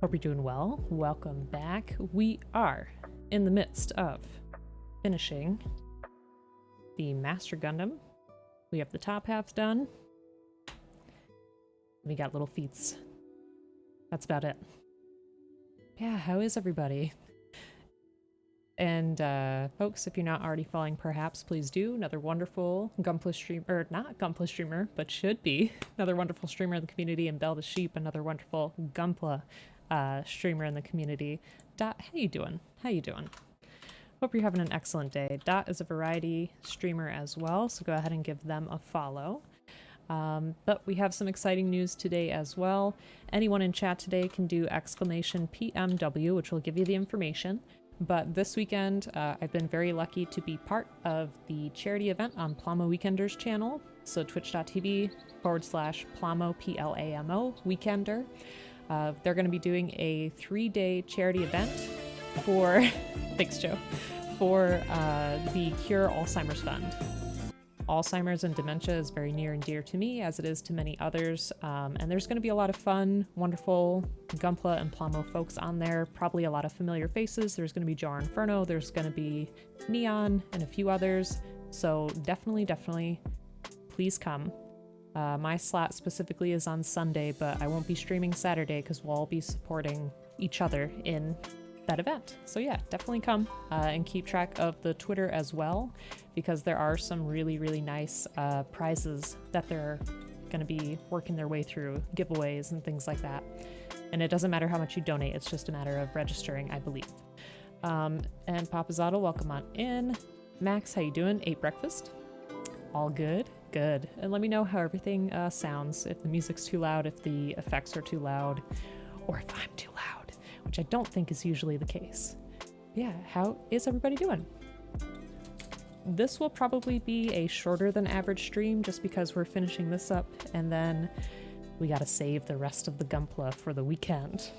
Hope you're doing well. Welcome back. We are in the midst of finishing the Master Gundam. We have the top half done. We got little feats. That's about it. Yeah, how is everybody? And folks, if you're not already following, perhaps please do. Another wonderful Gunpla streamer, or not Gunpla streamer, but should be another wonderful streamer in the community, and Bell the Sheep, another wonderful Gunpla streamer in the community. Dot, how you doing? How you doing? Hope you're having an excellent day. Dot is a variety streamer as well, so go ahead and give them a follow. But we have some exciting news today as well. Anyone in chat today can do !PMW, which will give you the information. But this weekend, I've been very lucky to be part of the charity event on Plamo Weekender's channel. So twitch.tv/Plamo, Plamo Weekender. They're going to be doing a 3-day charity event for, thanks Joe, for the Cure Alzheimer's Fund. Alzheimer's and dementia is very near and dear to me, as it is to many others, and there's going to be a lot of fun, wonderful Gunpla and Plamo folks on there, probably a lot of familiar faces. There's going to be Jar Inferno, there's going to be Neon, and a few others, so definitely, please come. My slot specifically is on Sunday, but I won't be streaming Saturday because we'll all be supporting each other in that event. So yeah, definitely come and keep track of the Twitter as well, because there are some really nice prizes that they're going to be working their way through, giveaways and things like that. And it doesn't matter how much you donate, it's just a matter of registering, I believe. And Papazotto, welcome on in. Max, how you doing? Ate breakfast? All good? Good. And let me know how everything sounds, if the music's too loud, if the effects are too loud, or if I'm too loud, which I don't think is usually the case. Yeah, how is everybody doing? This will probably be a shorter than average stream just because we're finishing this up, and then we gotta save the rest of the Gunpla for the weekend.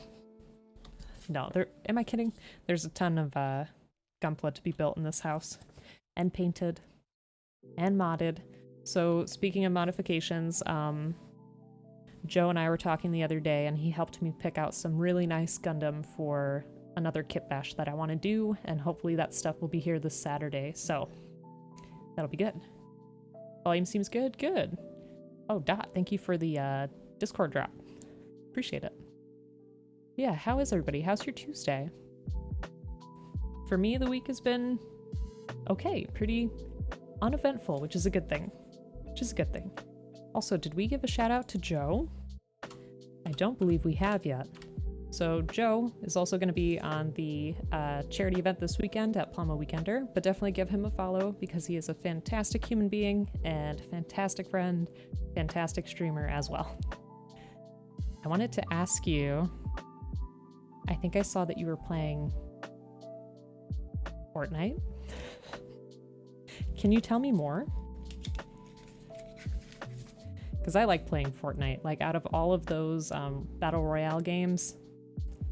No, am I kidding? There's a ton of Gunpla to be built in this house, and painted, and modded. So speaking of modifications, Joe and I were talking the other day, and he helped me pick out some really nice Gundam for another kit bash that I want to do, and hopefully that stuff will be here this Saturday, so that'll be good. Volume seems good? Good. Oh, Dot, thank you for the Discord drop. Appreciate it. Yeah, how is everybody? How's your Tuesday? For me, the week has been okay, pretty uneventful, which is a good thing. Also, did we give a shout out to Joe? I don't believe we have yet. So Joe is also going to be on the charity event this weekend at Plamo Weekender, but definitely give him a follow because he is a fantastic human being and fantastic friend, fantastic streamer as well. I wanted to ask you, I think I saw that you were playing Fortnite. Can you tell me more? Because I like playing Fortnite. Like, out of all of those Battle Royale games,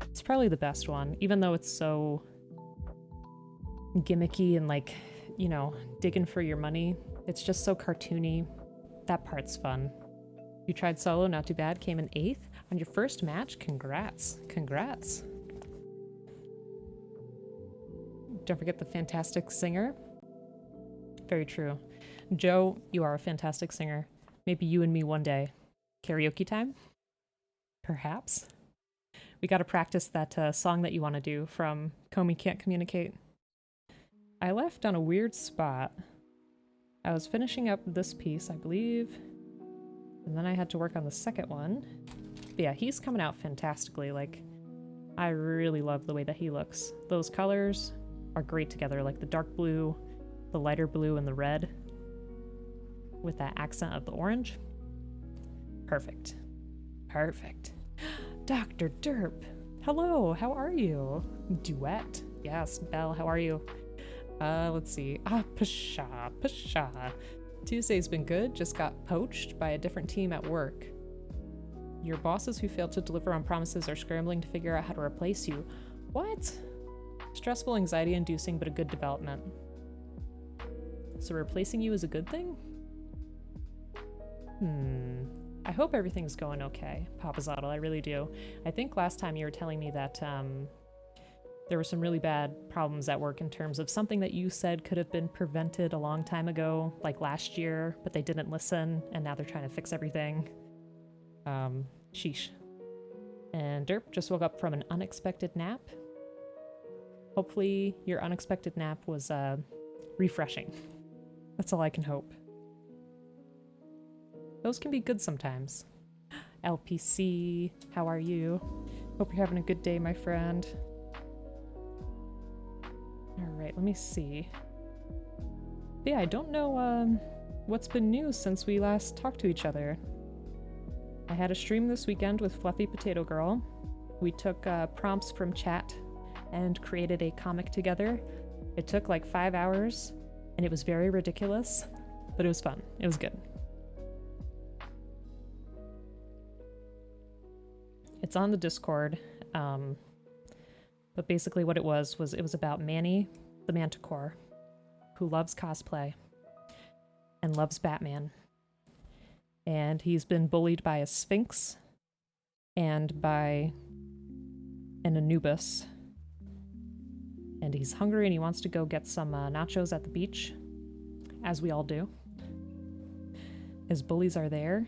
it's probably the best one, even though it's so gimmicky and, like, you know, digging for your money. It's just so cartoony. That part's fun. You tried solo, not too bad. Came in 8th on your first match. Congrats. Congrats. Don't forget the fantastic singer. Very true. Joe, you are a fantastic singer. Maybe you and me one day. Karaoke time? Perhaps? We gotta practice that song that you want to do from Comey Can't Communicate. I left on a weird spot. I was finishing up this piece, I believe, and then I had to work on the second one. But yeah, he's coming out fantastically. Like, I really love the way that he looks. Those colors are great together, like the dark blue, the lighter blue, and the red, with that accent of the orange. Perfect. Perfect. Dr. Derp. Hello, how are you? Duet. Yes, Belle, how are you? Let's see. Pasha. Tuesday's been good, just got poached by a different team at work. Your bosses who failed to deliver on promises are scrambling to figure out how to replace you. What? Stressful, anxiety-inducing, but a good development. So replacing you is a good thing? I hope everything's going okay, Papazzotto, I really do. I think last time you were telling me that there were some really bad problems at work in terms of something that you said could have been prevented a long time ago, like last year, but they didn't listen, and now they're trying to fix everything. Sheesh. And Derp just woke up from an unexpected nap. Hopefully your unexpected nap was refreshing. That's all I can hope. Those can be good sometimes. LPC, how are you? Hope you're having a good day, my friend. Alright, let me see. Yeah, I don't know what's been new since we last talked to each other. I had a stream this weekend with Fluffy Potato Girl. We took prompts from chat and created a comic together. It took like 5 hours, and it was very ridiculous, but it was fun. It was good. It's on the Discord, but basically what it was about Manny, the Manticore, who loves cosplay and loves Batman. And he's been bullied by a Sphinx and by an Anubis. And he's hungry and he wants to go get some nachos at the beach, as we all do. His bullies are there.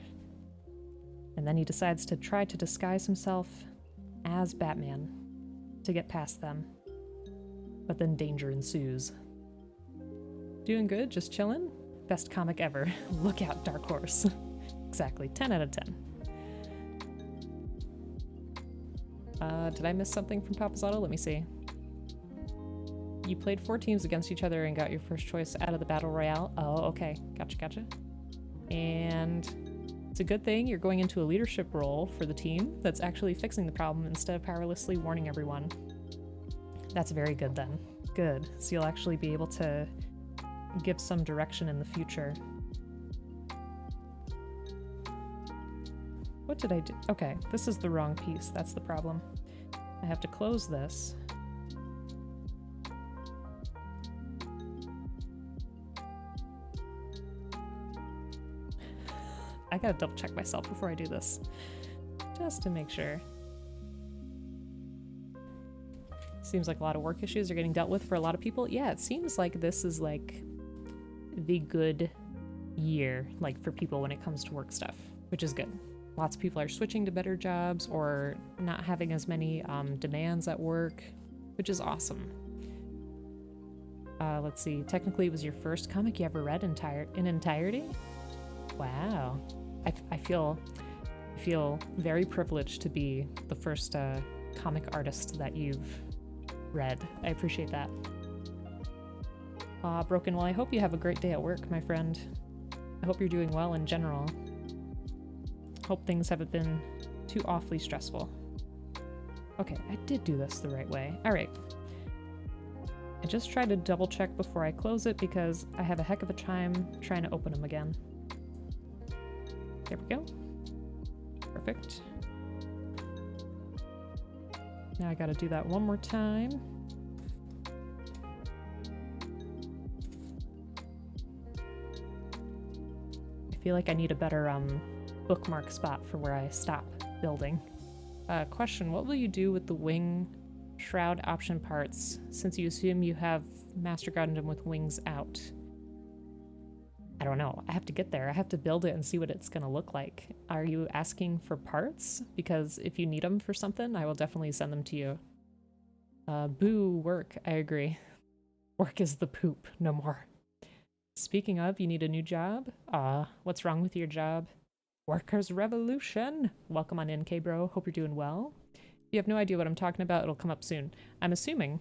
And then he decides to try to disguise himself as Batman to get past them. But then danger ensues. Doing good, just chilling? Best comic ever. Look out, Dark Horse. Exactly, 10 out of 10. Did I miss something from Papazzotto? Let me see. You played 4 teams against each other and got your first choice out of the Battle Royale. Oh, okay. Gotcha. And it's a good thing you're going into a leadership role for the team that's actually fixing the problem instead of powerlessly warning everyone. That's very good then. Good. So you'll actually be able to give some direction in the future. What did I do? Okay, this is the wrong piece. That's the problem. I have to close this. I gotta double check myself before I do this, just to make sure. Seems like a lot of work issues are getting dealt with for a lot of people. Yeah, it seems like this is like the good year, like for people when it comes to work stuff, which is good. Lots of people are switching to better jobs or not having as many demands at work, which is awesome. Let's see, technically it was your first comic you ever read in entirety? Wow. I feel very privileged to be the first comic artist that you've read. I appreciate that. Broken, well, I hope you have a great day at work, my friend. I hope you're doing well in general. Hope things haven't been too awfully stressful. Okay, I did do this the right way. Alright. I just tried to double check before I close it because I have a heck of a time trying to open them again. There we go. Perfect. Now I gotta do that one more time. I feel like I need a better bookmark spot for where I stop building. Question, what will you do with the wing shroud option parts since you assume you have Master Gundam with wings out? I don't know. I have to get there. I have to build it and see what it's going to look like. Are you asking for parts? Because if you need them for something, I will definitely send them to you. Boo, work. I agree. Work is the poop. No more. Speaking of, you need a new job? What's wrong with your job? Workers' revolution. Welcome on in, K-Bro. Hope you're doing well. If you have no idea what I'm talking about, it'll come up soon. I'm assuming.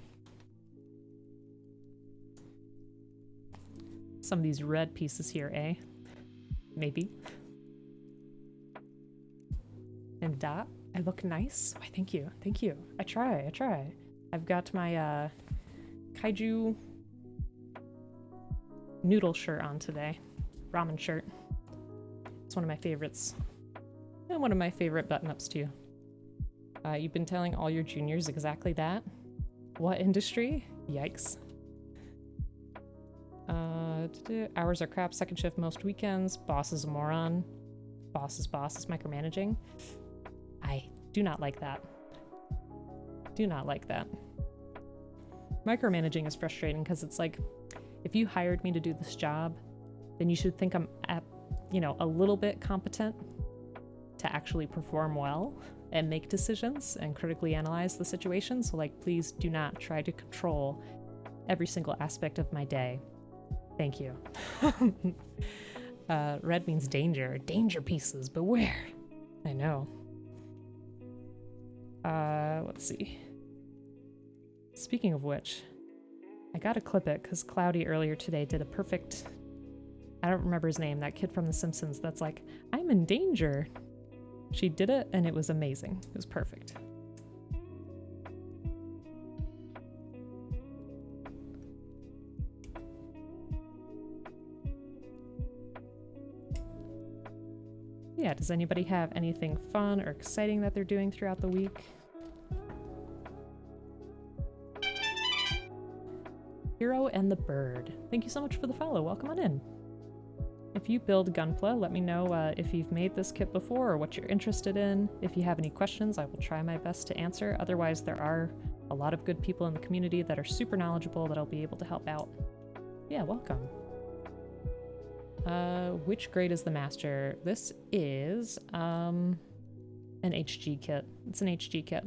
Some of these red pieces here, eh? Maybe. And that, I look nice. Why, thank you. Thank you. I try. I've got my kaiju noodle shirt on today. Ramen shirt. It's one of my favorites. And one of my favorite button-ups too. You've been telling all your juniors exactly that? What industry? Yikes. Hours are crap, second shift most weekends, boss is a moron. Boss is micromanaging. I do not like that. Do not like that. Micromanaging is frustrating because it's like, if you hired me to do this job, then you should think I'm a little bit competent to actually perform well and make decisions and critically analyze the situation. So like, please do not try to control every single aspect of my day. Thank you. Red means danger. Danger pieces, beware. I know. Let's see. Speaking of which, I gotta clip it because Cloudy earlier today did a perfect... I don't remember his name, that kid from The Simpsons that's like, I'm in danger. She did it and it was amazing. It was perfect. Yeah, does anybody have anything fun or exciting that they're doing throughout the week? Hero and the Bird. Thank you so much for the follow. Welcome on in. If you build Gunpla, let me know if you've made this kit before or what you're interested in. If you have any questions, I will try my best to answer. Otherwise, there are a lot of good people in the community that are super knowledgeable that I'll be able to help out. Yeah, welcome. Which grade is the master? This is an HG kit. It's an HG kit.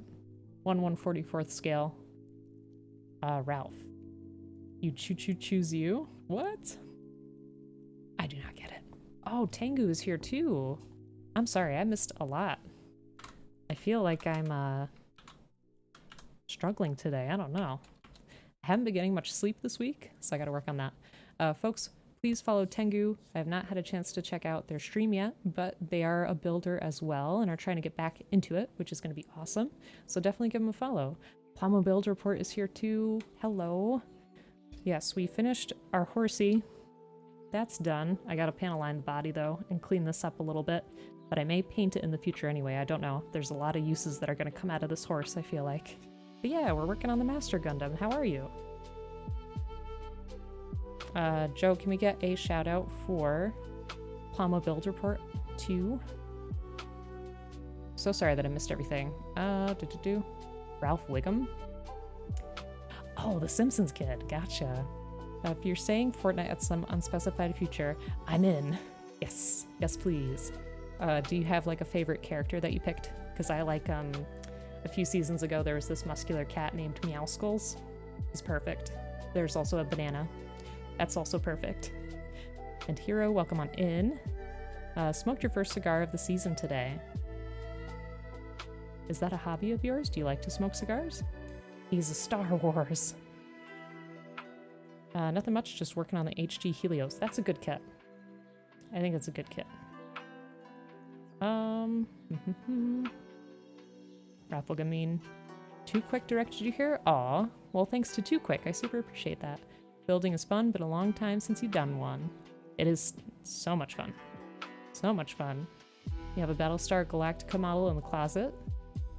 1/144th scale. Ralph. You choose you? What? I do not get it. Oh, Tengu is here too. I'm sorry, I missed a lot. I feel like I'm struggling today. I don't know. I haven't been getting much sleep this week, so I gotta work on that. Folks, please follow Tengu. I have not had a chance to check out their stream yet, but they are a builder as well and are trying to get back into it, which is going to be awesome. So definitely give them a follow. Plamo Build Report is here too. Hello. Yes, we finished our horsey. That's done. I gotta panel line the body though and clean this up a little bit, but I may paint it in the future anyway. I don't know. There's a lot of uses that are going to come out of this horse, I feel like. But yeah, we're working on the Master Gundam. How are you? Joe, can we get a shout out for Plamo Build Report 2? So sorry that I missed everything. Ralph Wiggum? Oh, the Simpsons kid. Gotcha. If you're saying Fortnite at some unspecified future, I'm in. Yes. Yes, please. Do you have like a favorite character that you picked? Because I like, a few seasons ago, there was this muscular cat named Meowskulls. He's perfect. There's also a banana. That's also perfect. And Hero, welcome on in. Smoked your first cigar of the season today. Is that a hobby of yours? Do you like to smoke cigars? He's a Star Wars. Nothing much, just working on the HG Helios. That's a good kit. I think that's a good kit. Rafflegamine. Too Quick directed you here? Aw. Well, thanks to Too Quick. I super appreciate that. Building is fun, but a long time since you've done one. It is so much fun. So much fun. You have a Battlestar Galactica model in the closet.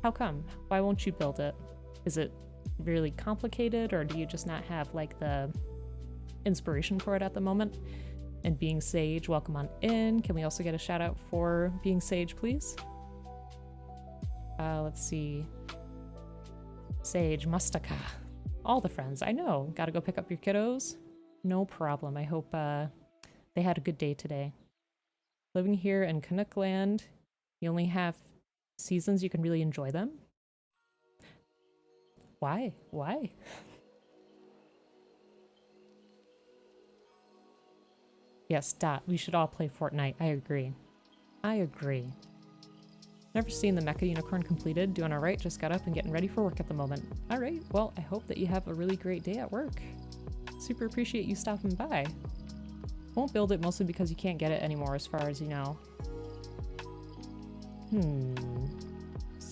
How come? Why won't you build it? Is it really complicated, or do you just not have, like, the inspiration for it at the moment? And Being Sage, welcome on in. Can we also get a shout out for Being Sage, please? Let's see. Sage, Mustaka. All the friends. I know. Gotta go pick up your kiddos? No problem. I hope they had a good day today. Living here in Canuck Land, you only have seasons you can really enjoy them? Why? Why? Yes, Dot, we should all play Fortnite. I agree. I agree. Never seen the Mecha Unicorn completed. Doing alright, just got up and getting ready for work at the moment. Alright, well, I hope that you have a really great day at work. Super appreciate you stopping by. Won't build it mostly because you can't get it anymore as far as you know.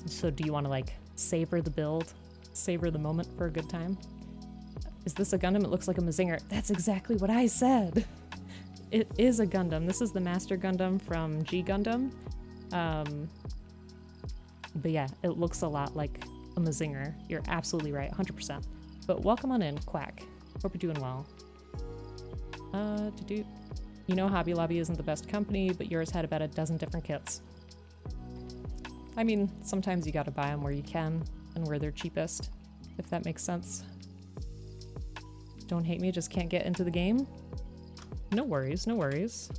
So do you want to, like, savor the build? Savor the moment for a good time? Is this a Gundam? It looks like a Mazinger. That's exactly what I said! It is a Gundam. This is the Master Gundam from G Gundam. But yeah, it looks a lot like a Mazinger. You're absolutely right, 100%. But welcome on in, Quack. Hope you're doing well. You know Hobby Lobby isn't the best company, but yours had about a dozen different kits. I mean, sometimes you gotta buy them where you can and where they're cheapest, if that makes sense. Don't hate me, just can't get into the game? No worries, no worries.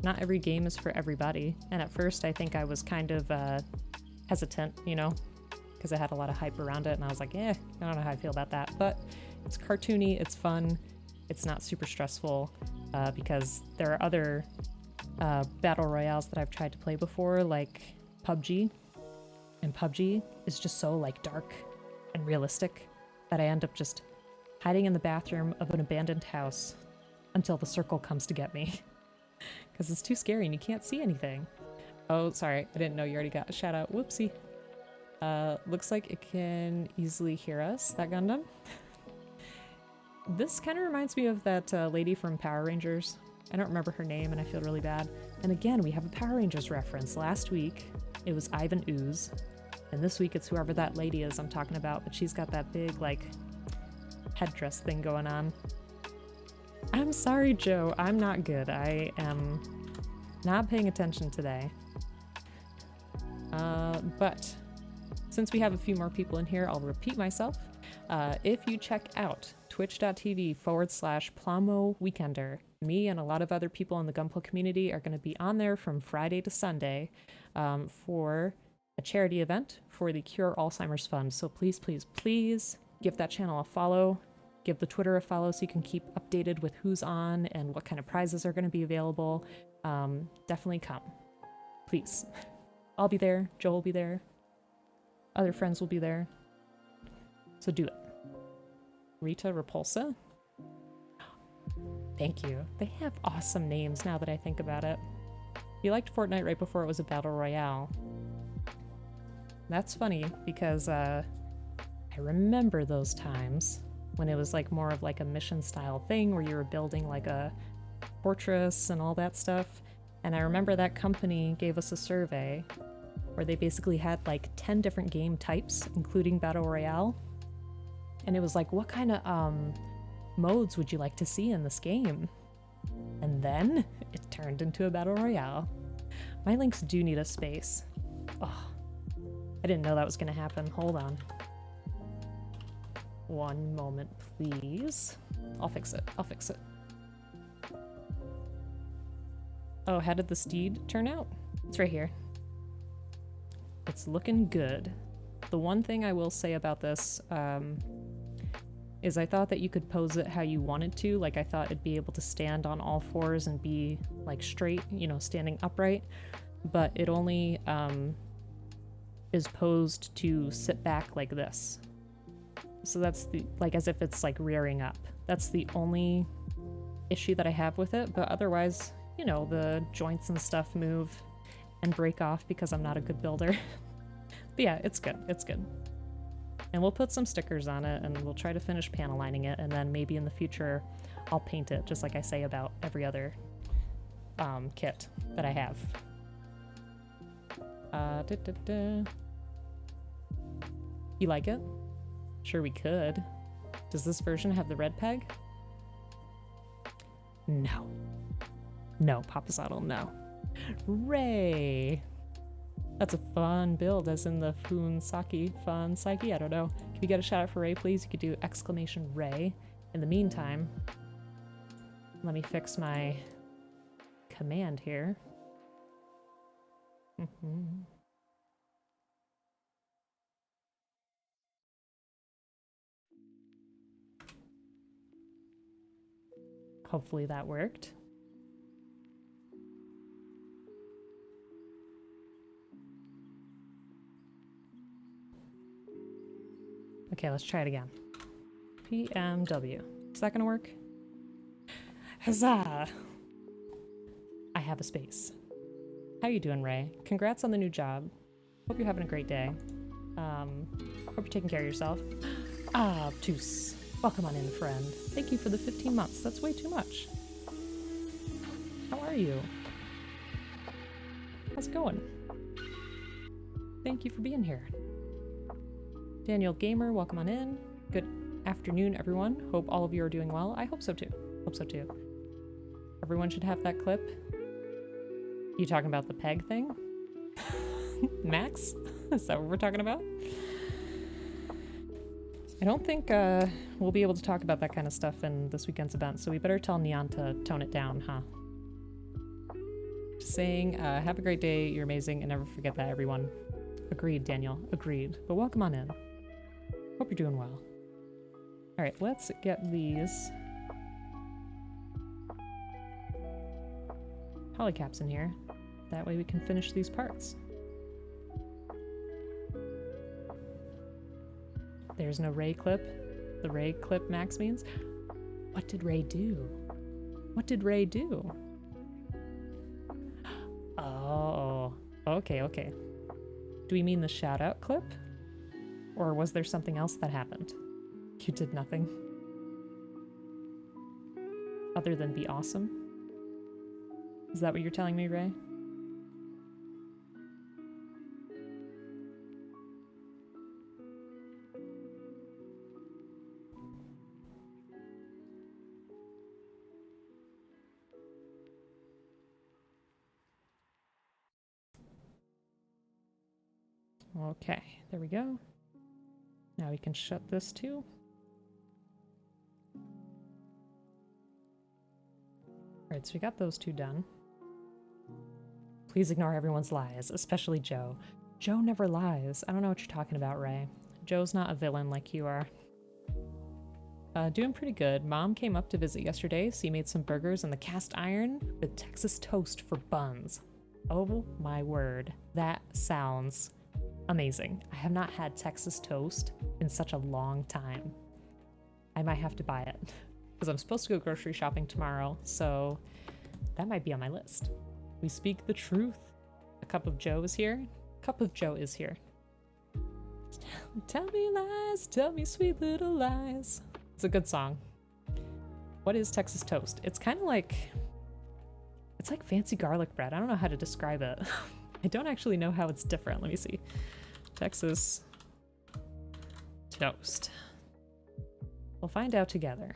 Not every game is for everybody, and at first I think I was kind of hesitant, you know, because I had a lot of hype around it, and I was like, I don't know how I feel about that, but it's cartoony, it's fun, it's not super stressful, because there are other battle royales that I've tried to play before, like PUBG, and PUBG is just so like dark and realistic that I end up just hiding in the bathroom of an abandoned house until the circle comes to get me. Because it's too scary and you can't see anything. Oh, sorry, I didn't know you already got a shout out. Whoopsie. Looks like it can easily hear us, that Gundam. This kind of reminds me of that lady from Power Rangers. I don't remember her name and I feel really bad. And again, we have a Power Rangers reference. Last week, it was Ivan Ooze. And this week, it's whoever that lady is I'm talking about, but she's got that big, like, headdress thing going on. I'm sorry, Joe. I'm not good. I am not paying attention today. But since we have a few more people in here, I'll repeat myself. If you check out twitch.tv/Plamo Weekender, me and a lot of other people in the Gunpla community are going to be on there from Friday to Sunday for a charity event for the Cure Alzheimer's Fund. So please, please, please give that channel a follow. Give the Twitter a follow so you can keep updated with who's on and what kind of prizes are going to be available. Definitely come. Please. I'll be there. Joel will be there. Other friends will be there. So do it. Rita Repulsa? Thank you. They have awesome names now that I think about it. You liked Fortnite right before it was a battle royale. That's funny because I remember those times when it was like more of like a mission style thing where you were building like a fortress and all that stuff. And I remember that company gave us a survey where they basically had like 10 different game types, including Battle Royale. And it was like, what kind of modes would you like to see in this game? And then it turned into a Battle Royale. My links do need a space. Oh, I didn't know that was gonna happen. Hold on. One moment, please. I'll fix it. I'll fix it. Oh, how did the steed turn out? It's right here. It's looking good. The one thing I will say about this is I thought that you could pose it how you wanted to. Like, I thought it'd be able to stand on all fours and be, like, straight, you know, standing upright. But it only is posed to sit back like this. So that's the, like, as if it's like rearing up. That's the only issue that I have with it, but otherwise, you know, the joints and stuff move and break off because I'm not a good builder. But yeah, it's good, it's good. And we'll put some stickers on it and we'll try to finish panel lining it, and then maybe in the future I'll paint it, just like I say about every other kit that I have. You like it? Sure, we could. Does this version have the red peg? No. No, Papasaddle, no. Ray! That's a fun build, as in the Fuunsaiki, I don't know. Can you get a shout out for Ray, please? You could do exclamation Ray. In the meantime, let me fix my command here. Hopefully that worked. Okay, let's try it again. PMW. Is that gonna work? Huzzah! I have a space. How you doing, Ray? Congrats on the new job. Hope you're having a great day. Hope you're taking care of yourself. Ah, Obtuse. Welcome on in, friend. Thank you for the 15 months. That's way too much. How are you? How's it going? Thank you for being here. Daniel Gamer, welcome on in. Good afternoon, everyone. Hope all of you are doing well. I hope so too. Hope so too. Everyone should have that clip. You talking about the peg thing? Max? Is that what we're talking about? I don't think we'll be able to talk about that kind of stuff in this weekend's event, so we better tell Neon to tone it down, huh? Just saying, have a great day, you're amazing, and never forget that, everyone. Agreed, Daniel, agreed. But welcome on in. Hope you're doing well. Alright, let's get these polycaps in here. That way we can finish these parts. There's no Ray clip. The Ray clip Max means. What did Ray do? What did Ray do? Oh, okay, okay. Do we mean the shout out clip? Or was there something else that happened? You did nothing. Other than be awesome? Is that what you're telling me, Ray? Okay, there we go. Now we can shut this too. Alright, so we got those two done. Please ignore everyone's lies, especially Joe. Joe never lies. I don't know what you're talking about, Ray. Joe's not a villain like you are. Doing pretty good. Mom came up to visit yesterday, so he made some burgers in the cast iron with Texas toast for buns. Oh my word. That sounds amazing. I have not had Texas toast in such a long time. I might have to buy it because I'm supposed to go grocery shopping tomorrow, so that might be on my list. We speak the truth. A cup of Joe is here. Cup of Joe is here. Tell me lies, tell me sweet little lies. It's a good song. What is Texas toast? It's kind of like, it's like fancy garlic bread. I don't know how to describe it. I don't actually know how it's different. Let me see. Texas toast. We'll find out together.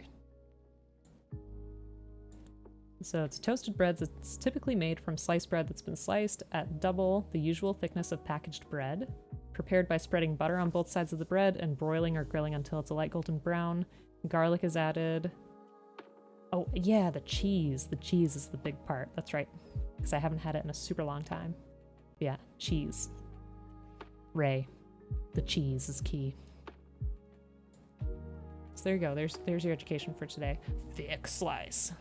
So it's toasted bread that's typically made from sliced bread that's been sliced at double the usual thickness of packaged bread, prepared by spreading butter on both sides of the bread and broiling or grilling until it's a light golden brown. Garlic is added. Oh yeah, the cheese. The cheese is the big part. That's right, because I haven't had it in a super long time. Yeah, cheese. Ray, the cheese is key. So there you go. There's your education for today. Thick slice.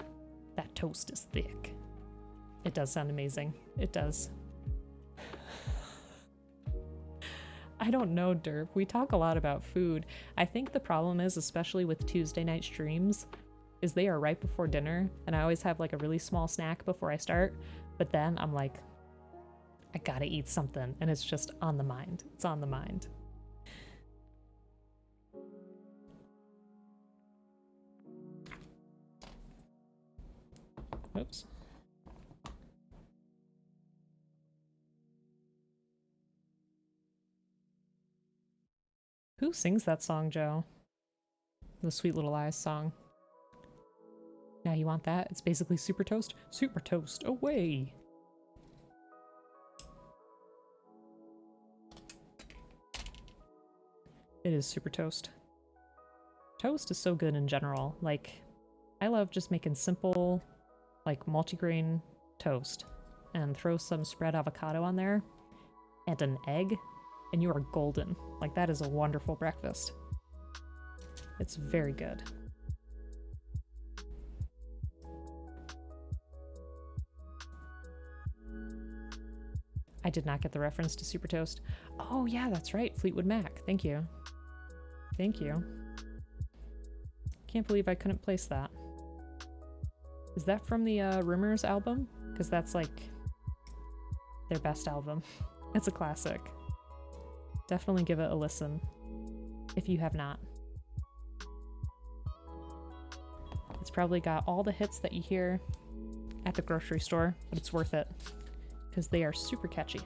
That toast is thick. It does sound amazing. It does. I don't know, Derp. We talk a lot about food. I think the problem is, especially with Tuesday night streams, is they are right before dinner, and I always have like a really small snack before I start, but then I'm like, I gotta eat something, and it's just on the mind. It's on the mind. Oops. Who sings that song, Joe? The Sweet Little Lies song. Now you want that? It's basically super toast. Super toast away! It is super toast. Toast is so good in general. Like, I love just making simple, like, multigrain toast and throw some spread avocado on there and an egg, and you are golden. Like, that is a wonderful breakfast. It's very good. I did not get the reference to Super Toast. Oh yeah, that's right, Fleetwood Mac. Thank you. Thank you. Can't believe I couldn't place that. Is that from the Rumors album? Because that's like their best album. It's a classic. Definitely give it a listen if you have not. It's probably got all the hits that you hear at the grocery store, but it's worth it because they are super catchy.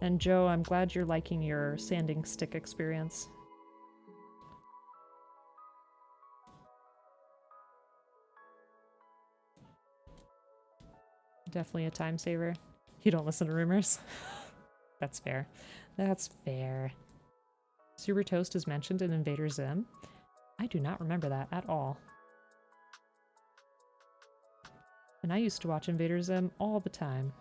And Joe, I'm glad you're liking your sanding stick experience. Definitely a time saver. You don't listen to rumors? That's fair. That's fair. Super Toast is mentioned in Invader Zim. I do not remember that at all. And I used to watch Invader Zim all the time.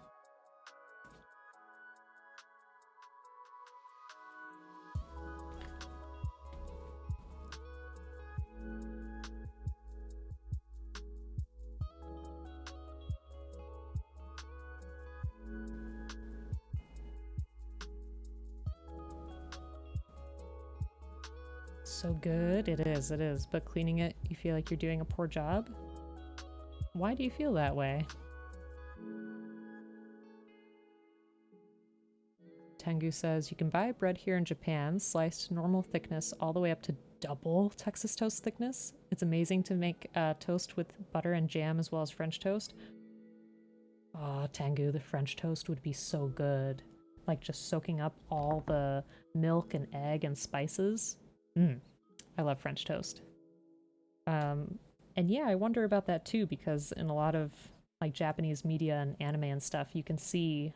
So good. It is. But cleaning it, you feel like you're doing a poor job? Why do you feel that way? Tengu says, you can buy bread here in Japan, sliced normal thickness all the way up to double Texas toast thickness. It's amazing to make toast with butter and jam as well as French toast. Oh, Tengu, the French toast would be so good. Like just soaking up all the milk and egg and spices. I love French toast. And yeah, I wonder about that too, because in a lot of like Japanese media and anime and stuff, you can see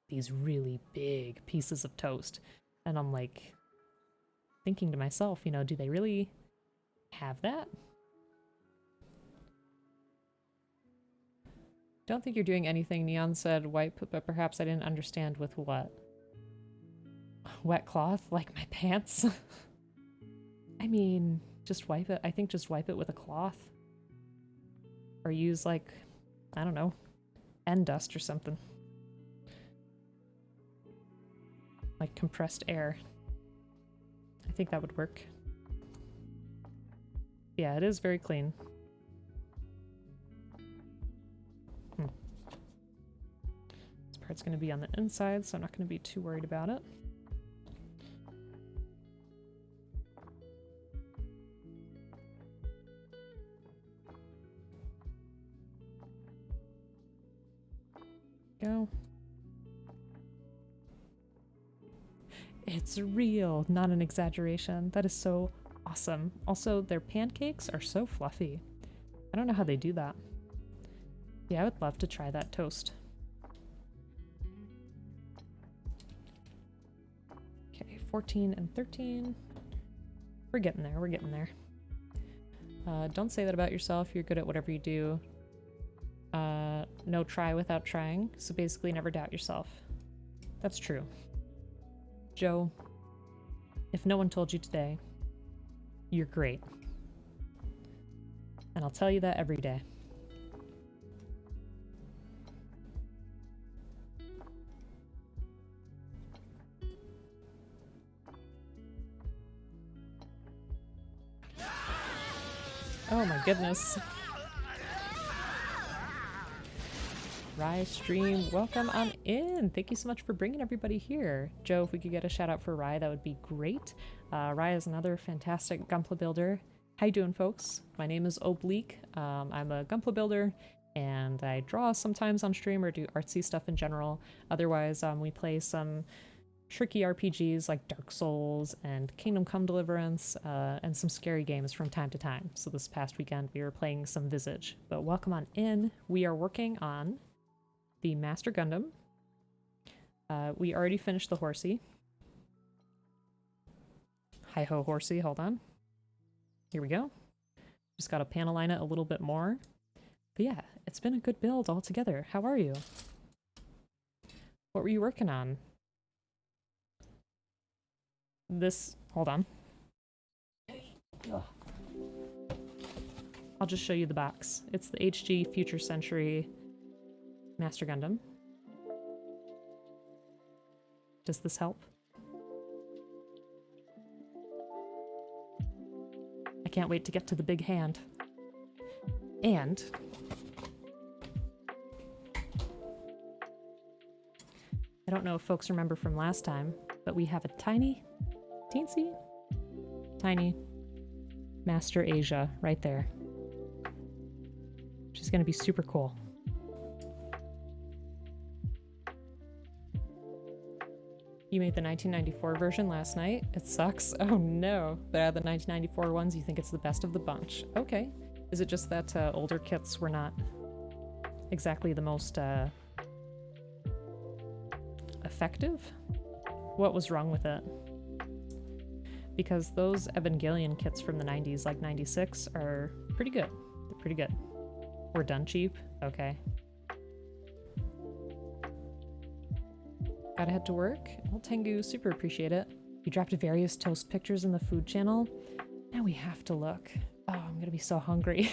these really big pieces of toast. And I'm like thinking to myself, you know, do they really have that? Don't think you're doing anything, Neon said. Wipe, but perhaps I didn't understand with what? Wet cloth? Like my pants? I mean, just wipe it. I think just wipe it with a cloth. Or use, like, I don't know, end dust or something. Like compressed air. I think that would work. Yeah, it is very clean. This part's going to be on the inside, so I'm not going to be too worried about it. Go. It's real, not an exaggeration. That is so awesome. Also, their pancakes are so fluffy. I don't know how they do that. Yeah, I would love to try that toast. Okay, 14 and 13. We're getting there, we're getting there. Don't say that about yourself. You're good at whatever you do. No try without trying. So basically never doubt yourself. That's true. Joe, if no one told you today, you're great. And I'll tell you that every day. Oh my goodness. Rye stream, welcome on in. Thank you so much for bringing everybody here. Joe, if we could get a shout out for Rye, that would be great. Rye is another fantastic Gunpla builder. How you doing, folks? My name is Oblique. I'm a Gunpla builder, and I draw sometimes on stream or do artsy stuff in general. Otherwise, we play some tricky RPGs like Dark Souls and Kingdom Come Deliverance, and some scary games from time to time. So this past weekend, we were playing some Visage. But welcome on in. We are working on the Master Gundam. We already finished the Horsey. Hi-ho Horsey, hold on. Here we go. Just gotta panel line it a little bit more. But yeah, it's been a good build altogether. How are you? What were you working on? This, hold on. I'll just show you the box. It's the HG Future Century Master Gundam. Does this help? I can't wait to get to the big hand. And I don't know if folks remember from last time, but we have a tiny, teensy, tiny Master Asia right there. Which is going to be super cool. You made the 1994 version last night. It sucks. Oh no. But out of the 1994 ones, you think it's the best of the bunch. Okay. Is it just that older kits were not exactly the most effective? What was wrong with it? Because those Evangelion kits from the 90s, like 96, are pretty good. They're pretty good. We're done cheap? Okay. Gotta head to work? Well, Tengu, super appreciate it. You dropped various toast pictures in the food channel. Now we have to look. Oh, I'm gonna be so hungry.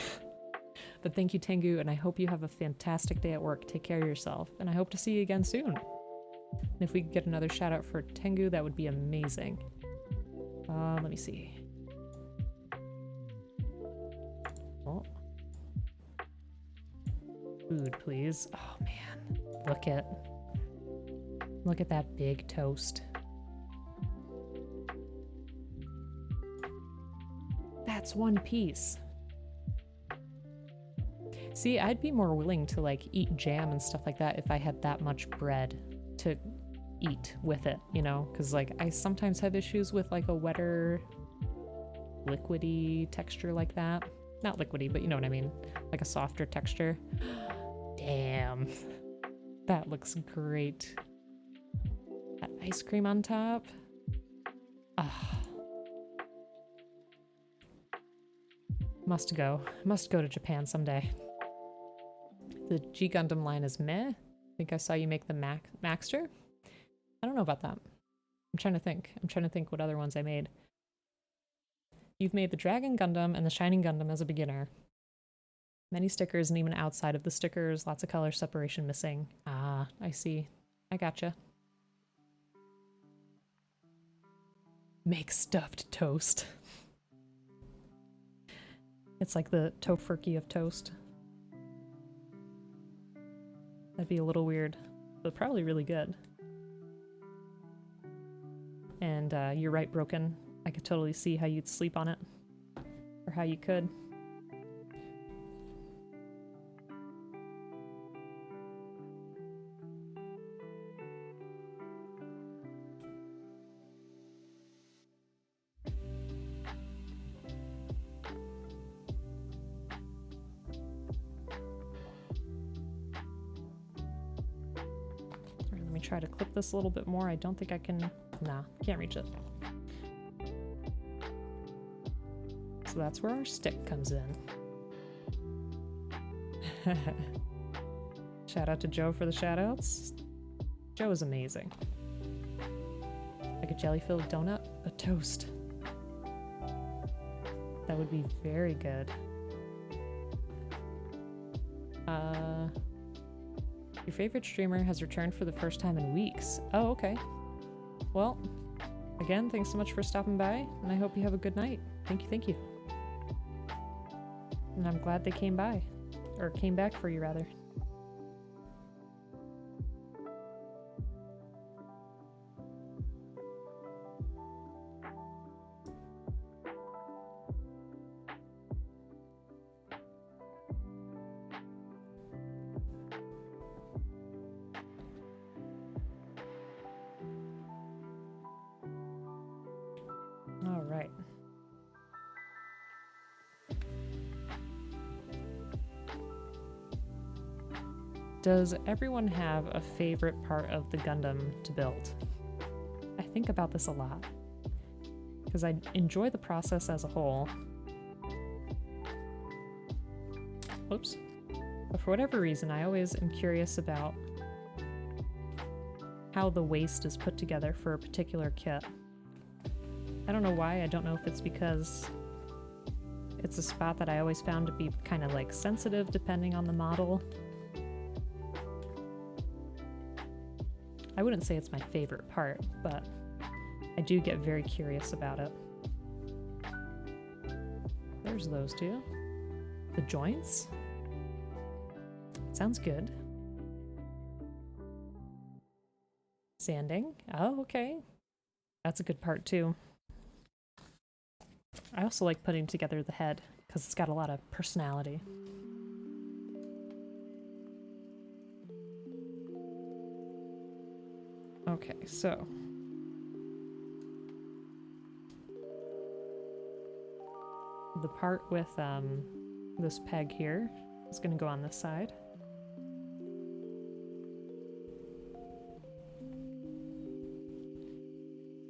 But thank you, Tengu, and I hope you have a fantastic day at work. Take care of yourself, and I hope to see you again soon. And if we could get another shout out for Tengu, that would be amazing. Let me see. Oh. Food, please. Oh man, look at that big toast. That's one piece. See, I'd be more willing to like eat jam and stuff like that if I had that much bread to eat with it, you know? Because like I sometimes have issues with like a wetter, liquidy texture like that. Not liquidy, but you know what I mean. Like a softer texture. Damn. That looks great. That ice cream on top. Ah. Must go to Japan someday. The G Gundam line is meh. I think I saw you make the Maxter. I don't know about that. I'm trying to think what other ones I made. You've made the Dragon Gundam and the Shining Gundam as a beginner. Many stickers, and even outside of the stickers, lots of color separation missing. Ah, I see. I gotcha. Make stuffed toast. It's like the tofurkey of toast. That'd be a little weird, but probably really good. And you're right, Broken. I could totally see how you'd sleep on it. Or how you could. Try to clip this a little bit more. I don't think I can. Nah, can't reach it. So that's where our stick comes in. Shout out to Joe for the shout outs. Joe is amazing. Like a jelly-filled donut, but toast. That would be very good. Your favorite streamer has returned for the first time in weeks. Oh, okay. Well, again, thanks so much for stopping by, and I hope you have a good night. Thank you, thank you. And I'm glad they came by. Or came back for you, rather. Does everyone have a favorite part of the Gundam to build? I think about this a lot, because I enjoy the process as a whole. Oops. But for whatever reason, I always am curious about how the waist is put together for a particular kit. I don't know why. I don't know if it's because it's a spot that I always found to be kind of like sensitive depending on the model. I wouldn't say it's my favorite part, but I do get very curious about it. There's those two. The joints? Sounds good. Sanding? Oh, okay. That's a good part too. I also like putting together the head because it's got a lot of personality. Okay, so The part with this peg here is going to go on this side.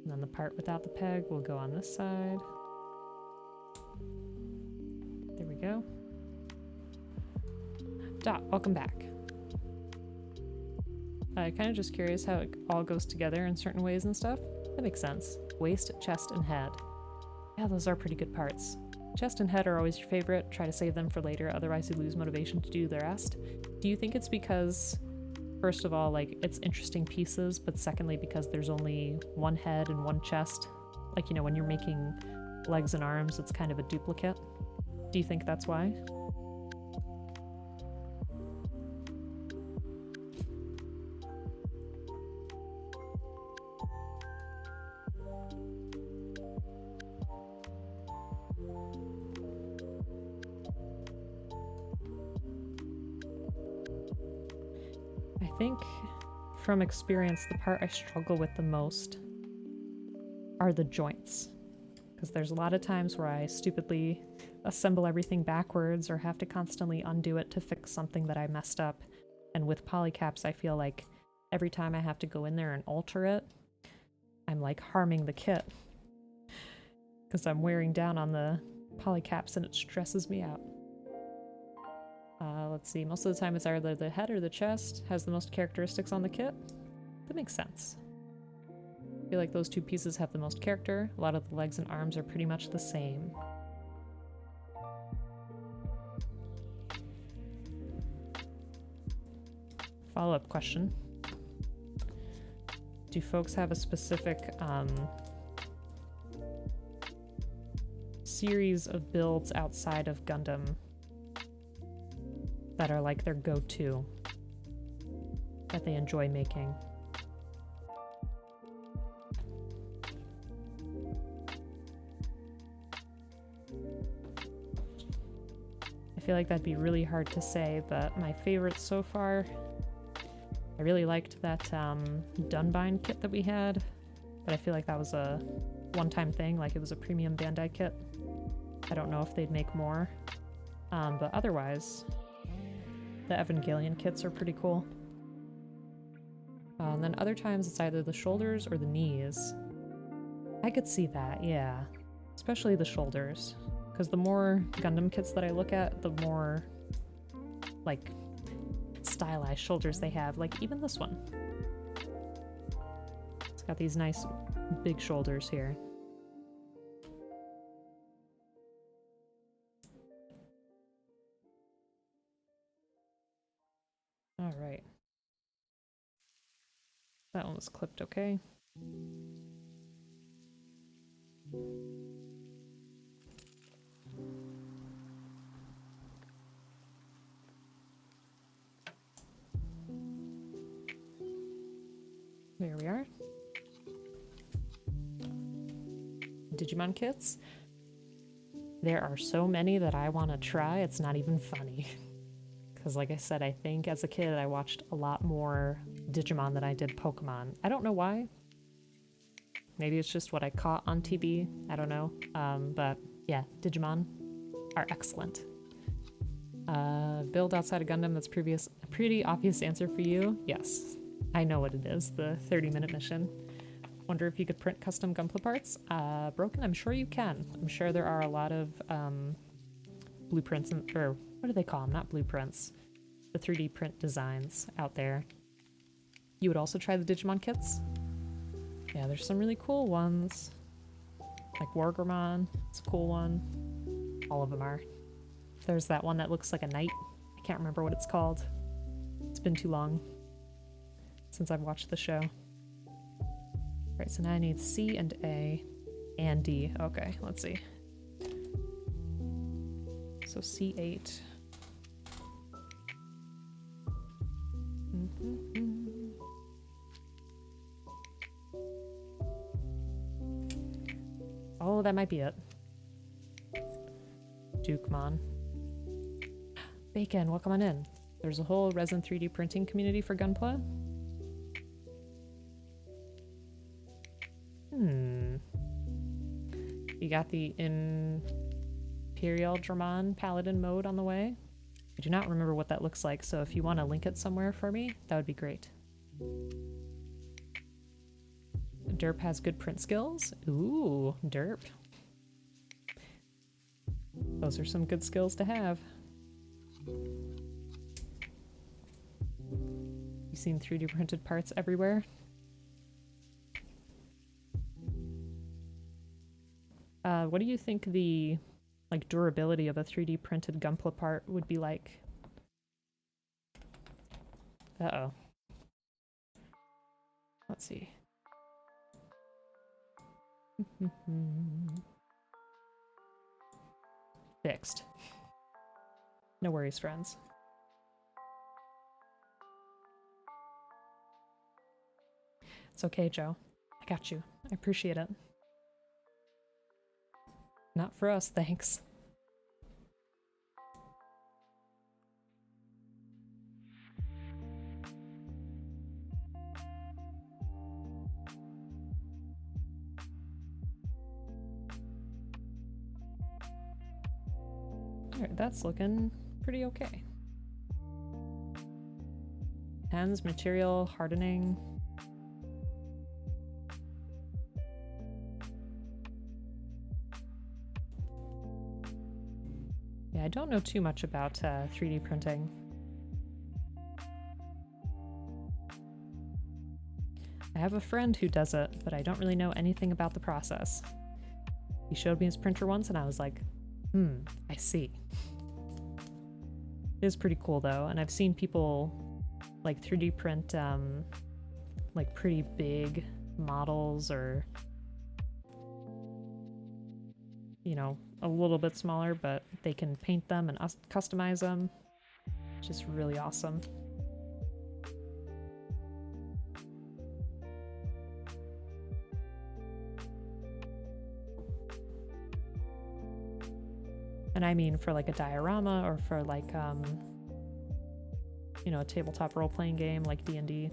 And then the part without the peg will go on this side. There we go. Dot, welcome back. Kind of just curious how it all goes together in certain ways and stuff. That makes sense. Waist, chest, and head. Yeah, those are pretty good parts. Chest and head are always your favorite. Try to save them for later, otherwise you lose motivation to do the rest. Do you think it's because, first of all, like, it's interesting pieces, but secondly, because there's only one head and one chest? Like, you know, when you're making legs and arms, it's kind of a duplicate. Do you think that's why? I think, from experience, the part I struggle with the most are the joints. Because there's a lot of times where I stupidly assemble everything backwards or have to constantly undo it to fix something that I messed up. And with polycaps, I feel like every time I have to go in there and alter it, I'm like harming the kit. Because I'm wearing down on the polycaps and it stresses me out. Let's see, most of the time it's either the head or the chest has the most characteristics on the kit. That makes sense. I feel like those two pieces have the most character. A lot of the legs and arms are pretty much the same. Follow-up question. Do folks have a specific series of builds outside of Gundam that are like their go-to, that they enjoy making? I feel like that'd be really hard to say, but my favorite so far, I really liked that Dunbine kit that we had, but I feel like that was a one-time thing, like it was a premium Bandai kit. I don't know if they'd make more, but otherwise, the Evangelion kits are pretty cool. And then other times it's either the shoulders or the knees. I could see that, yeah. Especially the shoulders. Because the more Gundam kits that I look at, the more, like, stylized shoulders they have. Like, even this one. It's got these nice big shoulders here. Alright. That one was clipped okay. There we are. Digimon kits. There are so many that I want to try, it's not even funny. Because like I said, I think as a kid I watched a lot more Digimon than I did Pokemon. I don't know why. Maybe it's just what I caught on TV. I don't know. But yeah, Digimon are excellent. Build outside of Gundam, that's a pretty obvious answer for you. Yes, I know what it is, the 30-minute mission. Wonder if you could print custom Gunpla parts? Broken? I'm sure you can. I'm sure there are a lot of blueprints, or what do they call them? Not blueprints. The 3D print designs out there. You would also try the Digimon kits? Yeah, there's some really cool ones. Like Wargramon, it's a cool one. All of them are. There's that one that looks like a knight. I can't remember what it's called. It's been too long since I've watched the show. Right, so now I need C and A and D. Okay, let's see. So C8. Oh, that might be it. Dukemon. Bacon, welcome on in. There's a whole resin 3D printing community for Gunpla. You got the Imperial Dramon Paladin mode on the way. I do not remember what that looks like, so if you want to link it somewhere for me, that would be great. Derp has good print skills. Ooh, Derp. Those are some good skills to have. You've seen 3D printed parts everywhere? What do you think the durability of a 3D printed Gunpla part would be like? Uh-oh. Let's see. Fixed. No worries, friends. It's okay, Joe. I got you. I appreciate it. Not for us, thanks. Alright, that's looking pretty okay. Pens, material, hardening. Yeah, I don't know too much about 3D printing. I have a friend who does it, but I don't really know anything about the process. He showed me his printer once and I was like, I see. It is pretty cool though, and I've seen people like 3D print like pretty big models, or you know, a little bit smaller, but they can paint them and customize them, which is really awesome. And I mean for like a diorama, or for like you know, a tabletop role-playing game like D&D.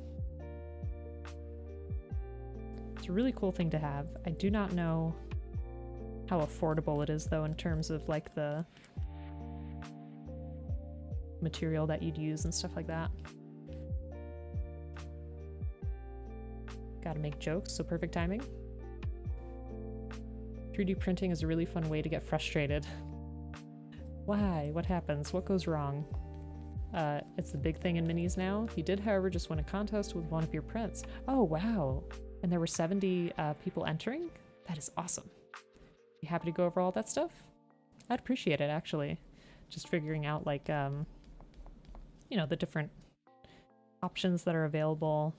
It's a really cool thing to have. I do not know how affordable it is though, in terms of like the material that you'd use and stuff like that. Gotta make jokes, so perfect timing. 3D printing is a really fun way to get frustrated. Why? What happens? What goes wrong? It's the big thing in minis now. You did, however, just win a contest with one of your prints. Oh, wow. And there were 70 people entering? That is awesome. You happy to go over all that stuff? I'd appreciate it, actually. Just figuring out, like, you know, the different options that are available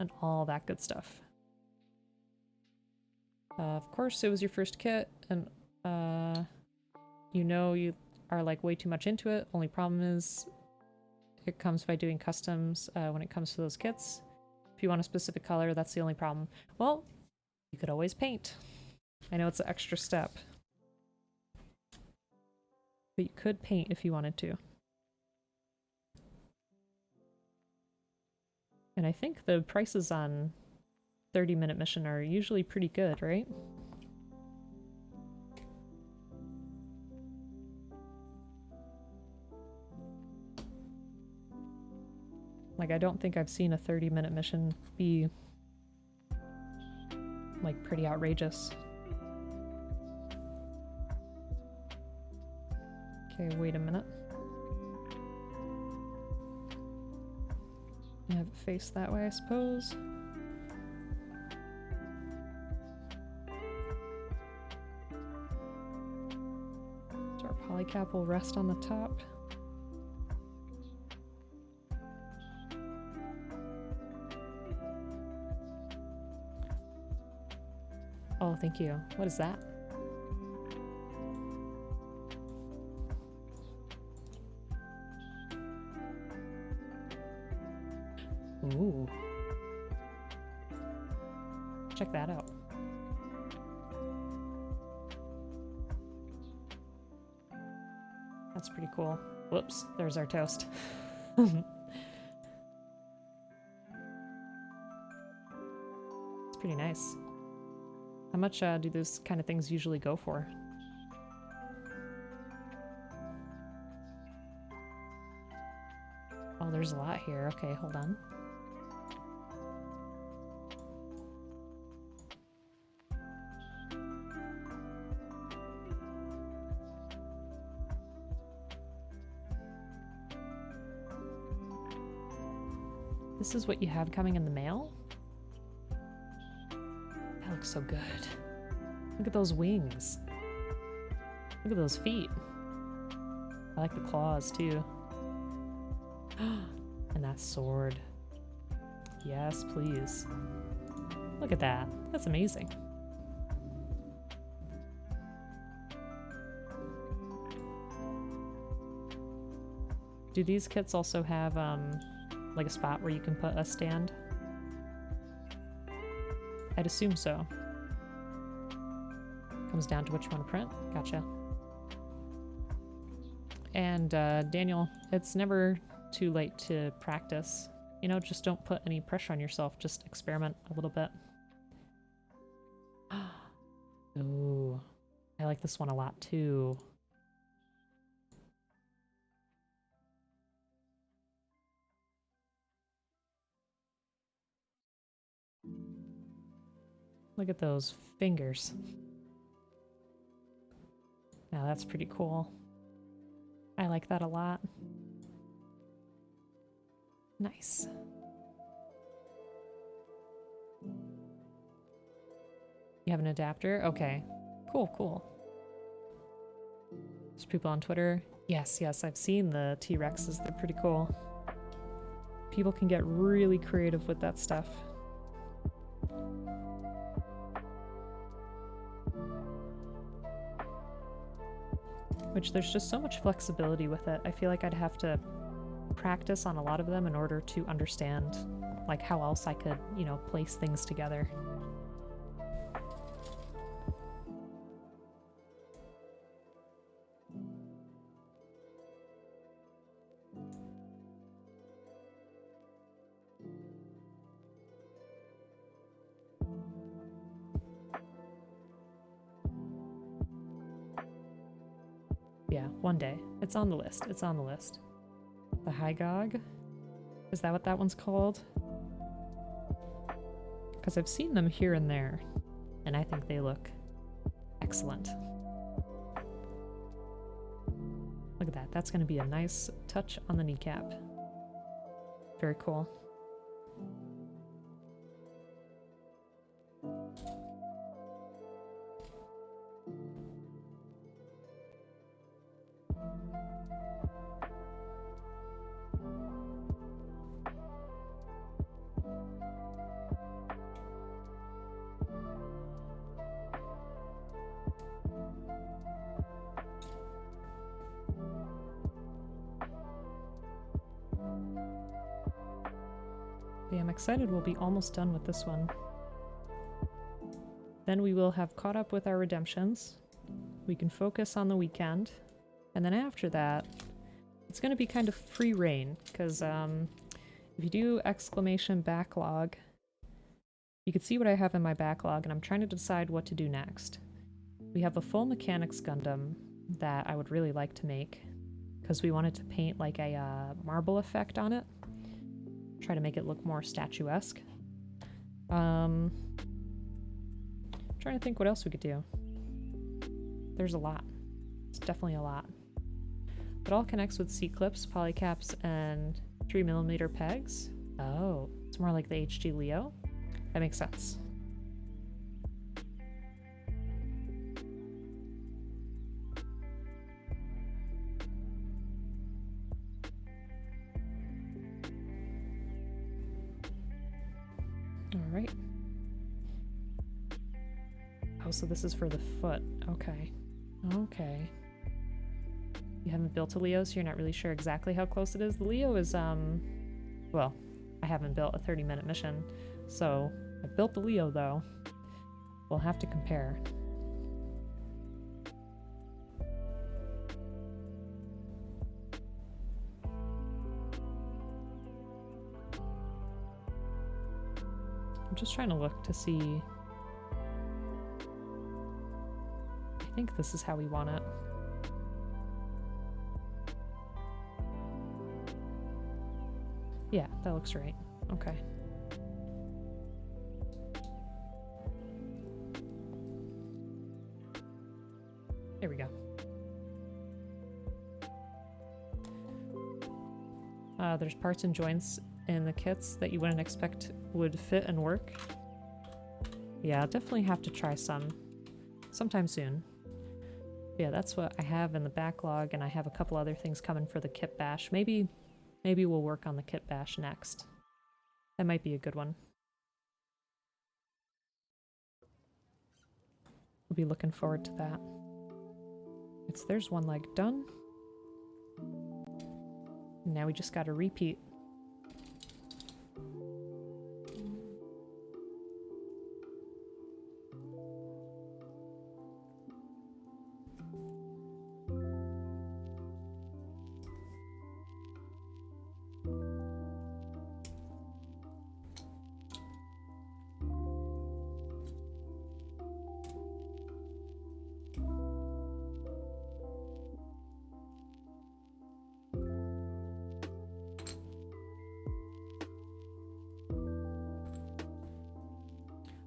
and all that good stuff. Of course, it was your first kit, and you know you are like way too much into it. Only problem is it comes by doing customs when it comes to those kits. If you want a specific color, that's the only problem. Well, you could always paint. I know it's an extra step, but you could paint if you wanted to. And I think the prices on 30-minute mission are usually pretty good, right? Like, I don't think I've seen a 30-minute mission be, like, pretty outrageous. Okay, wait a minute. I have it faced that way, I suppose. So our polycap will rest on the top. Oh, thank you. What is that? Ooh. Check that out. That's pretty cool. Whoops, there's our toast. It's pretty nice. How much do those kind of things usually go for? there's a lot here. Okay, hold on. This is what you have coming in the mail? That looks so good. Look at those wings. Look at those feet. I like the claws too. And that sword. Yes, please. Look at that. That's amazing. Do these kits also have like a spot where you can put a stand? I'd assume so. Comes down to what you want to print. Gotcha. And Daniel, it's never too late to practice. You know, just don't put any pressure on yourself. Just experiment a little bit. Ooh, I like this one a lot too. Look at those fingers. Now that's pretty cool. I like that a lot. Nice. You have an adapter? Okay. Cool, cool. There's people on Twitter. Yes, yes, I've seen the T-Rexes. They're pretty cool. People can get really creative with that stuff. Which there's just so much flexibility with it. I feel like I'd have to practice on a lot of them in order to understand like how else I could, you know, place things together. Yeah, one day. It's on the list. It's on the list. The Hygog? Is that what that one's called? Because I've seen them here and there, and I think they look excellent. Look at that. That's going to be a nice touch on the kneecap. Very cool. Yeah, I'm excited we'll be almost done with this one. Then we will have caught up with our redemptions. We can focus on the weekend. And then after that, it's going to be kind of free reign, because if you do exclamation backlog, you can see what I have in my backlog, and I'm trying to decide what to do next. We have a full mechanics Gundam that I would really like to make, because we wanted to paint like a marble effect on it. Try to make it look more statuesque. Trying to think what else we could do. There's a lot. It's definitely a lot. It all connects with C-clips, polycaps, and 3mm pegs. Oh, it's more like the HG Leo? That makes sense. All right. Oh, so this is for the foot. Okay. Okay. You haven't built a Leo, so you're not really sure exactly how close it is. The Leo is, well, I haven't built a 30-minute mission, so I built the Leo, though. We'll have to compare. I'm just trying to look to see. I think this is how we want it. Yeah, that looks right. Okay. There we go. There's parts and joints in the kits that you wouldn't expect would fit and work. Yeah, I'll definitely have to try some sometime soon. Yeah, that's what I have in the backlog, and I have a couple other things coming for the kit bash. Maybe we'll work on the kit bash next. That might be a good one. We'll be looking forward to that. There's one leg done. Now we just gotta repeat.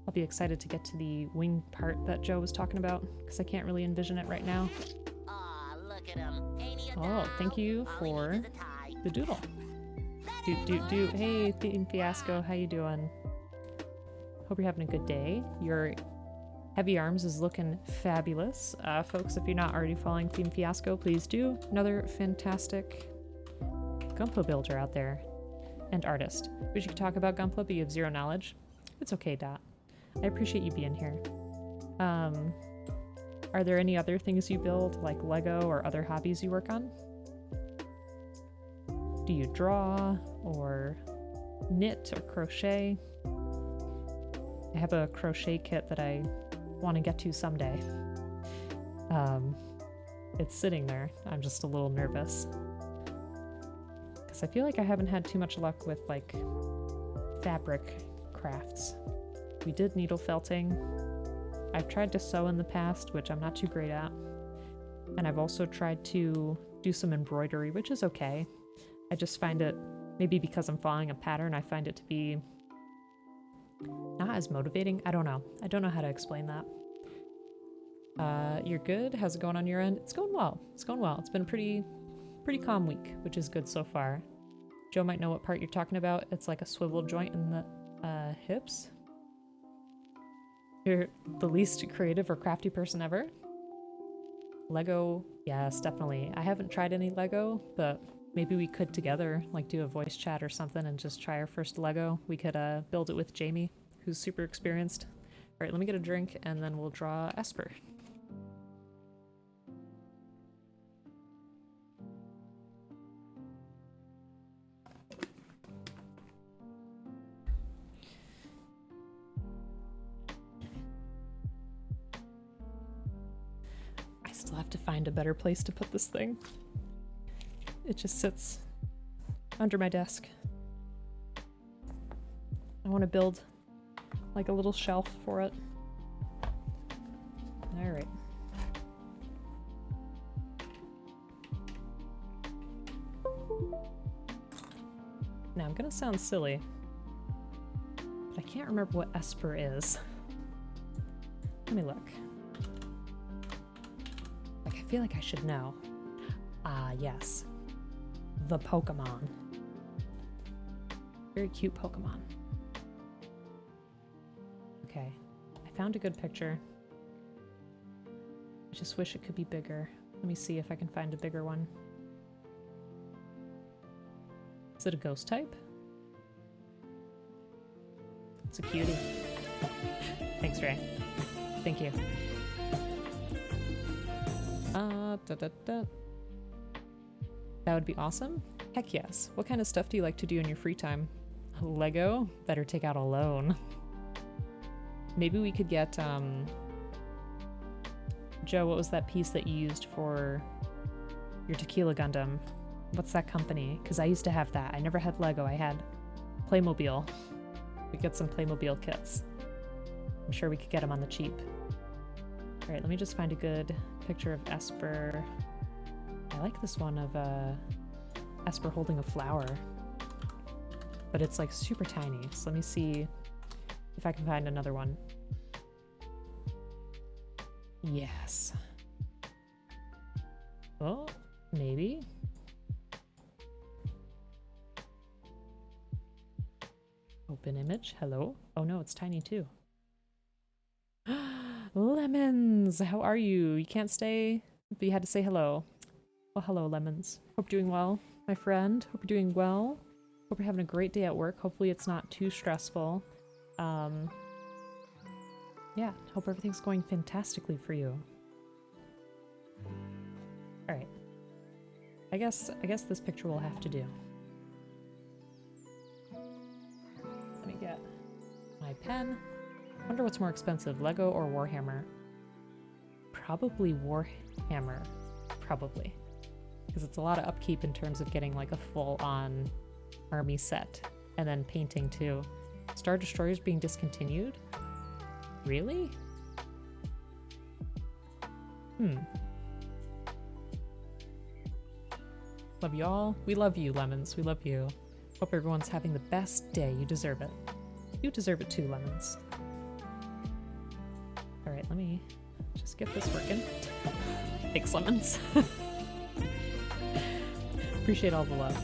I'll be excited to get to the wing part that Joe was talking about, because I can't really envision it right now. Aw, look at him. Ain't he a Oh, doll? thank you All he for needs is a tie. the doodle. Hey, Team Fiasco, how you doing? Hope you're having a good day. Your Heavy Arms is looking fabulous. Folks, if you're not already following Team Fiasco, please do. Another fantastic Gunpla builder out there. And artist. We should talk about Gunpla, but you have zero knowledge. It's okay, Dot. I appreciate you being here. Are there any other things you build, like Lego or other hobbies you work on? Do you draw, or knit, or crochet? I have a crochet kit that I want to get to someday. It's sitting there. I'm just a little nervous. Because I feel like I haven't had too much luck with, like, fabric crafts. We did needle felting. I've tried to sew in the past, which I'm not too great at. And I've also tried to do some embroidery, which is okay. I just find it, maybe because I'm following a pattern, I find it to be not as motivating. I don't know. I don't know how to explain that. You're good? How's it going on your end? It's going well. It's going well. It's been a pretty calm week, which is good so far. Joe might know what part you're talking about. It's like a swivel joint in the hips. You're the least creative or crafty person ever. Lego, yes, definitely. I haven't tried any Lego, but maybe we could together, like, do a voice chat or something and just try our first Lego. We could build it with Jamie, who's super experienced. All right, let me get a drink and then we'll draw Esper. I still have to find a better place to put this thing. It just sits under my desk. I want to build like a little shelf for it. All right. Now I'm gonna sound silly, but I can't remember what Esper is. Let me look. Like, I feel like I should know. Ah, yes. The Pokemon. Very cute Pokemon. Okay, I found a good picture. I just wish it could be bigger. Let me see if I can find a bigger one. Is it a ghost type? It's a cutie. Thanks, Ray. Thank you. That would be awesome. Heck yes. What kind of stuff do you like to do in your free time? Lego? Better take out a loan. Maybe we could get, Joe, what was that piece that you used for your Tequila Gundam? What's that company? Because I used to have that. I never had Lego. I had Playmobil. We get some Playmobil kits. I'm sure we could get them on the cheap. All right, let me just find a good picture of Esper. I like this one of Esper holding a flower. but it's like super tiny. So let me see if I can find another one. Yes. Oh, maybe. Open image. Hello. Oh no, it's tiny too. Lemons, how are you? You can't stay, but you had to say hello. Well, hello, Lemons. Hope you're doing well, my friend. Hope you're doing well. Hope you're having a great day at work. Hopefully it's not too stressful. Yeah, hope everything's going fantastically for you. All right. I guess this picture will have to do. Let me get my pen. I wonder what's more expensive, Lego or Warhammer? Probably Warhammer. Probably. Because it's a lot of upkeep in terms of getting like a full-on army set. And then painting too. Star Destroyers being discontinued? Really? Love you all. We love you, Lemons. We love you. Hope everyone's having the best day. You deserve it. You deserve it too, Lemons. Alright, let me just get this working. Thanks, Lemons. Appreciate all the love.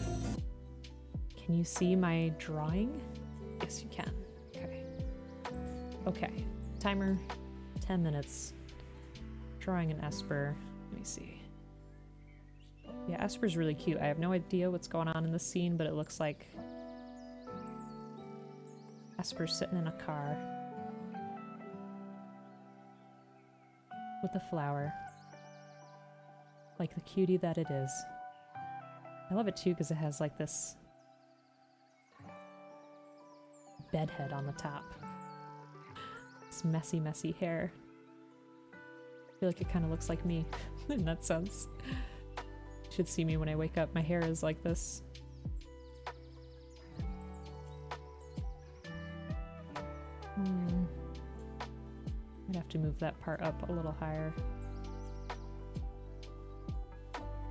Can you see my drawing? Yes, you can. Okay. Okay. Timer, 10 minutes. Drawing an Esper. Let me see. Yeah, Esper's really cute. I have no idea what's going on in this scene, but it looks like Esper's sitting in a car with a flower. Like the cutie that it is. I love it too because it has like this bedhead on the top. This messy, messy hair. I feel like it kind of looks like me in that sense. You should see me when I wake up. My hair is like this. I'd have to move that part up a little higher.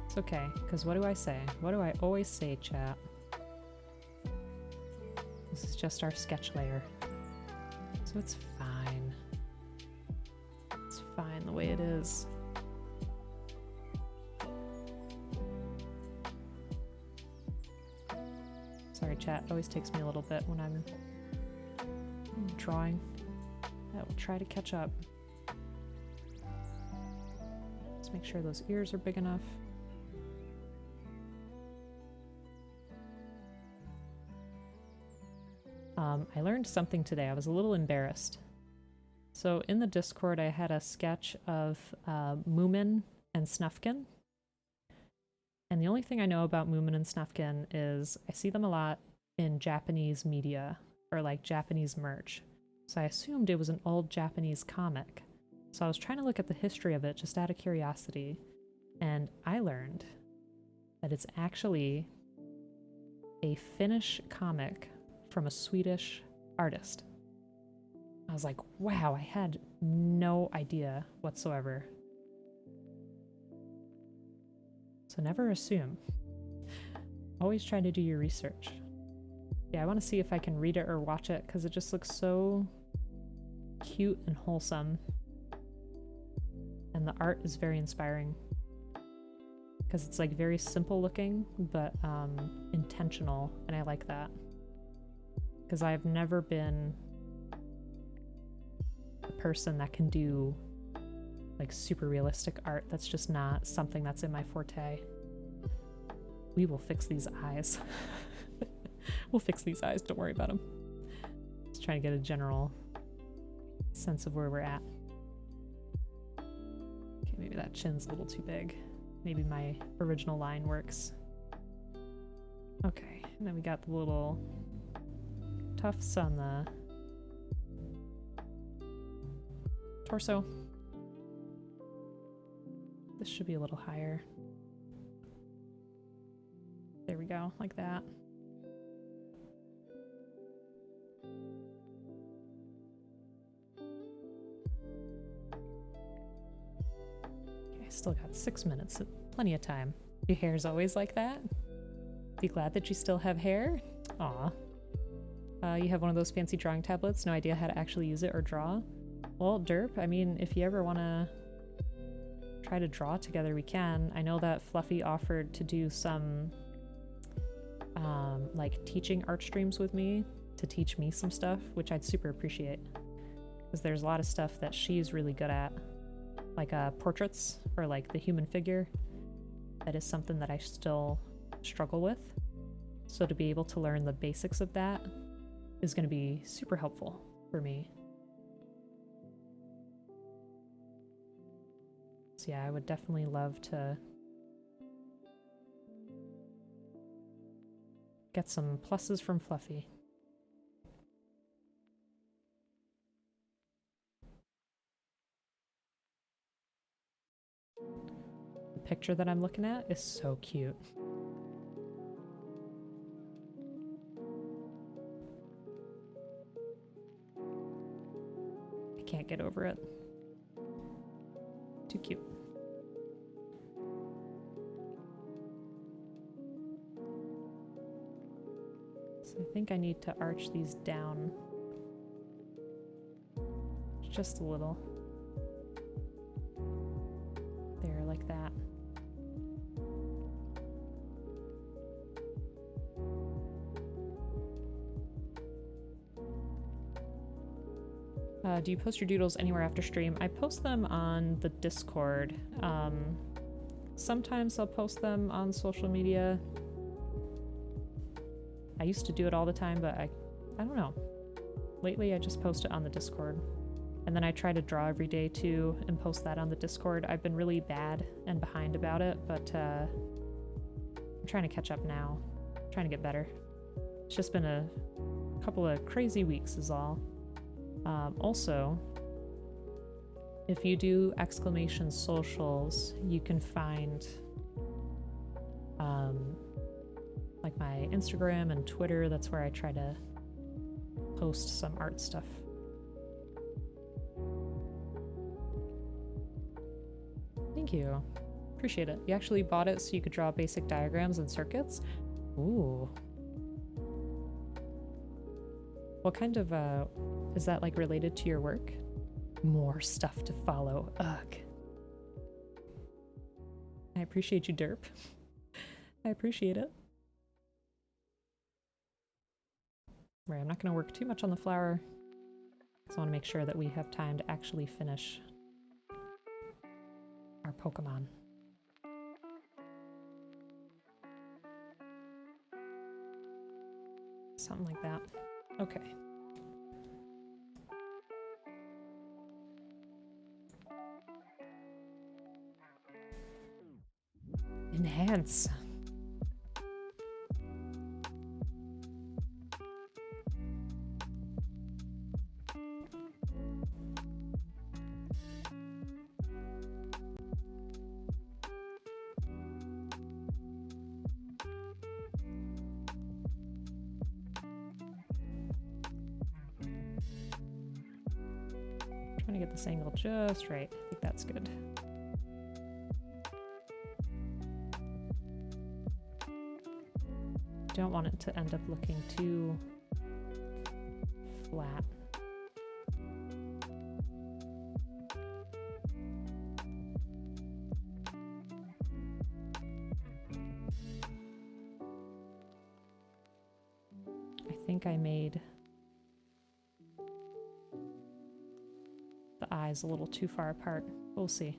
It's okay, because what do I say? What do I always say, chat? This is just our sketch layer. So it's fine. It's fine the way it is. Sorry, chat. It always takes me a little bit when I'm drawing. I will try to catch up. Let's make sure those ears are big enough. I learned something today. I was a little embarrassed. So in the Discord, I had a sketch of Moomin and Snufkin. And the only thing I know about Moomin and Snufkin is I see them a lot in Japanese media or like Japanese merch. So I assumed it was an old Japanese comic. So I was trying to look at the history of it just out of curiosity. And I learned that it's actually a Finnish comic from a Swedish artist. I was like, wow, I had no idea whatsoever. So never assume. Always try to do your research. Yeah, I want to see if I can read it or watch it because it just looks so cute and wholesome. And the art is very inspiring. Because it's like very simple looking, but intentional, and I like that. Because I've never been a person that can do like super realistic art. That's just not something that's in my forte. We will fix these eyes. We'll fix these eyes, don't worry about them. Just trying to get a general sense of where we're at. Okay, maybe that chin's a little too big. Maybe my original line works. Okay, and then we got the little tufts on the torso. This should be a little higher. There we go, like that. Okay, still got 6 minutes, plenty of time. Your hair's always like that? Be glad that you still have hair? Aw. You have one of those fancy drawing tablets, no idea how to actually use it or draw? Well, derp, I mean, if you ever want to try to draw together, we can. I know that Fluffy offered to do some, like, teaching art streams with me to teach me some stuff, which I'd super appreciate. Because there's a lot of stuff that she's really good at, like portraits or like the human figure. That is something that I still struggle with. So to be able to learn the basics of that is going to be super helpful for me. So yeah, I would definitely love to get some pluses from Fluffy. The picture that I'm looking at is so cute. I can't get over it. Too cute. So I think I need to arch these down just a little. There, like that. Do you post your doodles anywhere after stream? I post them on the Discord. Sometimes I'll post them on social media. I used to do it all the time, but I don't know. Lately I just post it on the Discord. And then I try to draw every day too and post that on the Discord. I've been really bad and behind about it, but I'm trying to catch up now. I'm trying to get better. It's just been a couple of crazy weeks is all. Also, if you do exclamation socials, you can find like my Instagram and Twitter. That's where I try to post some art stuff. Thank you. Appreciate it. You actually bought it so you could draw basic diagrams and circuits? Ooh. What kind of, is that like related to your work? More stuff to follow. Ugh. I appreciate you, derp. I appreciate it. Right, I'm not going to work too much on the flower. So I want to make sure that we have time to actually finish our Pokemon. Something like that. Okay. Enhance. Trying to get this angle just right. I think that's good. Don't want it to end up looking too flat. I think I made the eyes a little too far apart. We'll see.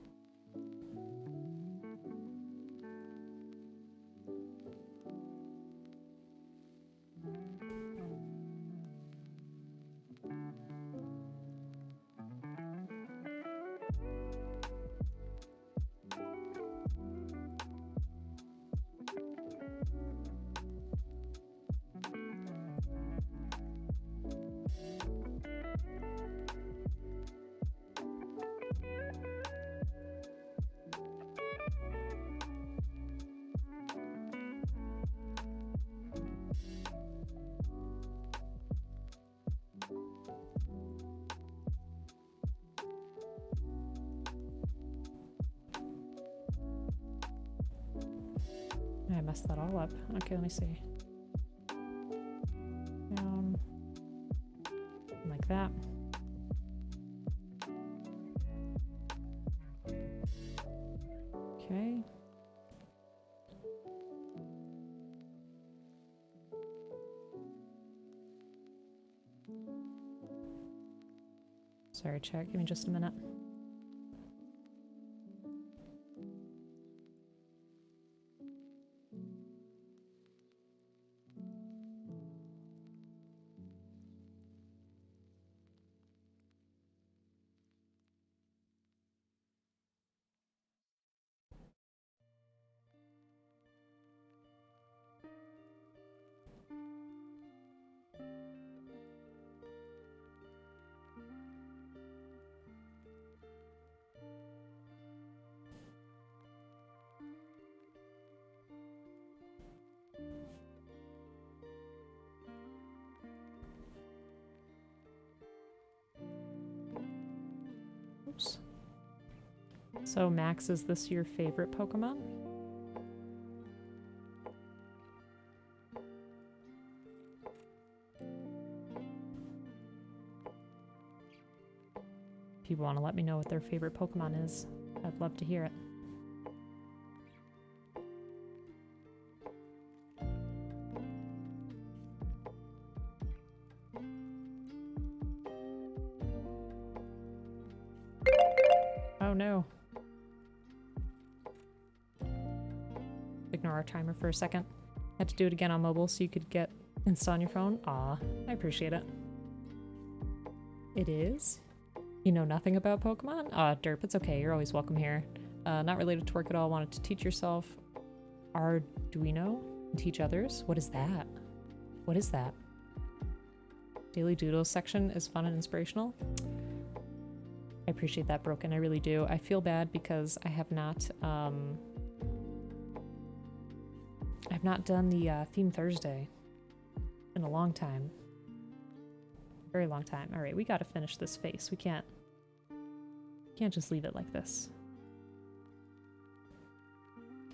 I messed that all up. Okay, let me see. Down. that. Okay. Sorry, chat. Give me just a minute. Oops. So, Max, is this your favorite Pokemon? People want to let me know what their favorite Pokemon is. I'd love to hear it. Oh no. Ignore our timer for a second. Had to do it again on mobile so you could get Insta on your phone. Aw, I appreciate it. It is? You know nothing about Pokemon? Aw, Derp, it's okay. You're always welcome here. Not related to work at all. Wanted to teach yourself Arduino and teach others? What is that? What is that? Daily Doodles section is fun and inspirational. I appreciate that, Broken. I really do. I feel bad because I have not done the Theme Thursday in a long time. Very long time. All right, we got to finish this face. We can't just leave it like this.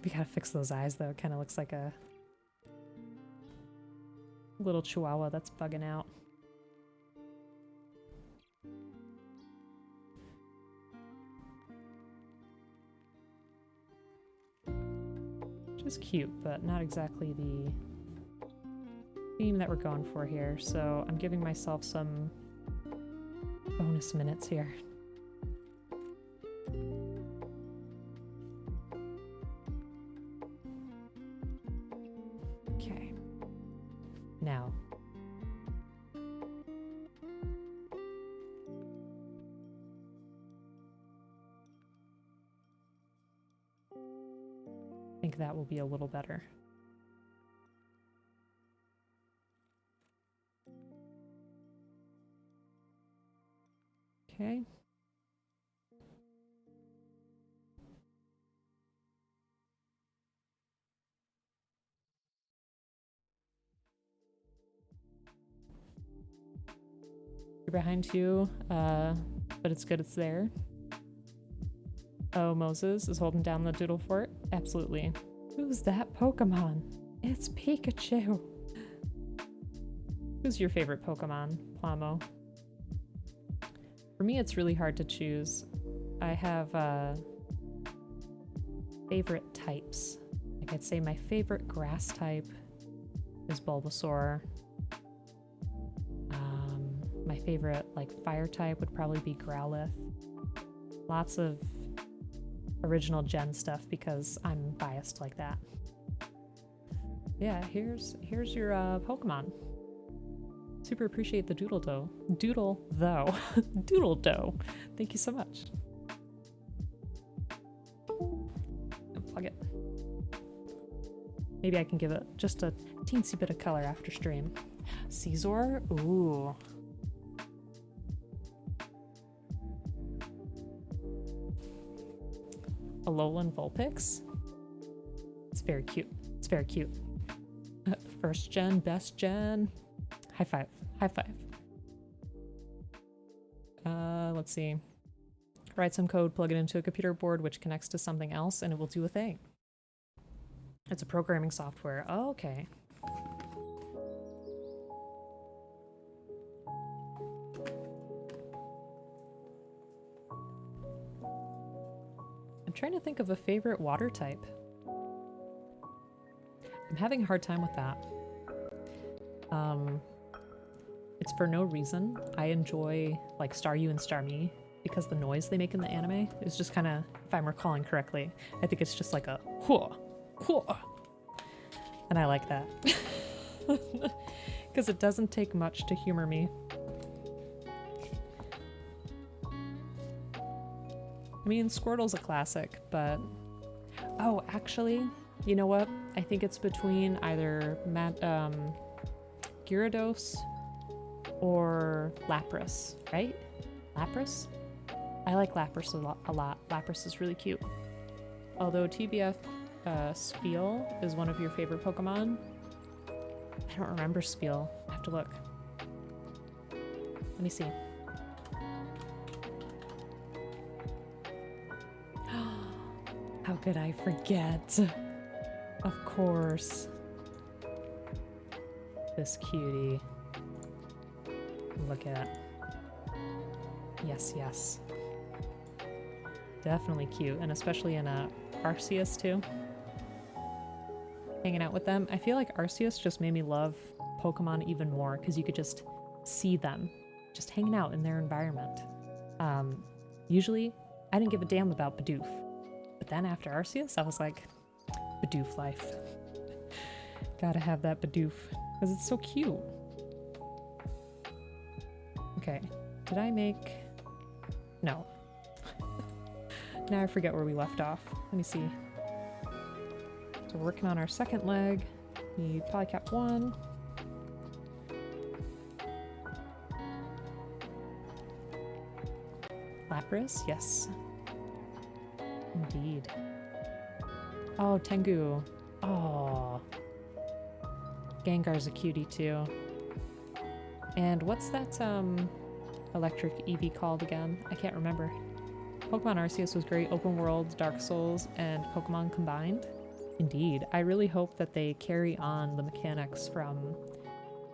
We got to fix those eyes though. It kind of looks like a little chihuahua that's bugging out. Which is cute, but not exactly the theme that we're going for here. So I'm giving myself some bonus minutes here. Okay. Now. I think that will be a little better. Okay. You're behind you, but it's good it's there. Oh, Moses is holding down the doodle fort? Absolutely. Who's that Pokemon? It's Pikachu. Who's your favorite Pokemon, Plamo? For me, it's really hard to choose. I have favorite types. Like I'd say my favorite grass type is Bulbasaur. My favorite like fire type would probably be Growlithe. Lots of original gen stuff because I'm biased like that. Yeah, here's your Pokemon. Super appreciate the doodle dough. Doodle though. Doodle dough. Thank you so much. Unplug it. Maybe I can give it just a teensy bit of color after stream. Caesar? Ooh. Alolan Vulpix? It's very cute. It's very cute. First gen, best gen. High five. High five. Let's see. Write some code, plug it into a computer board, which connects to something else, and it will do a thing. It's a programming software. Oh, okay. trying to think of a favorite water type. I'm having a hard time with that. It's for no reason. I enjoy like Star U and Star Me because the noise they make in the anime is just kind of, if I'm recalling correctly, I think it's just like a hua, hua. And I like that. Because it doesn't take much to humor me. I mean, Squirtle's a classic, but... Oh, actually, you know what? I think it's between either Gyarados or Lapras, right? Lapras? I like Lapras a lot. Lapras is really cute. Although TBF Spiel is one of your favorite Pokemon. I don't remember Spiel. I have to look. Let me see. How could I forget? Of course. This cutie. Look at. Yes, yes. Definitely cute, and especially in Arceus too. Hanging out with them. I feel like Arceus just made me love Pokemon even more because you could just see them just hanging out in their environment. Usually, I didn't give a damn about Bidoof. But then after Arceus, I was like, Bidoof life. Gotta have that Bidoof because it's so cute. Okay, did I make... No. Now I forget where we left off. Let me see. So we're working on our second leg. Need Polycap 1. Lapras, yes. Indeed. Oh, Tengu. Oh. Gengar's a cutie too. And what's that electric Eevee called again? I can't remember. Pokemon Arceus was great. Open world, Dark Souls, and Pokemon combined. Indeed. I really hope that they carry on the mechanics from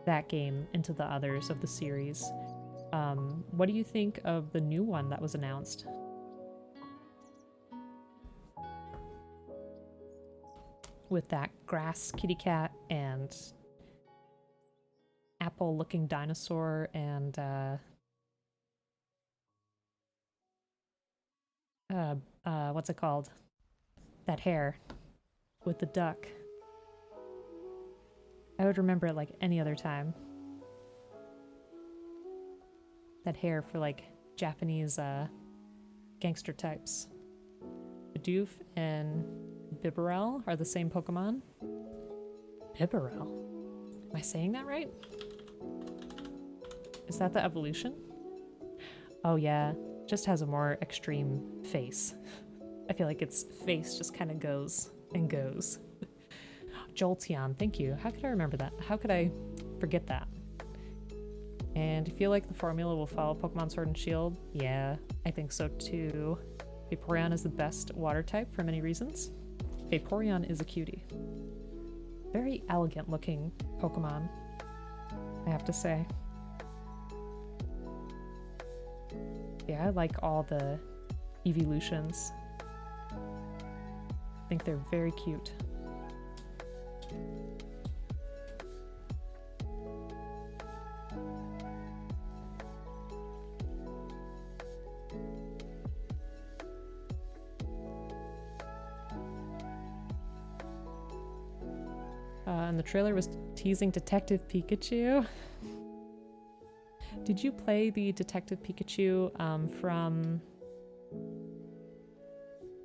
that game into the others of the series. What do you think of the new one that was announced? With that grass kitty cat and apple-looking dinosaur and what's it called? That hare with the duck. I would remember it like any other time. That hare for like Japanese gangster types. Bidoof and Bibarel are the same Pokemon. Bibarel? Am I saying that right? Is that the evolution? Oh yeah, just has a more extreme face. I feel like its face just kind of goes and goes. Jolteon, thank you. How could I remember that? How could I forget that? And I feel like the formula will follow Pokemon Sword and Shield. Yeah, I think so too. Vaporeon is the best water type for many reasons. Vaporeon is a cutie. Very elegant looking Pokemon, I have to say. Yeah, I like all the evolutions. I think they're very cute. And the trailer was teasing Detective Pikachu. Did you play the Detective Pikachu from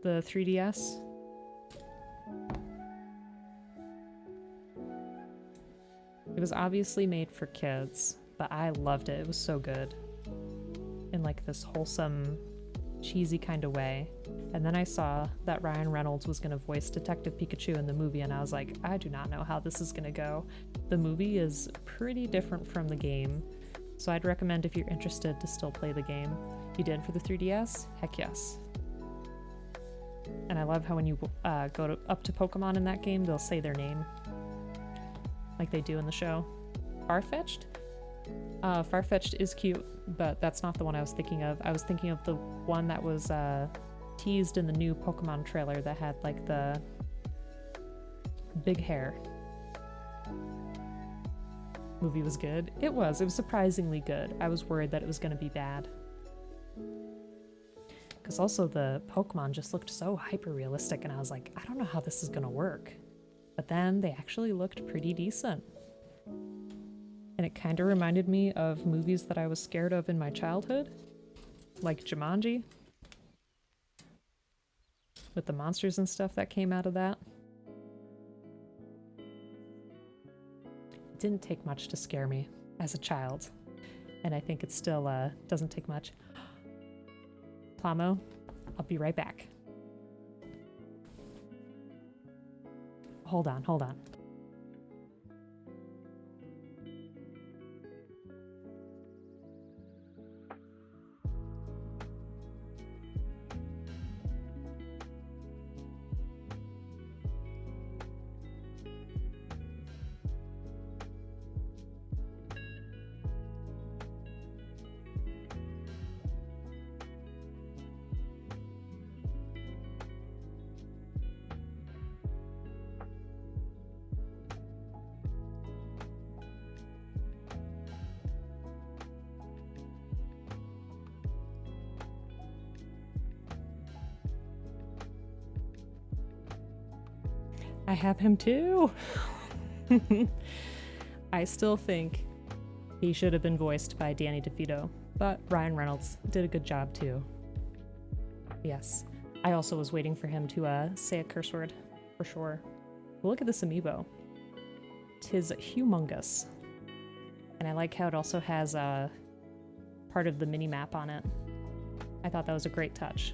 the 3DS? It was obviously made for kids, but I loved it. It was so good. In like this wholesome, cheesy kind of way. And then I saw that Ryan Reynolds was going to voice Detective Pikachu in the movie, and I was like, I do not know how this is going to go. The movie is pretty different from the game, so I'd recommend if you're interested to still play the game. You did for the 3DS? Heck yes. And I love how when you go up to Pokemon in that game, they'll say their name. Like they do in the show. Farfetch'd? Farfetch'd is cute, but that's not the one I was thinking of. I was thinking of the one that was teased in the new Pokemon trailer that had like the big hair. Movie was good. It was surprisingly good. I was worried that it was going to be bad. Because also the Pokemon just looked so hyper realistic, and I was like, I don't know how this is going to work. But then they actually looked pretty decent. And it kind of reminded me of movies that I was scared of in my childhood, like Jumanji, with the monsters and stuff that came out of that. It didn't take much to scare me as a child, and I think it still doesn't take much. Plamo, I'll be right back. Hold on. I have him too. I still think he should have been voiced by Danny DeVito, but Ryan Reynolds did a good job too. Yes, I also was waiting for him to say a curse word, for sure. But look at this amiibo. 'Tis humongous. And I like how it also has part of the mini-map on it. I thought that was a great touch.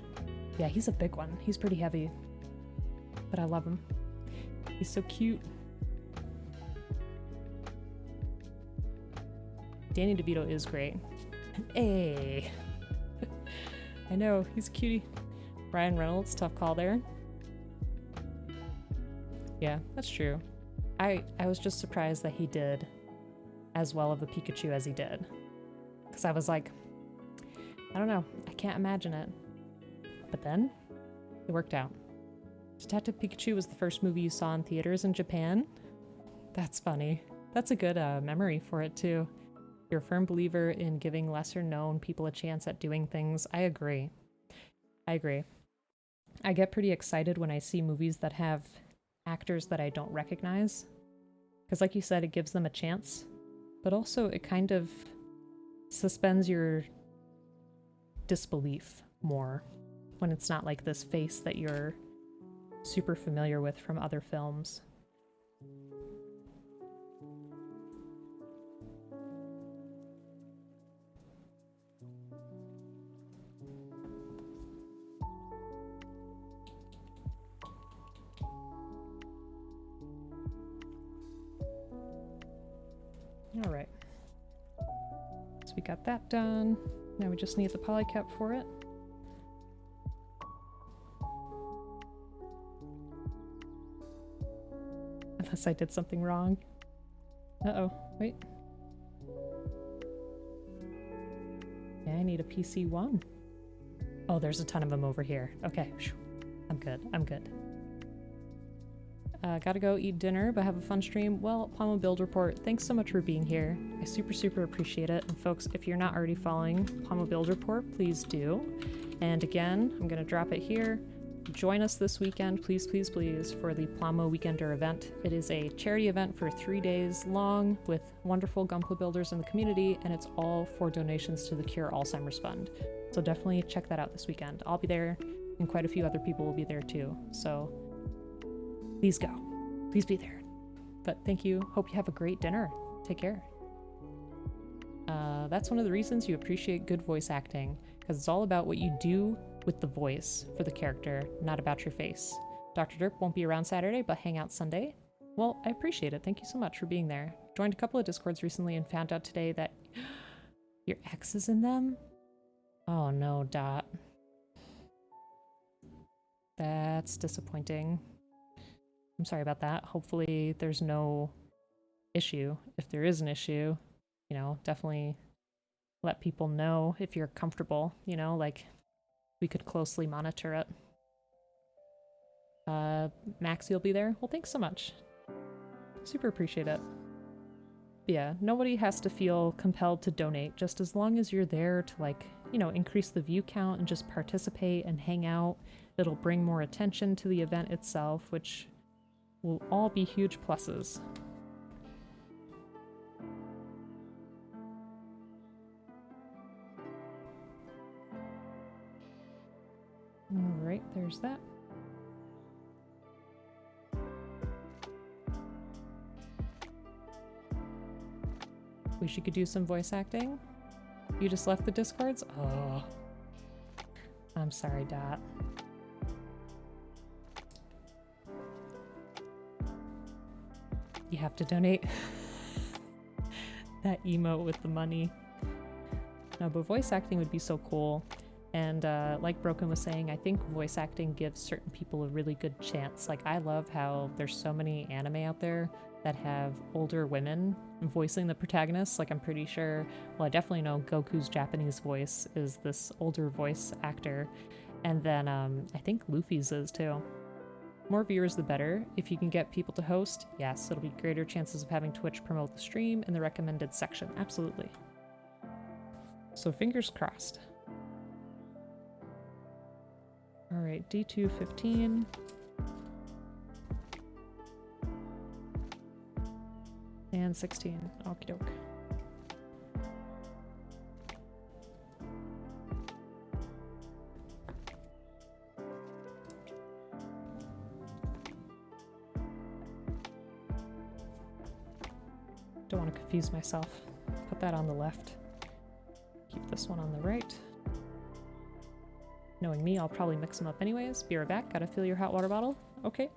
Yeah, he's a big one. He's pretty heavy. But I love him. He's so cute. Danny DeVito is great. Hey! I know, he's a cutie. Ryan Reynolds, tough call there. Yeah, that's true. I was just surprised that he did as well of the Pikachu as he did. Because I was like, I don't know, I can't imagine it. But then, it worked out. Detective Pikachu was the first movie you saw in theaters in Japan? That's funny. That's a good memory for it too. You're a firm believer in giving lesser known people a chance at doing things. I agree. I get pretty excited when I see movies that have actors that I don't recognize. Because like you said, it gives them a chance. But also it kind of suspends your disbelief more when it's not like this face that you're super familiar with from other films. All right. So we got that done. Now we just need the polycap for it. Unless I did something wrong. Uh-oh, wait. Yeah, I need a PC1. Oh, there's a ton of them over here. Okay, I'm good. Gotta go eat dinner, but have a fun stream. Well, Pomo Build Report, thanks so much for being here. I super appreciate it. And folks, if you're not already following Pomo Build Report, please do. And again, I'm gonna drop it here. Join us this weekend, please, for the Plamo Weekender event. It is a charity event for 3 days long with wonderful Gunpla builders in the community, and it's all for donations to the Cure Alzheimer's Fund. So definitely check that out this weekend. I'll be there, and quite a few other people will be there too. So please go. Please be there. But thank you. Hope you have a great dinner. Take care. That's one of the reasons you appreciate good voice acting, because it's all about what you do with the voice for the character, not about your face. Dr. Derp won't be around Saturday, but hang out Sunday. Well, I appreciate it. Thank you so much for being there. Joined a couple of Discords recently and found out today that your ex is in them? Oh no, Dot. That's disappointing. I'm sorry about that. Hopefully there's no issue. If there is an issue, you know, definitely let people know if you're comfortable, you know, like we could closely monitor it. Max, you'll be there? Well, thanks so much. Super appreciate it. Yeah, nobody has to feel compelled to donate, just as long as you're there to, like, you know, increase the view count and just participate and hang out. It'll bring more attention to the event itself, which will all be huge pluses. Alright, there's that. Wish you could do some voice acting. You just left the Discords? Oh. I'm sorry, Dot. You have to donate. That emote with the money. No, but voice acting would be so cool. And like Broken was saying, I think voice acting gives certain people a really good chance. Like, I love how there's so many anime out there that have older women voicing the protagonists. Like, I'm pretty sure, well, I definitely know Goku's Japanese voice is this older voice actor. And then I think Luffy's is too. More viewers the better. If you can get people to host, yes, it'll be greater chances of having Twitch promote the stream in the recommended section. Absolutely. So fingers crossed. Alright, D215. And 16. Okie doke. Don't want to confuse myself. Put that on the left. Keep this one on the right. Knowing me, I'll probably mix them up anyways. Be right back. Gotta fill your hot water bottle. Okay.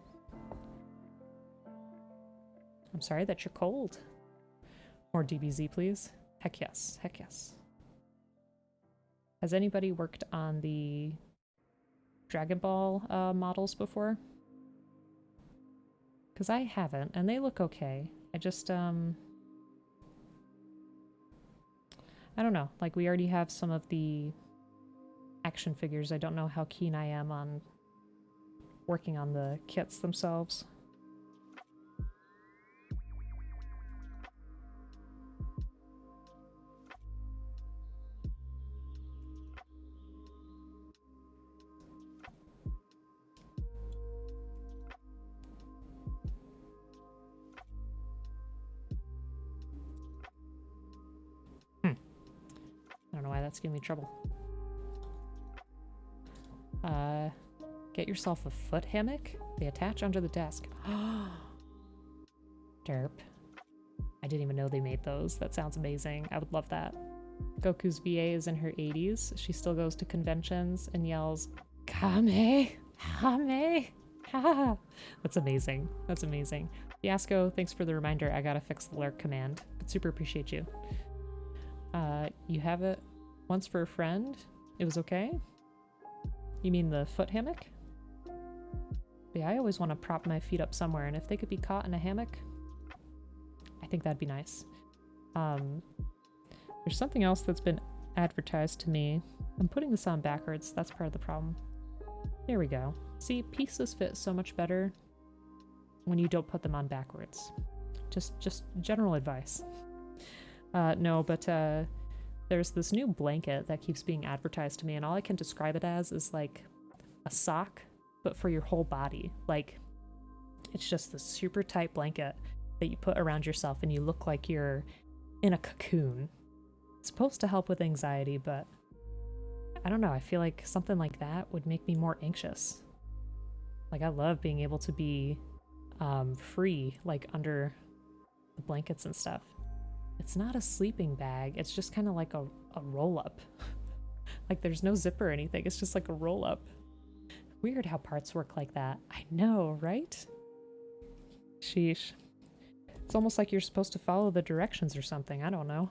I'm sorry that you're cold. More DBZ, please. Heck yes. Heck yes. Has anybody worked on the Dragon Ball models before? Because I haven't, and they look okay. I just, I don't know. Like, we already have some of the action figures. I don't know how keen I am on working on the kits themselves. I don't know why that's giving me trouble. Get yourself a foot hammock. They attach under the desk. Derp. I didn't even know they made those. That sounds amazing. I would love that. Goku's VA is in her 80s. She still goes to conventions and yells, Kame! Kame! Ha! That's amazing. That's amazing. Fiasco, thanks for the reminder. I gotta fix the lurk command. But super appreciate you. You have it once for a friend? It was okay? You mean the foot hammock? But yeah, I always want to prop my feet up somewhere, and if they could be caught in a hammock, I think that'd be nice. There's something else that's been advertised to me. I'm putting this on backwards. That's part of the problem. There we go. See, pieces fit so much better when you don't put them on backwards. Just general advice. No, but there's this new blanket that keeps being advertised to me, and all I can describe it as is like a sock, but for your whole body. Like, it's just this super tight blanket that you put around yourself and you look like you're in a cocoon. It's supposed to help with anxiety, but I don't know. I feel like something like that would make me more anxious. Like, I love being able to be free, like under the blankets and stuff. It's not a sleeping bag. It's just kind of like a roll-up. Like, there's no zipper or anything. It's just like a roll-up. Weird how parts work like that. I know, right? Sheesh. It's almost like you're supposed to follow the directions or something. I don't know.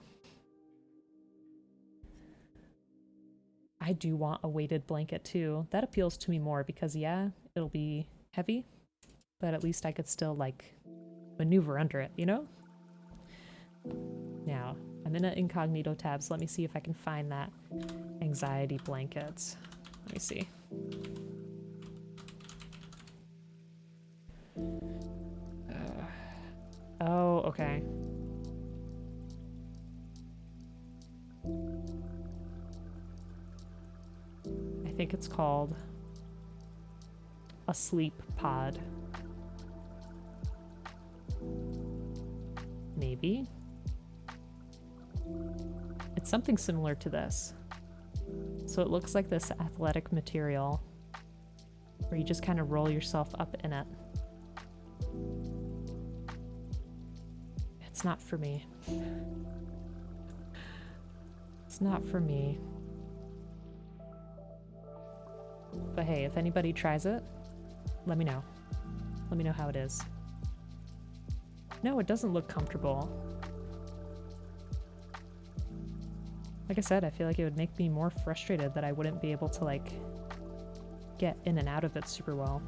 I do want a weighted blanket too. That appeals to me more because, yeah, it'll be heavy, but at least I could still, like, maneuver under it, you know? Now, I'm in an incognito tab, so let me see if I can find that anxiety blanket. Let me see. Oh, okay. I think it's called a sleep pod. Maybe. It's something similar to this. So it looks like this athletic material where you just kind of roll yourself up in it. It's not for me. It's not for me. But hey, if anybody tries it, let me know. Let me know how it is. No, it doesn't look comfortable. Like I said, I feel like it would make me more frustrated that I wouldn't be able to, like, get in and out of it super well.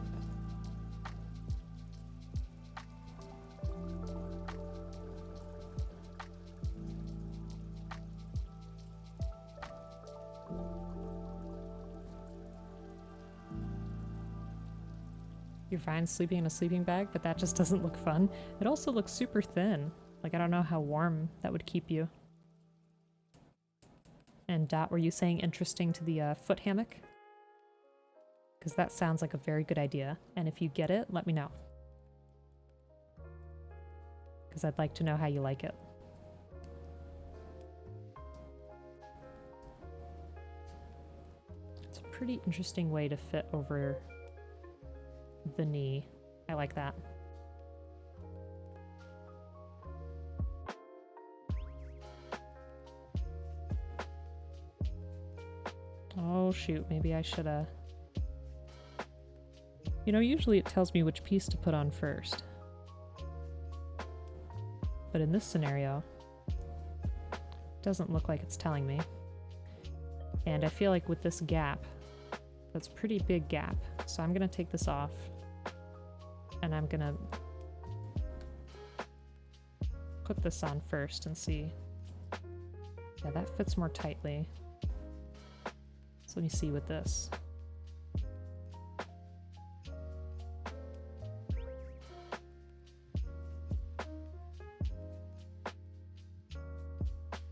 You're fine sleeping in a sleeping bag, but that just doesn't look fun. It also looks super thin. Like, I don't know how warm that would keep you. And Dot, were you saying interesting to the foot hammock? Because that sounds like a very good idea. And if you get it, let me know. Because I'd like to know how you like it. It's a pretty interesting way to fit over the knee. I like that. Oh shoot, maybe I should You know, usually it tells me which piece to put on first. But in this scenario, it doesn't look like it's telling me. And I feel like with this gap, that's a pretty big gap. So I'm gonna take this off and I'm gonna put this on first and see. Yeah, that fits more tightly. So let me see with this.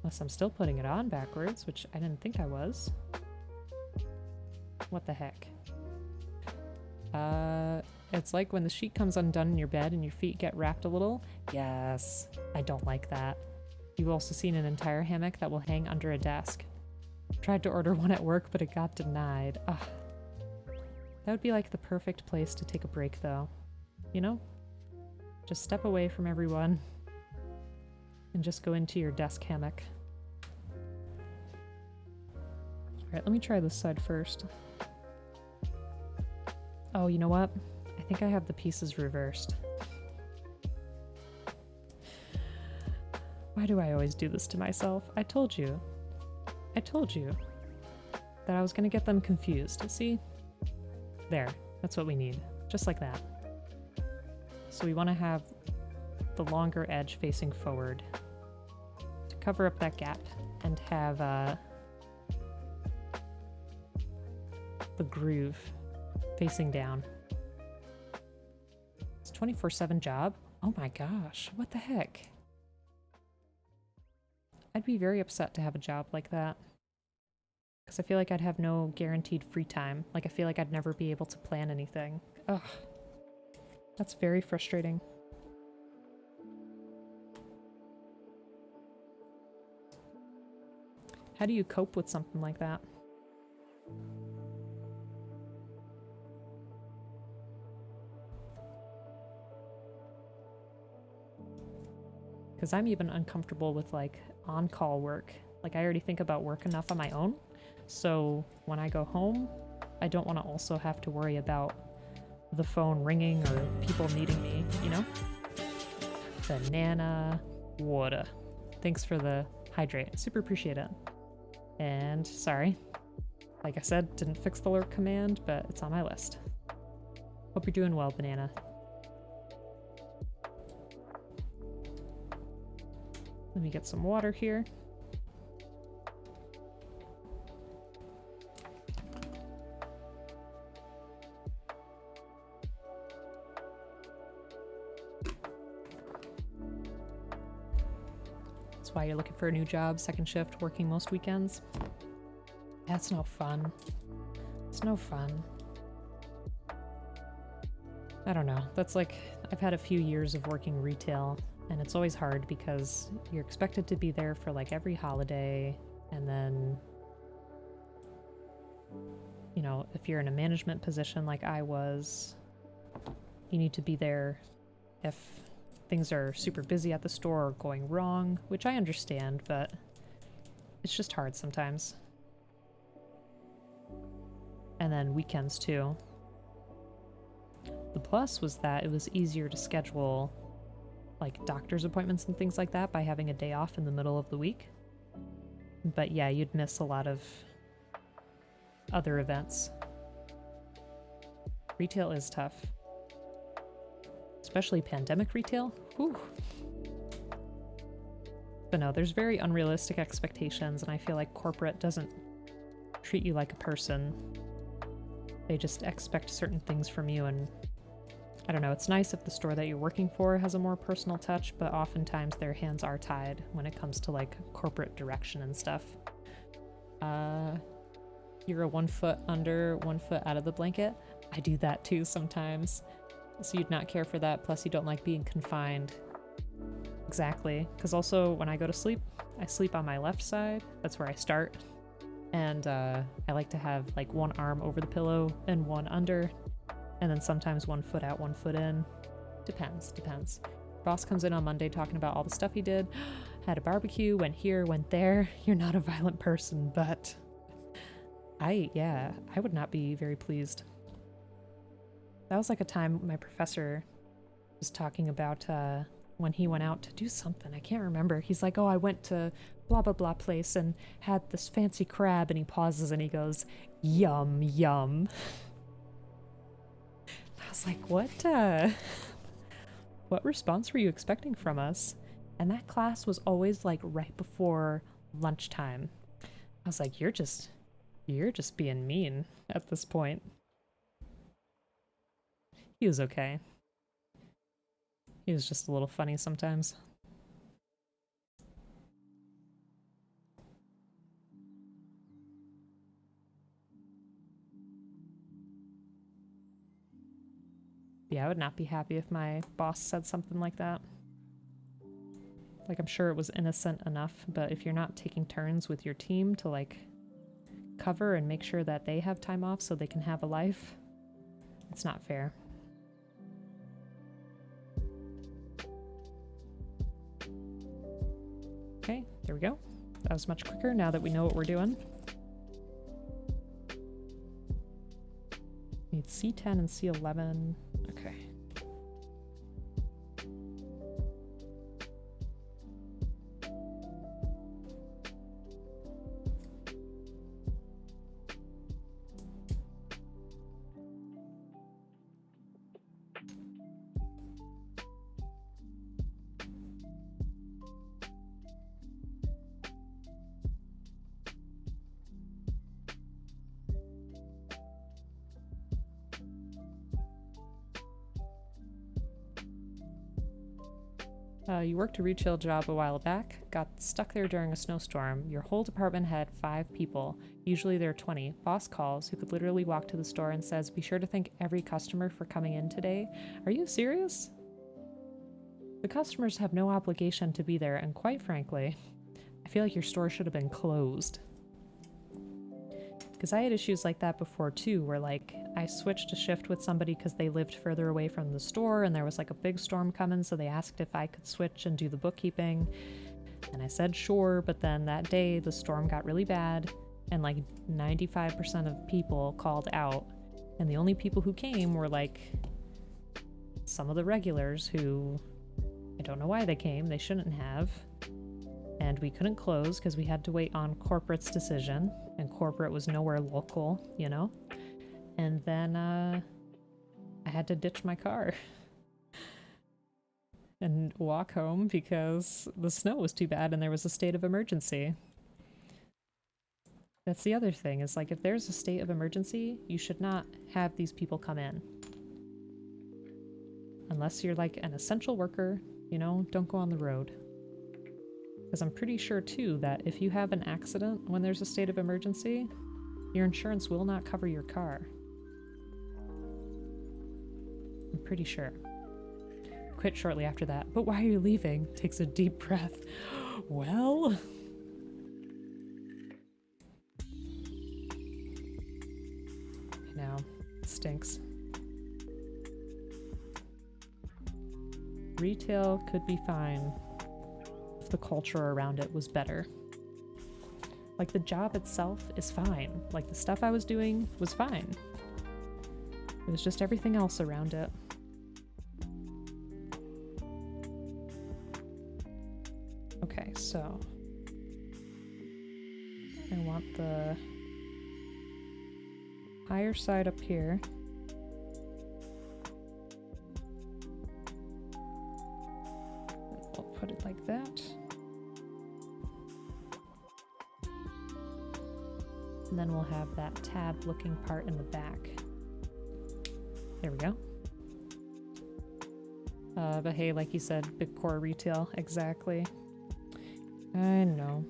Unless I'm still putting it on backwards, which I didn't think I was. What the heck? It's like when the sheet comes undone in your bed and your feet get wrapped a little. Yes, I don't like that. You've also seen an entire hammock that will hang under a desk. Tried to order one at work, but it got denied. Ugh. That would be like the perfect place to take a break, though. You know? Just step away from everyone and just go into your desk hammock. Alright, let me try this side first. Oh, you know what? I think I have the pieces reversed. Why do I always do this to myself? I told you that I was gonna get them confused. See? There. That's what we need. Just like that. So we want to have the longer edge facing forward to cover up that gap and have the groove facing down. It's a 24/7 job? Oh my gosh, what the heck? I'd be very upset to have a job like that. Because I feel like I'd have no guaranteed free time. Like, I feel like I'd never be able to plan anything. Ugh. That's very frustrating. How do you cope with something like that? Because I'm even uncomfortable with, like, on-call work. Like, I already think about work enough on my own. So when I go home, I don't want to also have to worry about the phone ringing or people needing me, you know? Banana water. Thanks for the hydrate. Super appreciate it. And sorry. Like I said, didn't fix the lurk command, but it's on my list. Hope you're doing well, Banana. Let me get some water here. why you're looking for a new job, second shift, working most weekends. That's no fun. It's no fun. I don't know. That's like, I've had a few years of working retail, and it's always hard because you're expected to be there for like every holiday, and then, you know, if you're in a management position like I was, you need to be there if things are super busy at the store or going wrong, which I understand, but it's just hard sometimes. And then weekends too. The plus was that it was easier to schedule like doctor's appointments and things like that by having a day off in the middle of the week. But yeah, you'd miss a lot of other events. Retail is tough. Especially pandemic retail. Whew. But no, there's very unrealistic expectations, and I feel like corporate doesn't treat you like a person. They just expect certain things from you, and I don't know, it's nice if the store that you're working for has a more personal touch, but oftentimes their hands are tied when it comes to like corporate direction and stuff. You're a 1 foot under, 1 foot out of the blanket. I do that too sometimes. So you'd not care for that, plus you don't like being confined. Exactly, because also when I go to sleep, I sleep on my left side. That's where I start. And I like to have like one arm over the pillow and one under, and then sometimes 1 foot out, 1 foot in. Depends. Boss comes in on Monday talking about all the stuff he did. Had a barbecue, went here, went there. You're not a violent person, but I would not be very pleased. That was like a time my professor was talking about when he went out to do something. I can't remember. He's like, oh, I went to blah, blah, blah place and had this fancy crab, and he pauses and he goes, yum, yum. I was like, what response were you expecting from us? And that class was always like right before lunchtime. I was like, you're just being mean at this point. He was okay. He was just a little funny sometimes. Yeah, I would not be happy if my boss said something like that. Like, I'm sure it was innocent enough, but if you're not taking turns with your team to, like, cover and make sure that they have time off so they can have a life, it's not fair. Okay, there we go. That was much quicker now that we know what we're doing. Need C10 and C11. Okay. You worked a retail job a while back, got stuck there during a snowstorm. Your whole department had 5 people. Usually there are 20. Boss calls, who could literally walk to the store and says, be sure to thank every customer for coming in today. Are you serious? The customers have no obligation to be there, and quite frankly, I feel like your store should have been closed. Because I had issues like that before too, where like I switched a shift with somebody because they lived further away from the store and there was like a big storm coming, so they asked if I could switch and do the bookkeeping. And I said sure, but then that day the storm got really bad and like 95% of people called out. And the only people who came were like some of the regulars who, I don't know why they came, they shouldn't have. And we couldn't close because we had to wait on corporate's decision, and corporate was nowhere local, you know? And then I had to ditch my car and walk home because the snow was too bad and there was a state of emergency. That's the other thing, is like if there's a state of emergency, you should not have these people come in. Unless you're like an essential worker, you know, don't go on the road. Because I'm pretty sure, too, that if you have an accident when there's a state of emergency, your insurance will not cover your car. I'm pretty sure. Quit shortly after that. But why are you leaving? Takes a deep breath. Well... I know. It stinks. Retail could be fine if the culture around it was better. Like, the job itself is fine. Like, the stuff I was doing was fine. It was just everything else around it. Okay, so I want the higher side up here. We'll put it like that. And then we'll have that tab looking part in the back. There we go. But hey, like you said, big core retail, exactly. I know.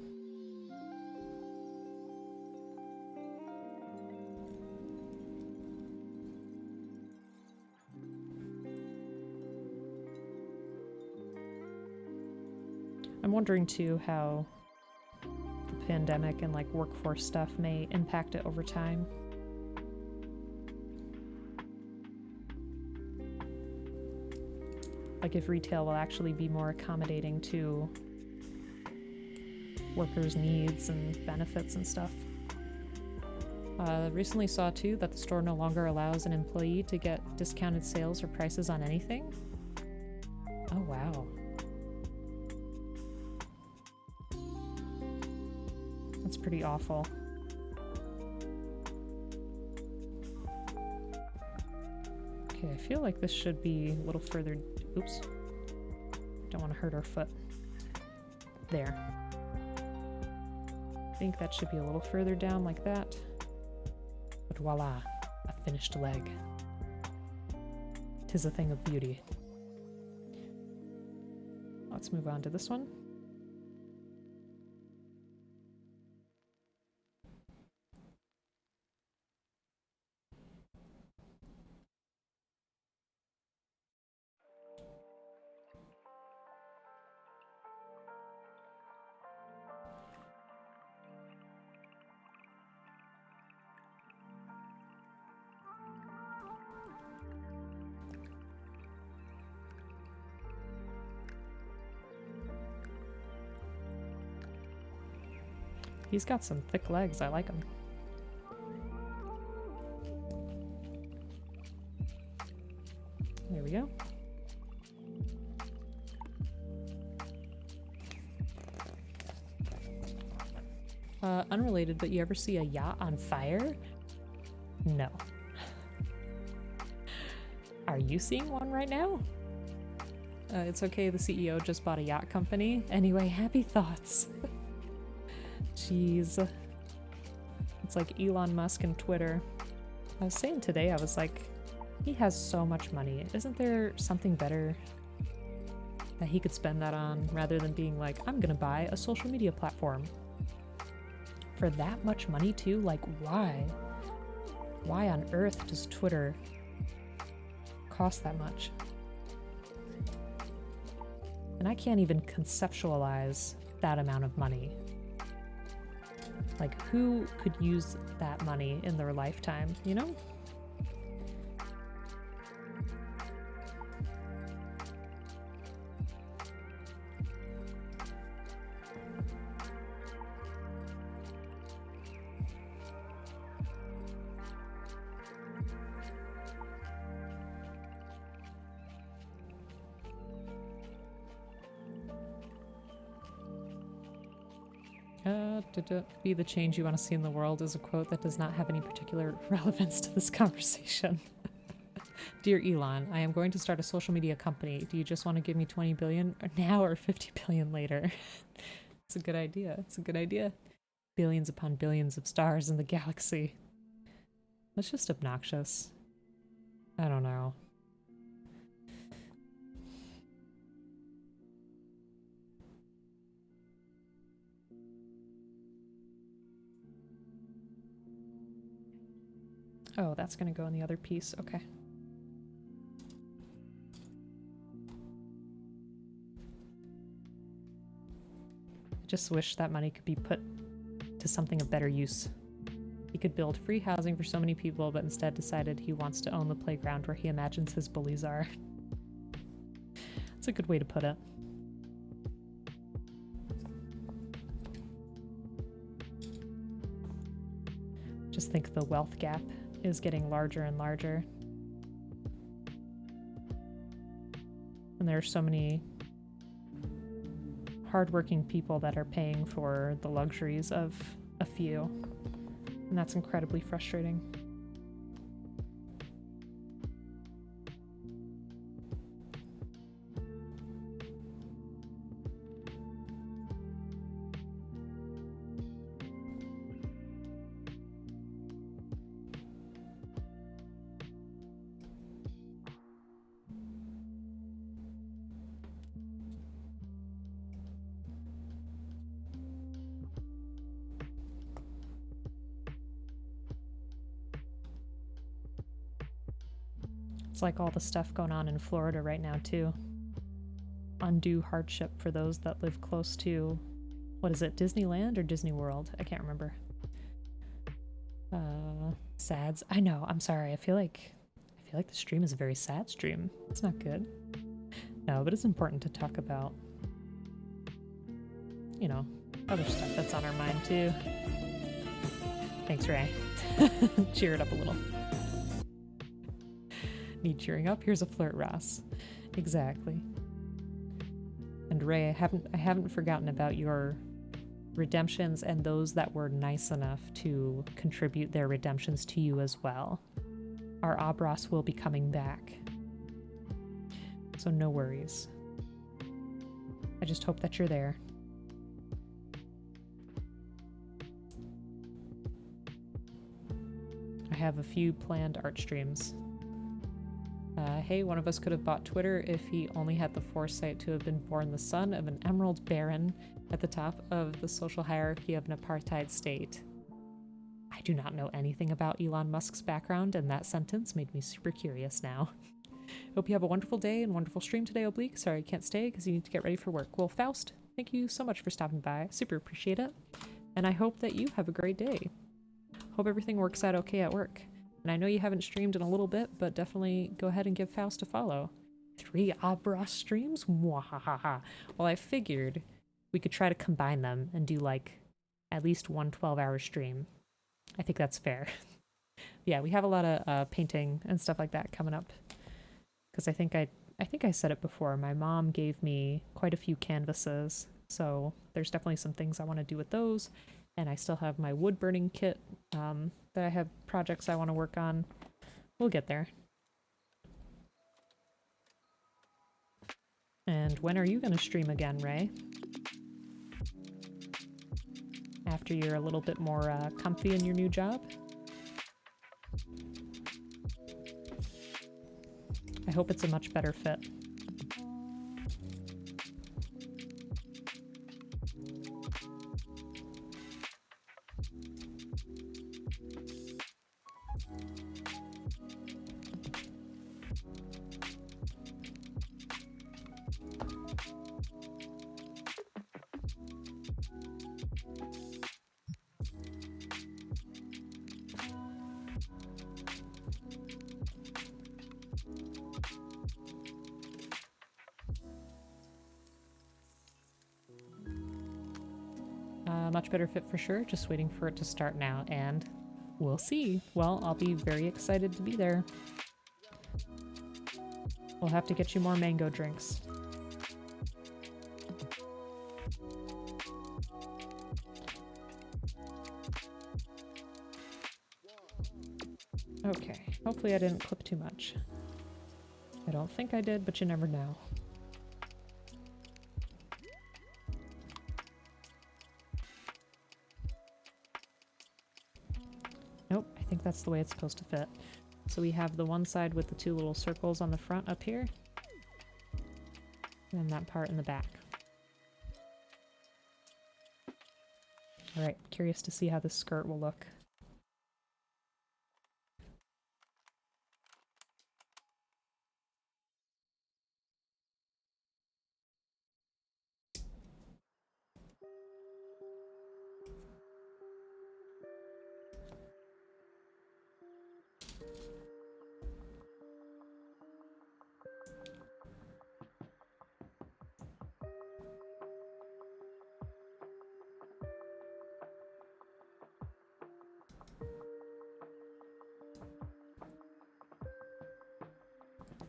I'm wondering too how the pandemic and like workforce stuff may impact it over time. Like if retail will actually be more accommodating to workers' needs and benefits and stuff. Recently saw too that the store no longer allows an employee to get discounted sales or prices on anything. Oh wow. That's pretty awful. Okay, I feel like this should be a little further. Oops. Don't want to hurt our foot. There. I think that should be a little further down like that. But voila, a finished leg. 'Tis a thing of beauty. Let's move on to this one. He's got some thick legs, I like him. There we go. Unrelated, but you ever see a yacht on fire? No. Are you seeing one right now? It's okay, the CEO just bought a yacht company. Anyway, happy thoughts. Jeez. It's like Elon Musk and Twitter. I was saying today, I was like, he has so much money. Isn't there something better that he could spend that on rather than being like, I'm gonna buy a social media platform? For that much money too? Like, why? Why on earth does Twitter cost that much? And I can't even conceptualize that amount of money. Like, who could use that money in their lifetime, you know? Be the change you want to see in the world is a quote that does not have any particular relevance to this conversation. Dear Elon, I am going to start a social media company. Do you just want to give me 20 billion now or 50 billion later? It's a good idea. It's a good idea. Billions upon billions of stars in the galaxy. That's just obnoxious. I don't know. Oh, that's gonna go in the other piece. Okay. Just wish that money could be put to something of better use. He could build free housing for so many people, but instead decided he wants to own the playground where he imagines his bullies are. That's a good way to put it. Just think the wealth gap is getting larger and larger. And there are so many hardworking people that are paying for the luxuries of a few. And that's incredibly frustrating. It's like all the stuff going on in Florida right now, too. Undue hardship for those that live close to, what is it, Disneyland or Disney World? I can't remember. Sads. I know, I'm sorry. I feel like the stream is a very sad stream. It's not good. No, but it's important to talk about, you know, other stuff that's on our mind, too. Thanks, Ray. Cheer it up a little. Need cheering up? Here's a flirt, Ross. Exactly. And Ray, I haven't forgotten about your redemptions and those that were nice enough to contribute their redemptions to you as well. Our Abras will be coming back. So no worries. I just hope that you're there. I have a few planned art streams. Hey, one of us could have bought Twitter if he only had the foresight to have been born the son of an emerald baron at the top of the social hierarchy of an apartheid state. I do not know anything about Elon Musk's background, and that sentence made me super curious now. Hope you have a wonderful day and wonderful stream today, Oblique. Sorry I can't stay because you need to get ready for work. Well, Faust, thank you so much for stopping by. Super appreciate it. And I hope that you have a great day. Hope everything works out okay at work. And I know you haven't streamed in a little bit, but definitely go ahead and give Faust a follow. 3 Abra streams? Mwahaha. Well, I figured we could try to combine them and do like at least one 12-hour stream. I think that's fair. Yeah, we have a lot of painting and stuff like that coming up. Because I think I said it before. My mom gave me quite a few canvases, so there's definitely some things I want to do with those. And I still have my wood burning kit that I have projects I want to work on. We'll get there. And when are you going to stream again, Ray? After you're a little bit more comfy in your new job? I hope it's a much better fit. Much better fit for sure, just waiting for it to start now, and we'll see. Well, I'll be very excited to be there. We'll have to get you more mango drinks. Okay, hopefully I didn't clip too much. I don't think I did, but you never know. Nope, I think that's the way it's supposed to fit. So we have the one side with the 2 little circles on the front up here, and then that part in the back. Alright, curious to see how this skirt will look.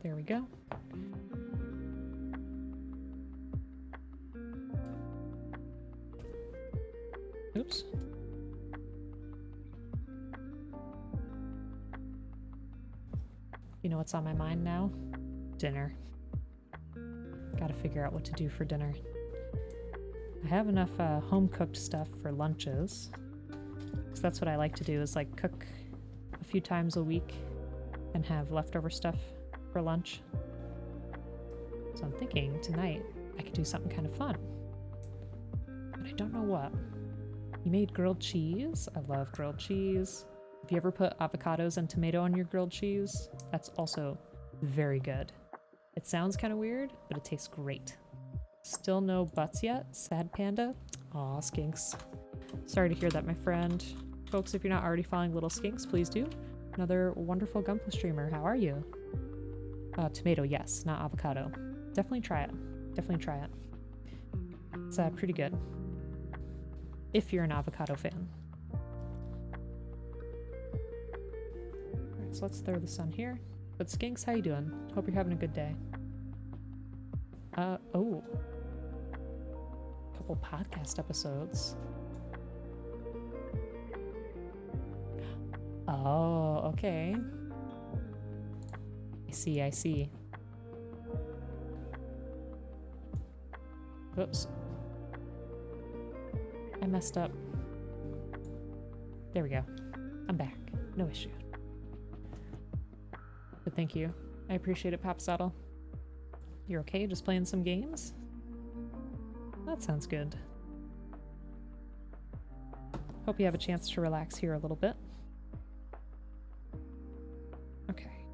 There we go. Oops. You know what's on my mind now? Dinner. Gotta figure out what to do for dinner. I have enough home-cooked stuff for lunches. Because that's what I like to do, is like cook a few times a week and have leftover stuff for lunch. So I'm thinking tonight I could do something kind of fun. But I don't know what. You made grilled cheese. I love grilled cheese. If you ever put avocados and tomato on your grilled cheese, that's also very good. It sounds kind of weird, but it tastes great. Still no butts yet? Sad panda? Aw, skinks. Sorry to hear that, my friend. Folks, if you're not already following Little Skinks, please do. Another wonderful Gunpla streamer. How are you? Tomato, yes, not avocado. Definitely try it. Definitely try it. It's pretty good. If you're an avocado fan. Alright, so let's throw this on here. But Skinks, how you doing? Hope you're having a good day. Oh. Couple podcast episodes. Oh, okay. I see, I see. Oops. I messed up. There we go. I'm back. No issue. But thank you. I appreciate it, Popsaddle. You're okay? Just playing some games? That sounds good. Hope you have a chance to relax here a little bit. Okay.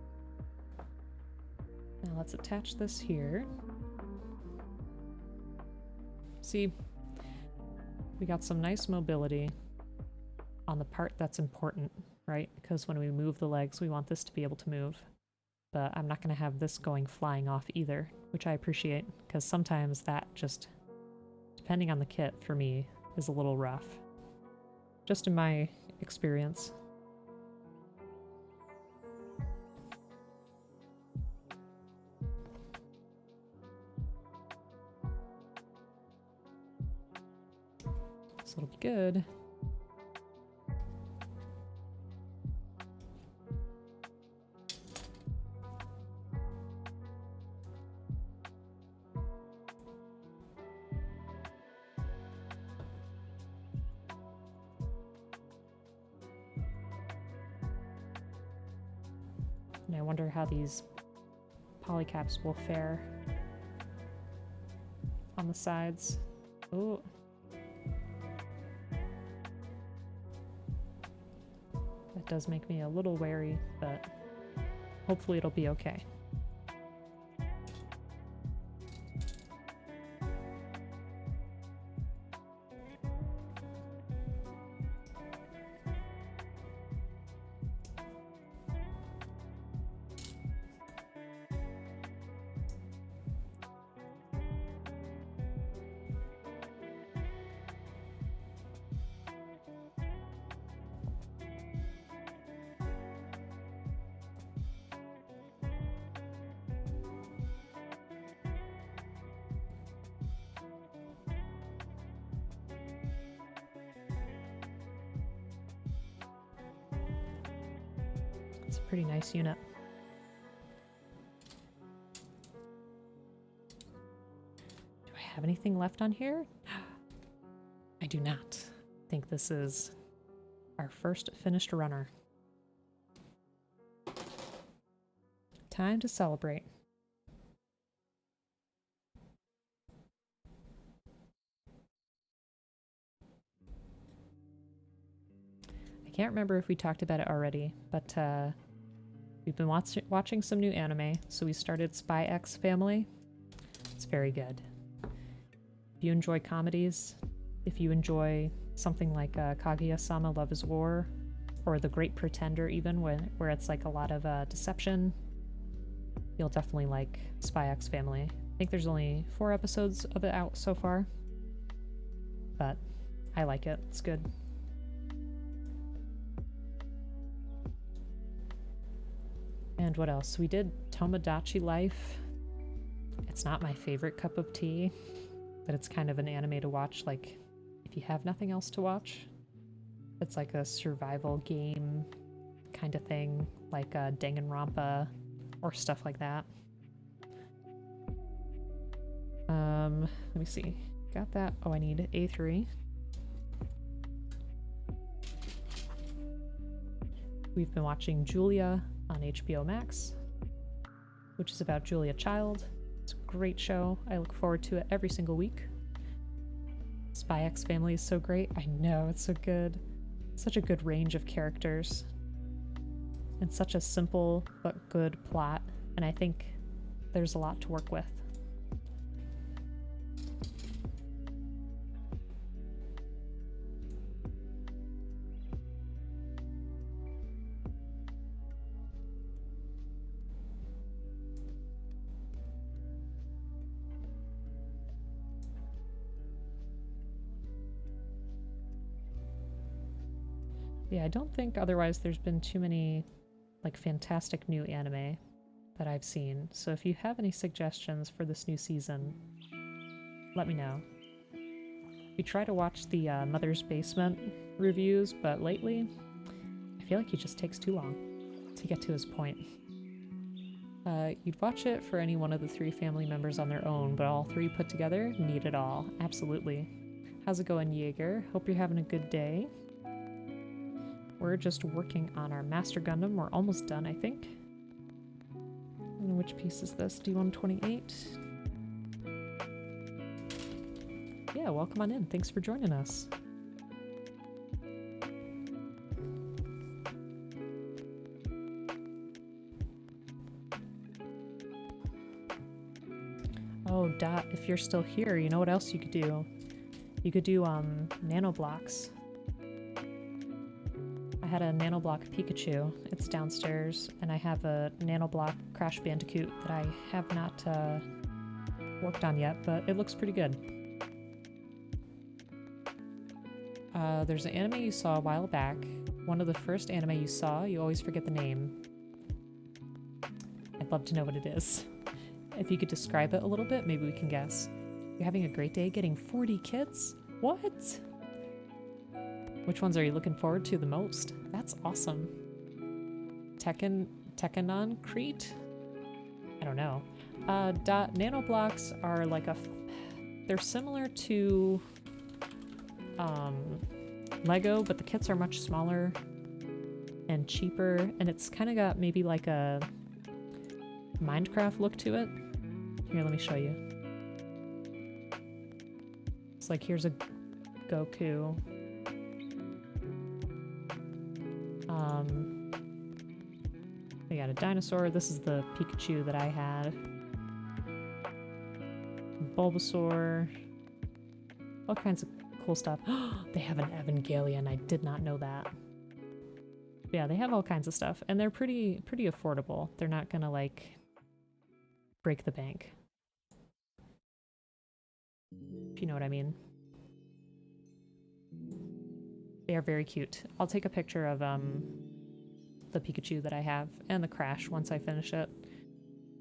Now let's attach this here. See, we got some nice mobility on the part that's important, right? Because when we move the legs, we want this to be able to move. But I'm not going to have this going flying off either, which I appreciate, because sometimes that just, depending on the kit for me, is a little rough. Just in my experience. So it'll be good. And I wonder how these polycaps will fare on the sides. Ooh. That does make me a little wary, but hopefully it'll be okay. It's a pretty nice unit. Do I have anything left on here? I do not. I think this is our first finished runner. Time to celebrate. I can't remember if we talked about it already, but we've been watching some new anime, so we started Spy X Family. It's very good. If you enjoy comedies, if you enjoy something like Kaguya-sama Love is War, or The Great Pretender even, where it's like a lot of deception, you'll definitely like Spy X Family. I think there's only 4 episodes of it out so far, but I like it. It's good. And what else? We did Tomodachi Life. It's not my favorite cup of tea, but it's kind of an anime to watch, like, if you have nothing else to watch. It's like a survival game kind of thing, like Danganronpa or stuff like that. Let me see. Got that. Oh, I need A3. We've been watching Julia on HBO Max, which is about Julia Child. It's a great show. I look forward to it every single week. Spy X Family is so great. I know, it's so good. Such a good range of characters. And such a simple but good plot. And I think there's a lot to work with. Yeah, I don't think otherwise there's been too many like fantastic new anime that I've seen. So if you have any suggestions for this new season, let me know. We try to watch the Mother's Basement reviews, but lately I feel like he just takes too long to get to his point. You'd watch it for any one of the 3 family members on their own, but all 3 put together need it all. Absolutely. How's it going, Jaeger? Hope you're having a good day. We're just working on our Master Gundam. We're almost done, I think. And which piece is this? D128? Yeah, welcome on in. Thanks for joining us. Oh, Dot, if you're still here, you know what else you could do? You could do nanoblocks. I had a nanoblock Pikachu. It's downstairs, and I have a nanoblock Crash Bandicoot that I have not worked on yet, but it looks pretty good. There's an anime you saw a while back. One of the first anime you saw, you always forget the name. I'd love to know what it is. If you could describe it a little bit, maybe we can guess. You're having a great day getting 40 kids? What? Which ones are you looking forward to the most? That's awesome. Tekkanon Crete? I don't know. Nanoblocks are like they're similar to Lego, but the kits are much smaller and cheaper, and it's kind of got maybe like a Minecraft look to it. Here, let me show you. It's like, here's a Goku. We got a dinosaur. This is the Pikachu that I had. Bulbasaur. All kinds of cool stuff. They have an Evangelion. I did not know that. Yeah, they have all kinds of stuff, and they're pretty affordable. They're not gonna like break the bank, if you know what I mean. They are very cute. I'll take a picture of the Pikachu that I have and the Crash once I finish it.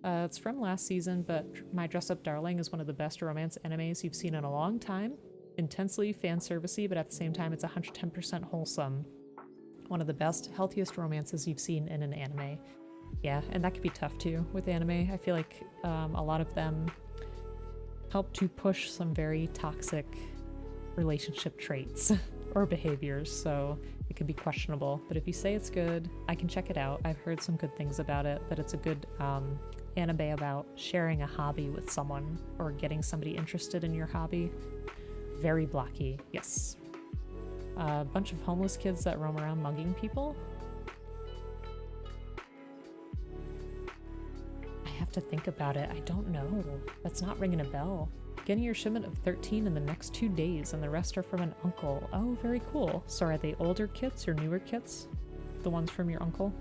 It's from last season, but My Dress Up Darling is one of the best romance animes you've seen in a long time. Intensely fan servicey, but at the same time it's 110% wholesome. One of the best, healthiest romances you've seen in an anime. Yeah, and that could be tough too with anime. I feel like a lot of them help to push some very toxic relationship traits or behaviors, so it can be questionable. But if you say it's good, I can check it out. I've heard some good things about it, that it's a good anime about sharing a hobby with someone or getting somebody interested in your hobby. Very blocky, yes. A bunch of homeless kids that roam around mugging people. I have to think about it. I don't know. That's not ringing a bell. Getting your shipment of 13 in the next 2 days, and the rest are from an uncle. Oh, very cool. So are they older kits or newer kits? the ones from your uncle.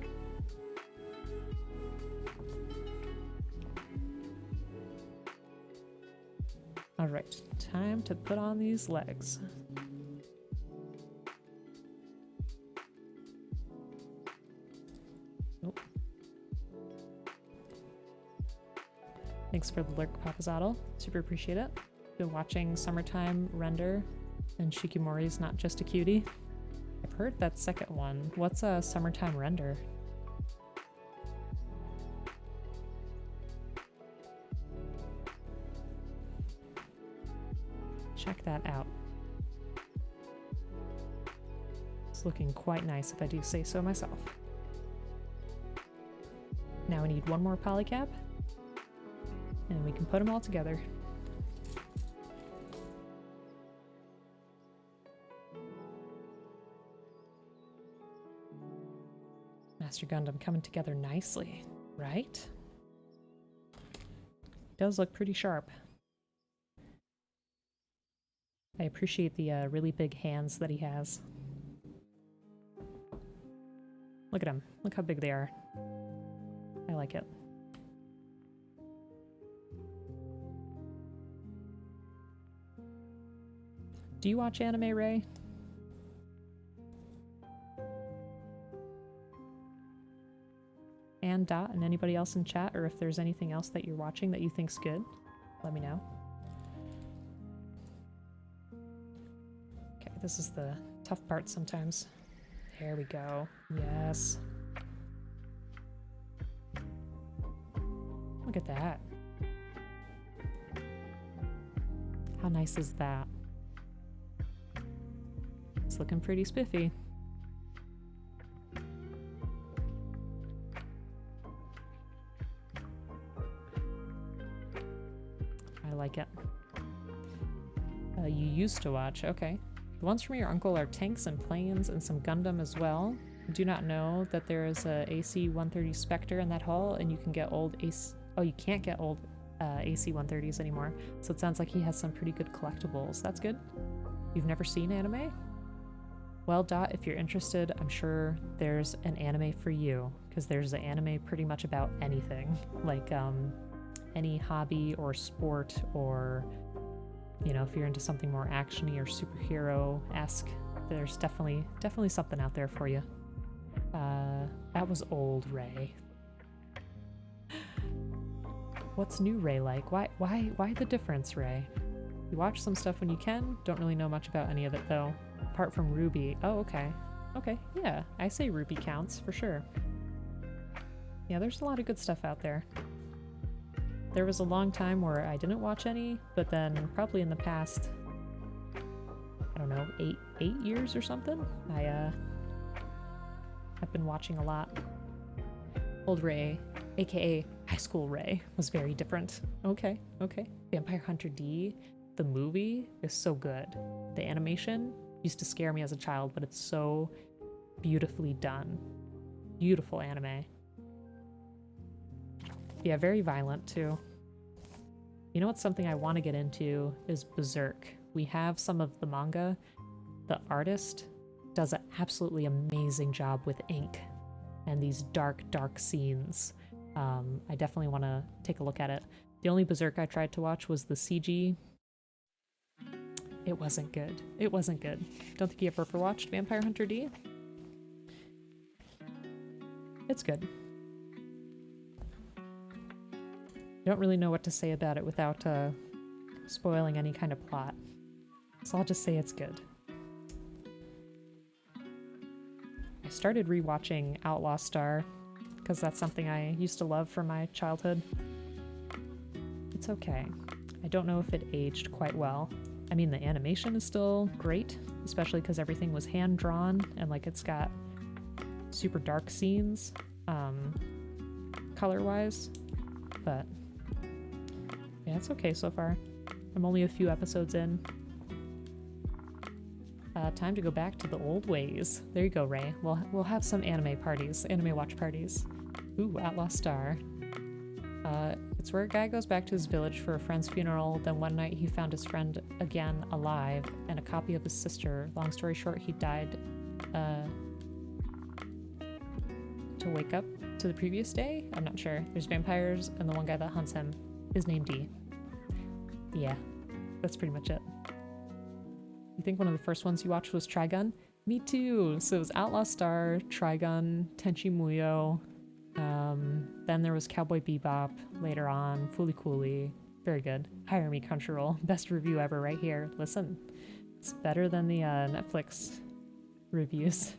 Alright, time to put on these legs. Nope. Thanks for the lurk, Papazaddle. Super appreciate it. Been watching Summertime Render and Shikimori's Not Just a Cutie. I've heard that second one. What's a Summertime Render? Check that out. It's looking quite nice if I do say so myself. Now we need one more polycap, and we can put them all together. Master Gundam coming together nicely, right? Does look pretty sharp. I appreciate the really big hands that he has. Look at them. Look how big they are. I like it. Do you watch anime, Ray? And Dot and anybody else in chat, or if there's anything else that you're watching that you think's good, let me know. Okay, this is the tough part sometimes. There we go. Yes. Look at that. How nice is that? It's looking pretty spiffy. I like it. You used to watch, okay. The ones from your uncle are tanks and planes and some Gundam as well. I do not know that there is a AC-130 Spectre in that hull, and you can get old AC... Oh, you can't get old AC-130s anymore. So it sounds like he has some pretty good collectibles. That's good. You've never seen anime? Well, Dot, if you're interested, I'm sure there's an anime for you, because there's an anime pretty much about anything. Like, any hobby or sport, or, you know, if you're into something more actiony or superhero-esque, there's definitely something out there for you. That was old Ray. What's new Ray like? Why the difference, Ray? You watch some stuff when you can, don't really know much about any of it though. Apart from Ruby. Oh, okay. Okay, yeah, I say Ruby counts for sure. Yeah, there's a lot of good stuff out there. There was a long time where I didn't watch any, but then probably in the past, I don't know, eight years or something, I've been watching a lot. Old Ray, aka High School Ray, was very different. Okay, okay. Vampire Hunter D, the movie, is so good. The animation used to scare me as a child, but it's so beautifully done. Beautiful anime. Yeah, very violent too. You know what's something I want to get into is Berserk. We have some of the manga. The artist does an absolutely amazing job with ink and these dark, dark scenes. I definitely want to take a look at it. The only Berserk I tried to watch was the CG. It wasn't good. It wasn't good. Don't think you ever watched Vampire Hunter D? It's good. I don't really know what to say about it without spoiling any kind of plot. So I'll just say it's good. I started rewatching Outlaw Star because that's something I used to love from my childhood. It's okay. I don't know if it aged quite well. I mean, the animation is still great, especially because everything was hand-drawn and like it's got super dark scenes, color-wise, but yeah, it's okay so far. I'm only a few episodes in. Time to go back to the old ways. There you go, Ray. We'll have some anime parties, anime watch parties. Ooh, Outlaw Star. It's where a guy goes back to his village for a friend's funeral, then one night he found his friend again alive and a copy of his sister. Long story short, he died. to wake up to the previous day. I'm not sure. There's vampires, and the one guy that hunts him is named D. Yeah, that's pretty much it. You think one of the first ones you watched was Trigun? Me too. So it was Outlaw Star, Trigun, Tenchi Muyo. Then there was Cowboy Bebop. Later on, Fooly Cooly. Very good. Hire me, Crunchyroll. Best review ever right here. Listen, it's better than the Netflix reviews.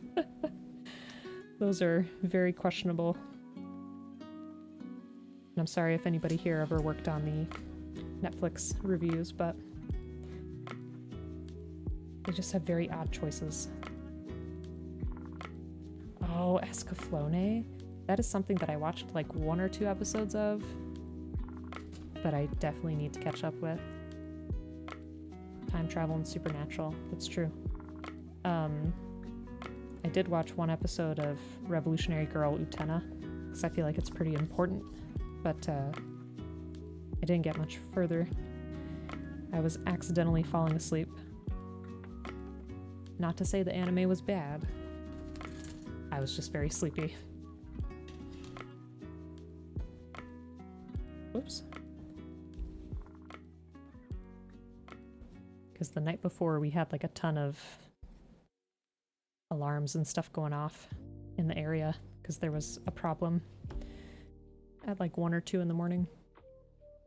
Those are very questionable. And I'm sorry if anybody here ever worked on the Netflix reviews, but they just have very odd choices. Oh, Escaflowne. That is something that I watched like 1 or 2 episodes of, but I definitely need to catch up with. Time travel and supernatural. That's true. I did watch 1 episode of Revolutionary Girl Utena, because I feel like it's pretty important, but I didn't get much further. I was accidentally falling asleep. Not to say the anime was bad. I was just very sleepy. Whoops. Because the night before we had like a ton of alarms and stuff going off in the area because there was a problem at like 1 or 2 in the morning.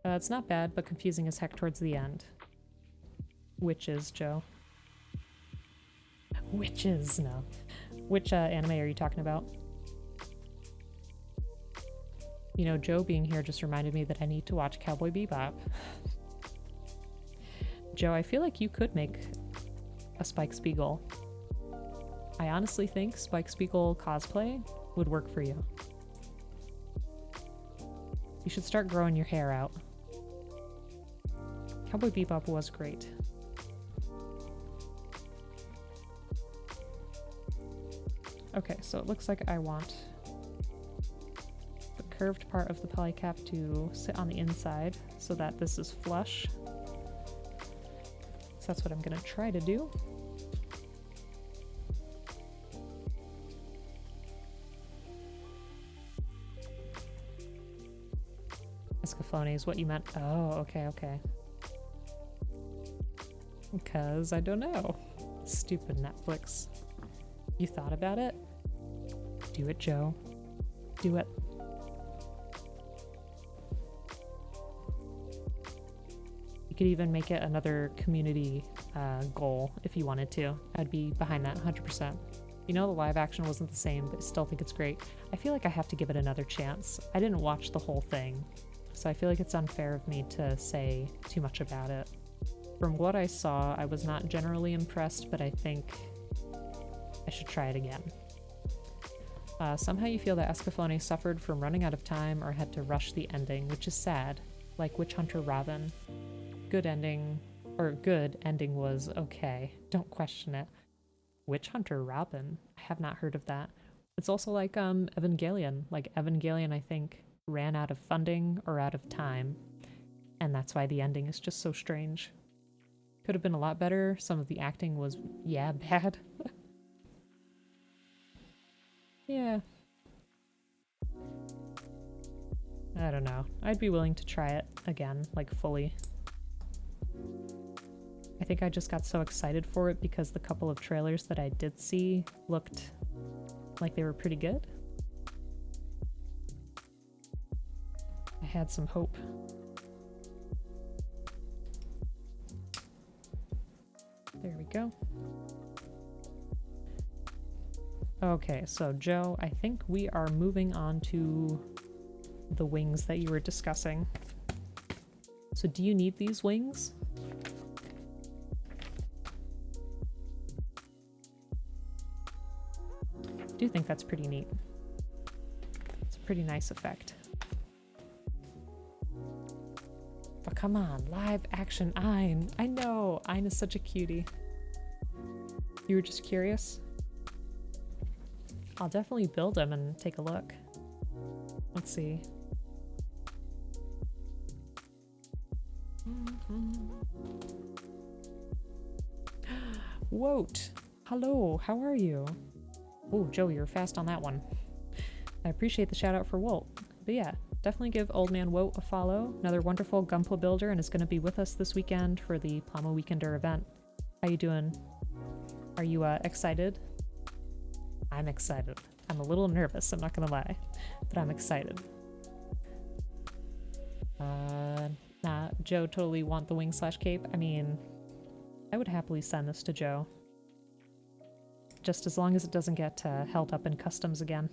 It's not bad, but confusing as heck towards the end. Witches, Joe. Witches, no. Which anime are you talking about? You know, Joe being here just reminded me that I need to watch Cowboy Bebop. Joe, I feel like you could make a Spike Spiegel. I honestly think Spike Spiegel cosplay would work for you. You should start growing your hair out. Cowboy Bebop was great. Okay, so it looks like I want the curved part of the polycap to sit on the inside so that this is flush. So that's what I'm gonna try to do. Escaflowne is what you meant. Oh, okay. Because I don't know. Stupid Netflix. You thought about it? Do it, Joe. Do it. You could even make it another community goal if you wanted to. I'd be behind that 100%. You know, the live action wasn't the same, but I still think it's great. I feel like I have to give it another chance. I didn't watch the whole thing, so I feel like it's unfair of me to say too much about it. From what I saw, I was not generally impressed, but I think I should try it again. Somehow you feel that Escaflowne suffered from running out of time or had to rush the ending, which is sad, like Witch Hunter Robin. Good ending was okay. Don't question it. Witch Hunter Robin? I have not heard of that. It's also like Evangelion. Like Evangelion, I think, ran out of funding or out of time, and that's why the ending is just so strange. Could have been a lot better. Some of the acting was, yeah, bad. Yeah. I don't know. I'd be willing to try it again, like fully. I think I just got so excited for it because the couple of trailers that I did see looked like they were pretty good. I had some hope. There we go. Okay, so Joe, I think we are moving on to the wings that you were discussing. So do you need these wings? I do think that's pretty neat. It's a pretty nice effect. But come on, live action Ein. I know, Ein is such a cutie. You were just curious? I'll definitely build him and take a look. Let's see. Woat! Hello, how are you? Oh, Joe, you're fast on that one. I appreciate the shout out for Wolt. But yeah, definitely give Old Man Woat a follow. Another wonderful Gunpla builder and is going to be with us this weekend for the Plamo Weekender event. How you doing? Are you excited? I'm excited. I'm a little nervous, I'm not going to lie. But I'm excited. Nah, Joe totally want the wing/cape. I mean, I would happily send this to Joe. Just as long as it doesn't get held up in customs again.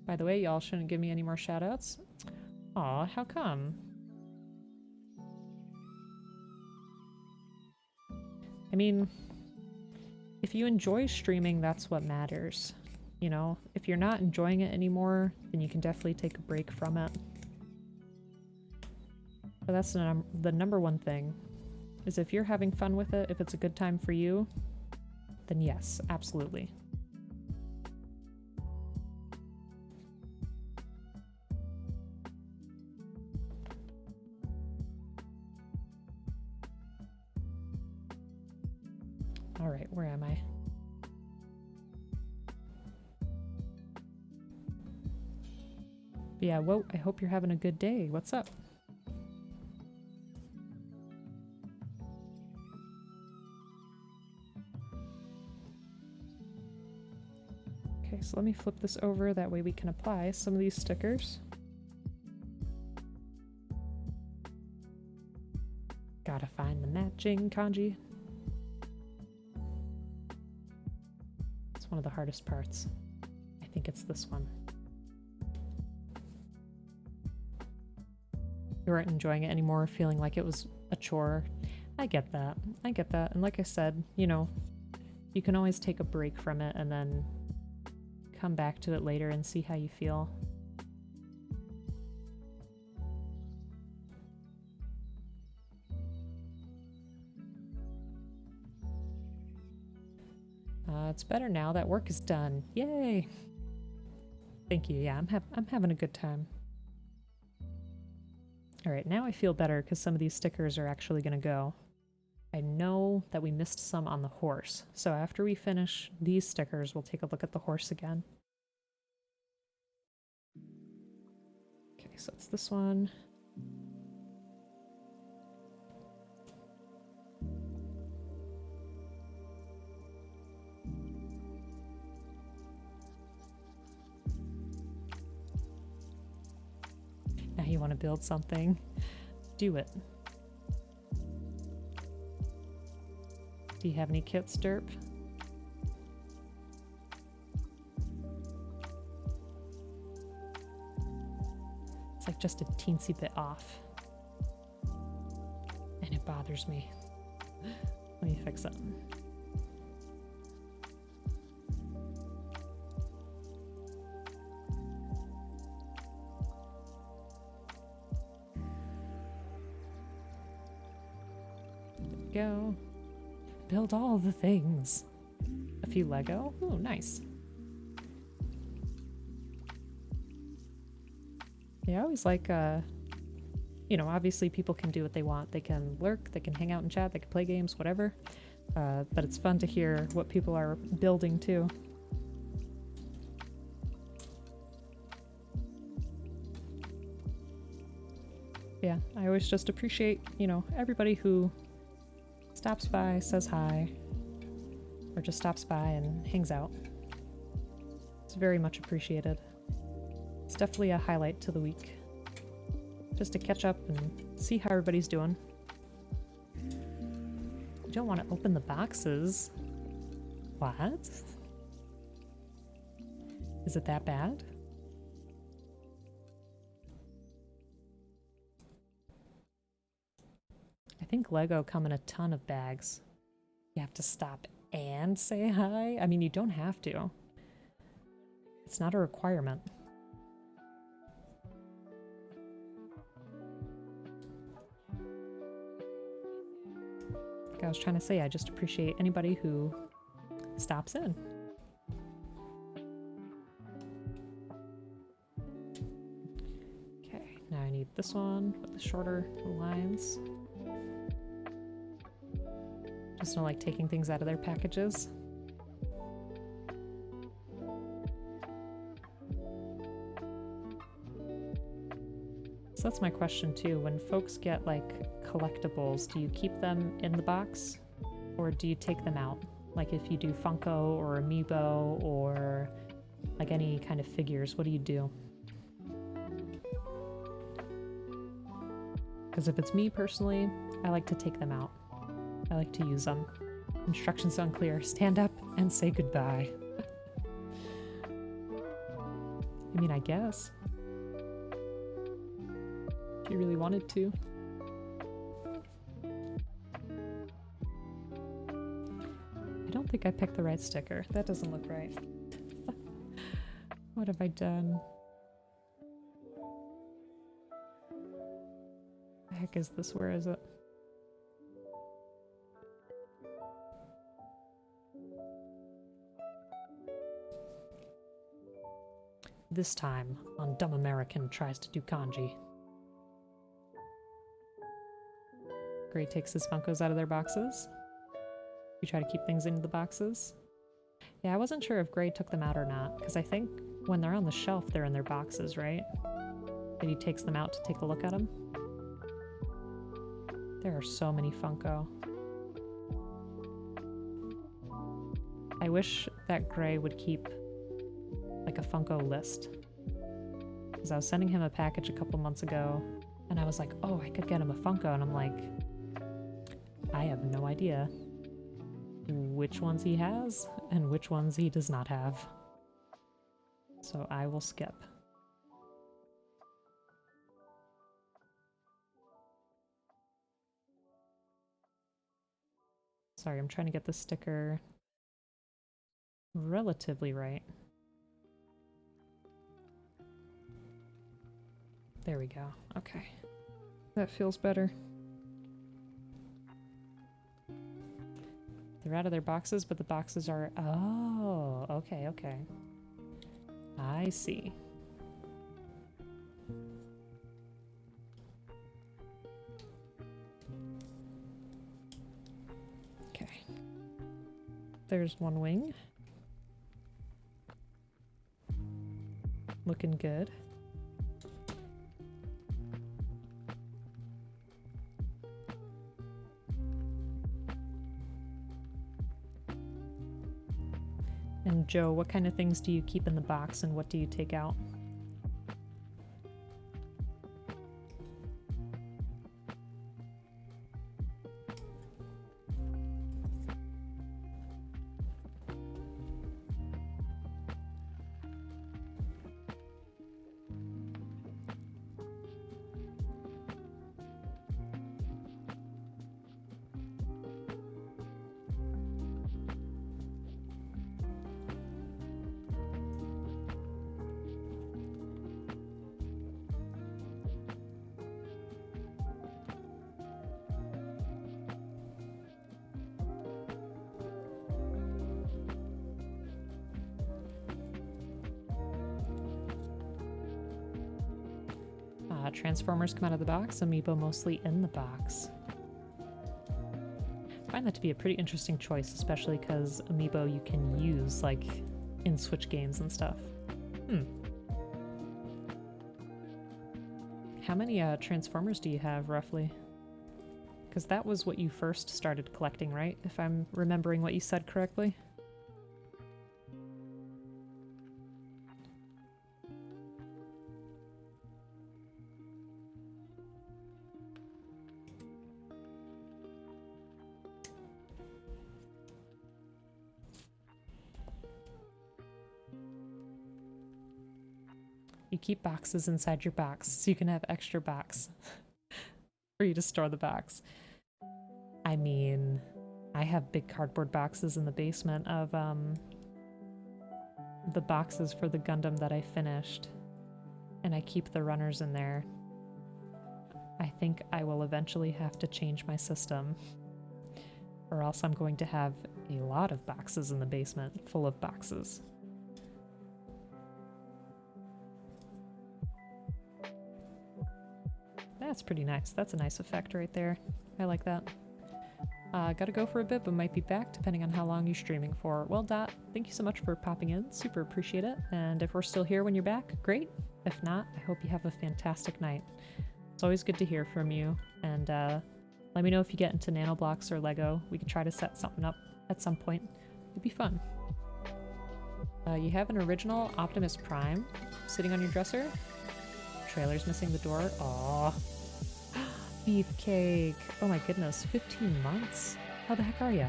By the way, y'all shouldn't give me any more shoutouts. Aw, how come? I mean, if you enjoy streaming, that's what matters. You know, if you're not enjoying it anymore, then you can definitely take a break from it. But that's the number one thing, is if you're having fun with it, if it's a good time for you, then yes, absolutely. All right, where am I? But yeah, whoa, I hope you're having a good day. What's up? Okay, so let me flip this over, that way we can apply some of these stickers. Gotta find the matching kanji. It's one of the hardest parts. I think it's this one. You weren't enjoying it anymore, feeling like it was a chore. I get that. I get that. And like I said, you know, you can always take a break from it and then come back to it later and see how you feel. It's better now that work is done. Yay! Thank you. Yeah, I'm having a good time. All right, now I feel better because some of these stickers are actually going to go. I know that we missed some on the horse, so after we finish these stickers, we'll take a look at the horse again. Okay, so it's this one. Now you want to build something. Do it. Do you have any kits, Derp? It's like just a teensy bit off. And it bothers me. Let me fix it. Go. Build all the things. A few Lego. Ooh, nice. Yeah, I always like, you know, obviously people can do what they want. They can lurk, they can hang out and chat, they can play games, whatever. But it's fun to hear what people are building too. Yeah, I always just appreciate, you know, everybody who stops by, says hi, or just stops by and hangs out. It's very much appreciated. It's definitely a highlight to the week. Just to catch up and see how everybody's doing. You don't want to open the boxes. What? Is it that bad? I think Lego come in a ton of bags. You have to stop and say hi? I mean, you don't have to. It's not a requirement. Like I was trying to say, I just appreciate anybody who stops in. Okay, now I need this one with the shorter lines. Just don't like taking things out of their packages. So that's my question too. When folks get like collectibles, do you keep them in the box or do you take them out? Like if you do Funko or Amiibo or like any kind of figures, what do you do? Because if it's me personally, I like to take them out. I like to use them. Instructions unclear. Stand up and say goodbye. I mean, I guess. If you really wanted to. I don't think I picked the right sticker. That doesn't look right. What have I done? The heck is this? Where is it? This time, on Dumb American Tries to Do Kanji. Gray takes his Funkos out of their boxes. You try to keep things into the boxes. Yeah, I wasn't sure if Gray took them out or not, because I think when they're on the shelf, they're in their boxes, right? But he takes them out to take a look at them. There are so many Funko. I wish that Gray would keep like a Funko list. Because I was sending him a package a couple months ago, and I was like, oh, I could get him a Funko, and I'm like, I have no idea which ones he has and which ones he does not have. So I will skip. Sorry, I'm trying to get the sticker relatively right. There we go. Okay. That feels better. They're out of their boxes, but the boxes are... Oh, okay, okay. I see. Okay. There's one wing. Looking good. And Joe, what kind of things do you keep in the box and what do you take out? Transformers come out of the box, Amiibo mostly in the box. I find that to be a pretty interesting choice, especially because Amiibo you can use, like, in Switch games and stuff. How many Transformers do you have, roughly? Because that was what you first started collecting, right? If I'm remembering what you said correctly. You keep boxes inside your box, so you can have extra box for you to store the box. I mean, I have big cardboard boxes in the basement of the boxes for the Gundam that I finished, and I keep the runners in there. I think I will eventually have to change my system, or else I'm going to have a lot of boxes in the basement full of boxes. That's pretty nice. That's a nice effect right there. I like that. Gotta go for a bit, but might be back depending on how long you're streaming for. Well, Dot, thank you so much for popping in. Super appreciate it. And if we're still here when you're back, great. If not, I hope you have a fantastic night. It's always good to hear from you. And let me know if you get into nanoblocks or Lego. We could try to set something up at some point. It'd be fun. You have an original Optimus Prime sitting on your dresser. Trailer's missing the door. Aww. Beefcake. Oh my goodness, 15 months? How the heck are ya?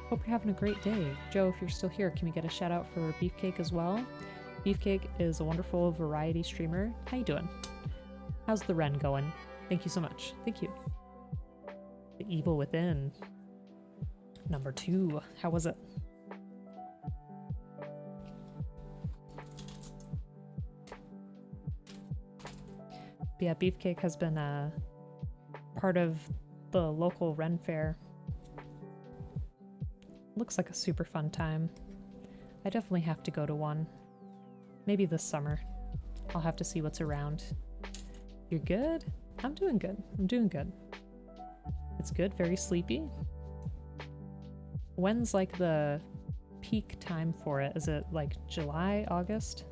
Hope you're having a great day. Joe, if you're still here, can we get a shout out for Beefcake as well? Beefcake is a wonderful variety streamer. How you doing? How's the Ren going? Thank you so much. Thank you. The Evil Within. Number 2. How was it? Yeah, Beefcake has been part of the local Ren Fair. Looks like a super fun time. I definitely have to go to one. Maybe this summer. I'll have to see what's around. You're good? I'm doing good. I'm doing good. It's good, very sleepy. When's like the peak time for it? Is it like July, August?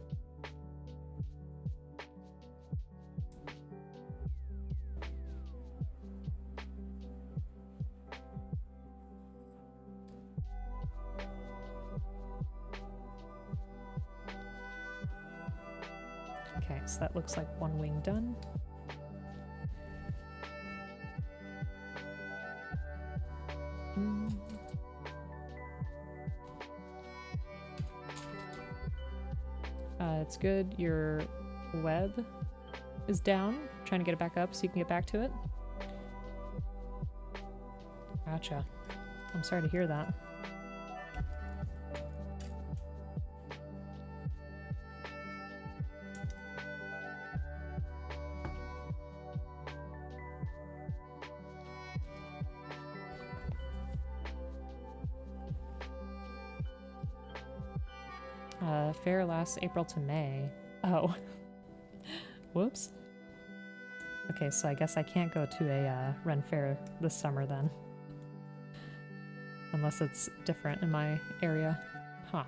Okay, so that looks like one wing done. It's good. Your web is down. Trying to get it back up so you can get back to it. Gotcha. I'm sorry to hear that. Fair lasts April to May. Oh. Whoops. Okay, so I guess I can't go to a Ren Fair this summer then. Unless it's different in my area. Huh.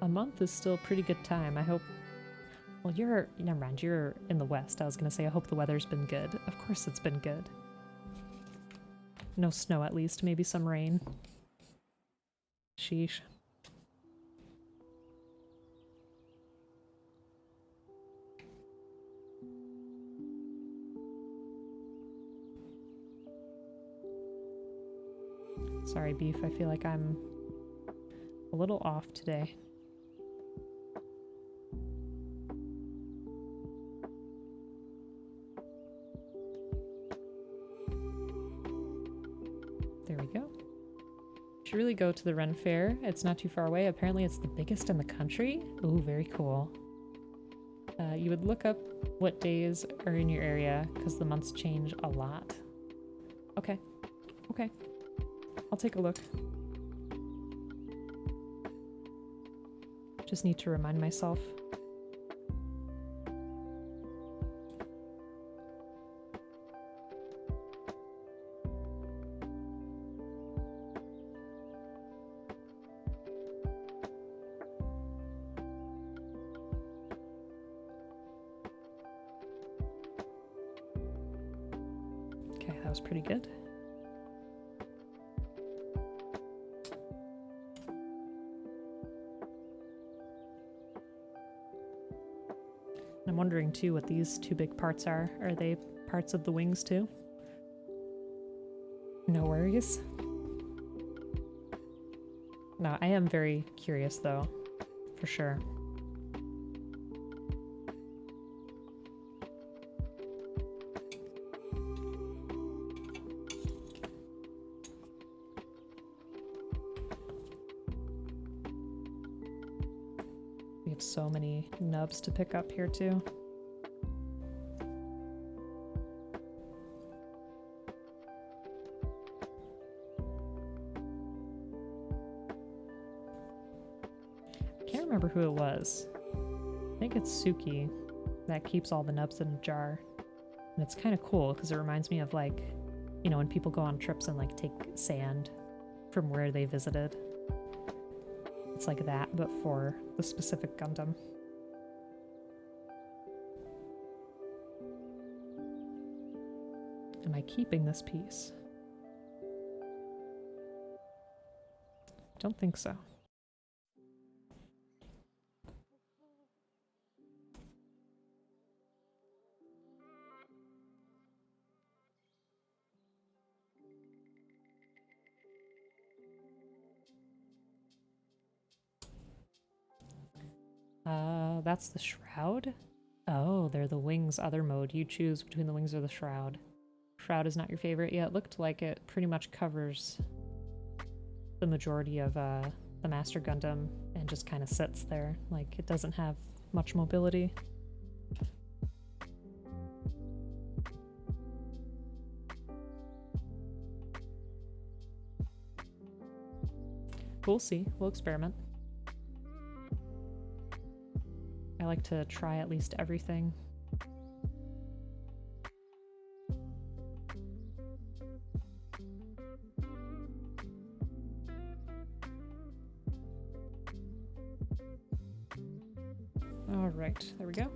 A month is still a pretty good time. I hope... Well, never mind, you're in the west. I was gonna say, I hope the weather's been good. Of course it's been good. No snow at least, maybe some rain. Sheesh. Sorry, Beef, I feel like I'm a little off today. There we go. Should really go to the Ren Fair. It's not too far away. Apparently it's the biggest in the country. Ooh, very cool. You would look up what days are in your area because the months change a lot. Okay. Okay. I'll take a look. Just need to remind myself. Okay, that was pretty good. I'm wondering too what these two big parts are. Are they parts of the wings too? No worries. No, I am very curious though, for sure. We have so many nubs to pick up here too. I can't remember who it was. I think it's Suki that keeps all the nubs in a jar. And it's kind of cool because it reminds me of like, you know, when people go on trips and like take sand from where they visited. It's like that, but for the specific Gundam. Am I keeping this piece? Don't think so. That's the shroud? Oh, they're the wings other mode. You choose between the wings or the shroud. Shroud is not your favorite? Yeah, it looked like it pretty much covers the majority of the Master Gundam and just kind of sits there. Like, it doesn't have much mobility. We'll see. We'll experiment. I like to try at least everything. All right, there we go.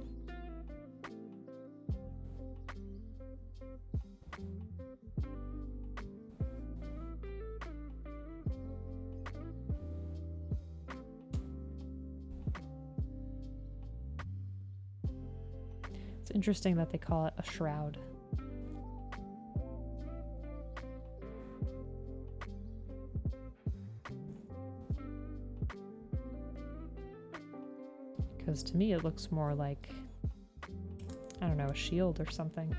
It's interesting that they call it a shroud. Because to me it looks more like, I don't know, a shield or something.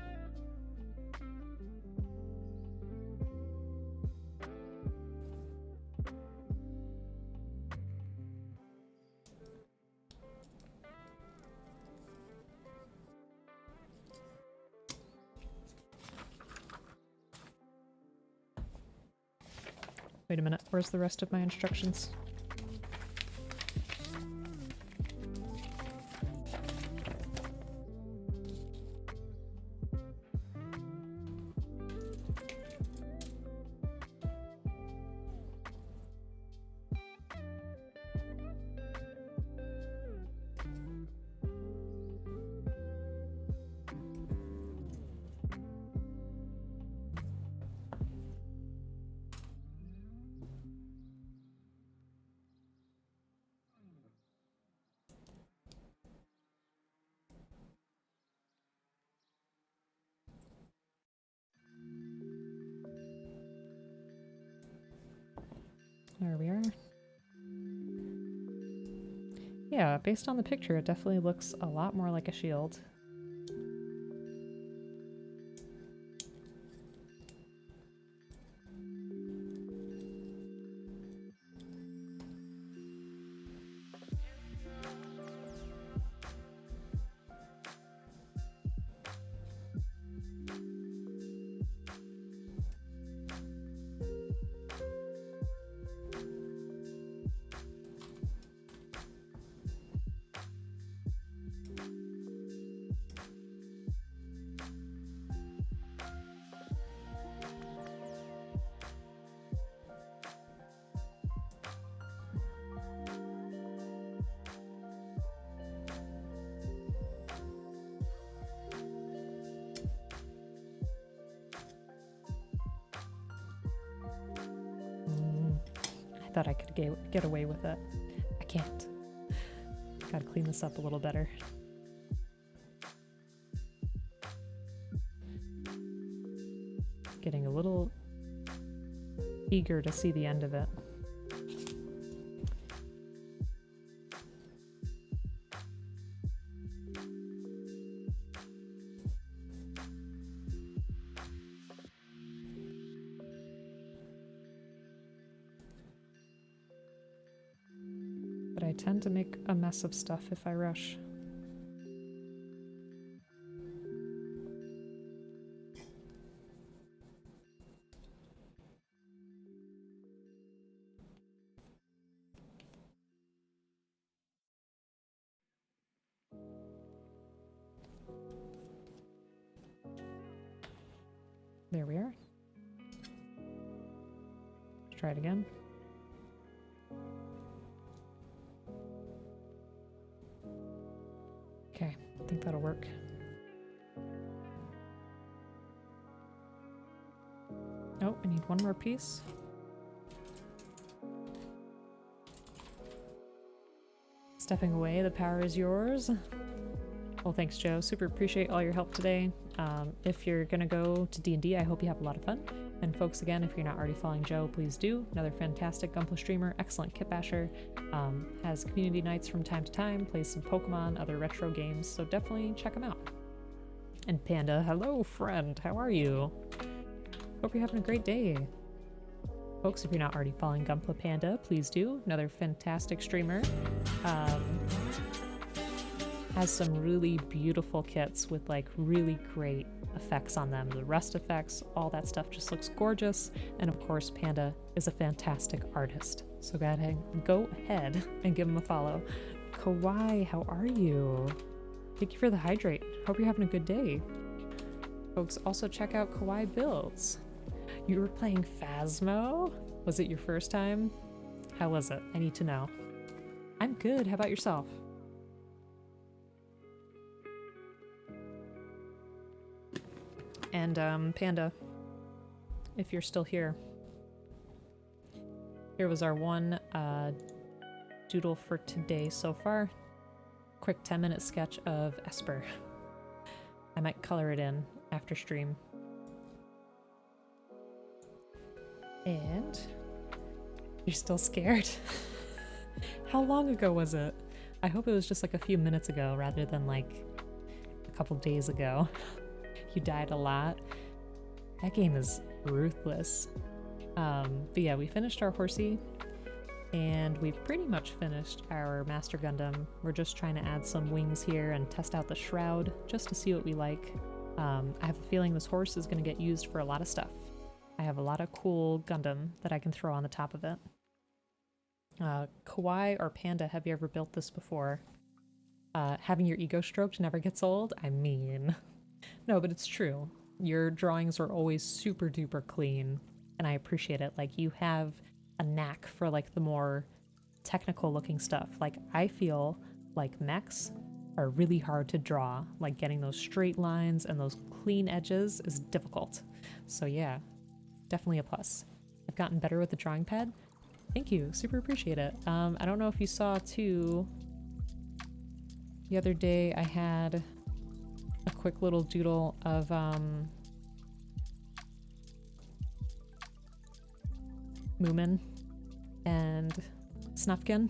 Wait a minute, where's the rest of my instructions? There we are. Yeah, based on the picture, it definitely looks a lot more like a shield. I thought I could get away with it. I can't. Gotta clean this up a little better. Getting a little eager to see the end of it. But I tend to make a mess of stuff if I rush. There we are. Try it again. Okay, I think that'll work. Oh, I need one more piece. Stepping away, the power is yours. Well, thanks, Joe. Super appreciate all your help today. If you're gonna go to D&D, I hope you have a lot of fun. And folks, again, if you're not already following Joe, please do. Another fantastic Gunpla streamer, excellent kit basher, has community nights from time to time, plays some Pokemon, other retro games, so definitely check him out. And Panda, hello friend, how are you? Hope you're having a great day. Folks, if you're not already following Gunpla Panda, please do. Another fantastic streamer. Has some really beautiful kits with like really great effects on them. The rust effects, all that stuff just looks gorgeous. And of course, Panda is a fantastic artist. So go ahead and give him a follow. Kawaii, how are you? Thank you for the hydrate. Hope you're having a good day. Folks, also check out Kawaii Builds. You were playing Phasmo? Was it your first time? How was it? I need to know. I'm good. How about yourself? And Panda, if you're still here, here was our one doodle for today so far. Quick 10-minute sketch of Esper. I might color it in after stream. And you're still scared? How long ago was it? I hope it was just like a few minutes ago rather than like a couple days ago. You died a lot. That game is ruthless. But yeah, we finished our horsey and we've pretty much finished our Master Gundam. We're just trying to add some wings here and test out the shroud just to see what we like. I have a feeling this horse is going to get used for a lot of stuff. I have a lot of cool Gundam that I can throw on the top of it. Kawaii or Panda, have you ever built this before? Having your ego stroked never gets old? I mean... No, but it's true. Your drawings are always super duper clean, and I appreciate it. Like, you have a knack for, like, the more technical looking stuff. Like, I feel like mechs are really hard to draw. Like, getting those straight lines and those clean edges is difficult. So yeah, definitely a plus. I've gotten better with the drawing pad. Thank you, super appreciate it. I don't know if you saw too, the other day I had a quick little doodle of Moomin and Snufkin.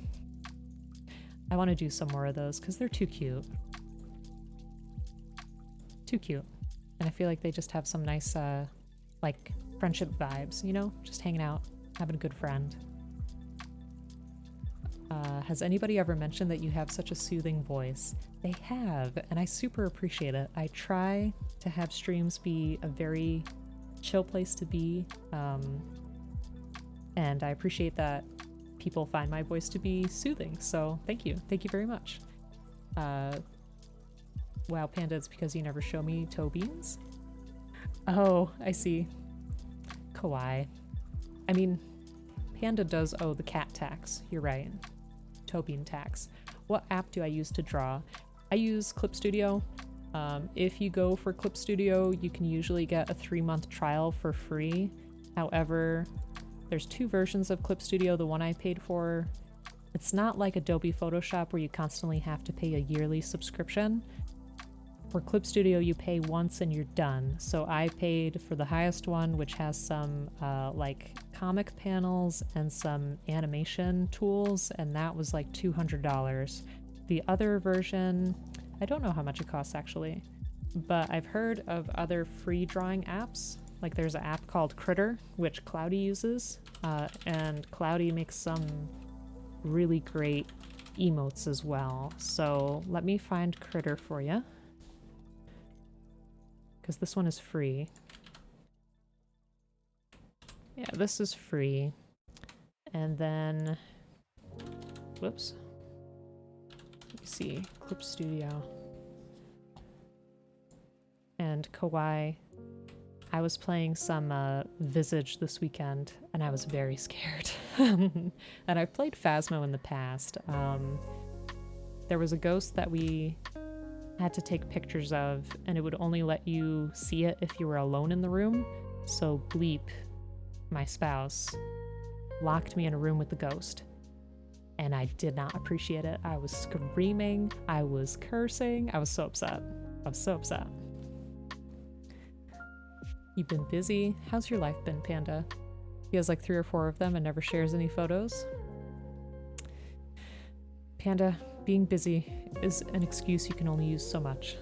I want to do some more of those because they're too cute. Too cute. And I feel like they just have some nice like friendship vibes, you know? Just hanging out, having a good friend. Has anybody ever mentioned that you have such a soothing voice? They have, and I super appreciate it. I try to have streams be a very chill place to be, and I appreciate that people find my voice to be soothing, so thank you. Thank you very much. Wow, Panda, it's because you never show me toe beans? Oh, I see. Kawaii. I mean, Panda does owe the cat tax, you're right. Toe bean tax. What app do I use to draw? I use Clip Studio. If you go for Clip Studio, you can usually get a 3-month trial for free. However, there's 2 versions of Clip Studio. The one I paid for, it's not like Adobe Photoshop where you constantly have to pay a yearly subscription. For Clip Studio, you pay once and you're done. So I paid for the highest one, which has some like comic panels and some animation tools, and that was like $200. The other version, I don't know how much it costs actually, but I've heard of other free drawing apps. Like there's an app called Critter, which Cloudy uses, and Cloudy makes some really great emotes as well. So let me find Critter for you, because this one is free. Yeah, this is free. And then, whoops. Let me see, Clip Studio. And Kawaii. I was playing some Visage this weekend, and I was very scared. And I've played Phasmo in the past. There was a ghost that we had to take pictures of, and it would only let you see it if you were alone in the room. So Bleep, my spouse, locked me in a room with the ghost. And I did not appreciate it. I was screaming. I was cursing. I was so upset. I was so upset. You've been busy. How's your life been, Panda? He has like 3 or 4 of them and never shares any photos. Panda, being busy is an excuse you can only use so much.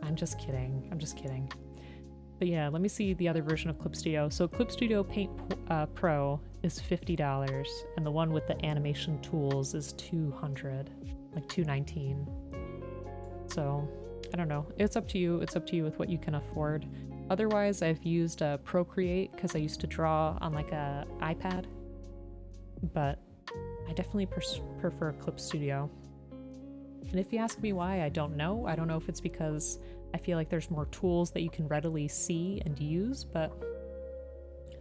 I'm just kidding. I'm just kidding. But yeah, let me see the other version of Clip Studio. So Clip Studio Paint Pro is $50, and the one with the animation tools is $200, like $219. So I don't know. It's up to you. It's up to you with what you can afford. Otherwise, I've used Procreate because I used to draw on like a iPad, but I definitely prefer Clip Studio. And if you ask me why, I don't know. I don't know if it's because I feel like there's more tools that you can readily see and use, but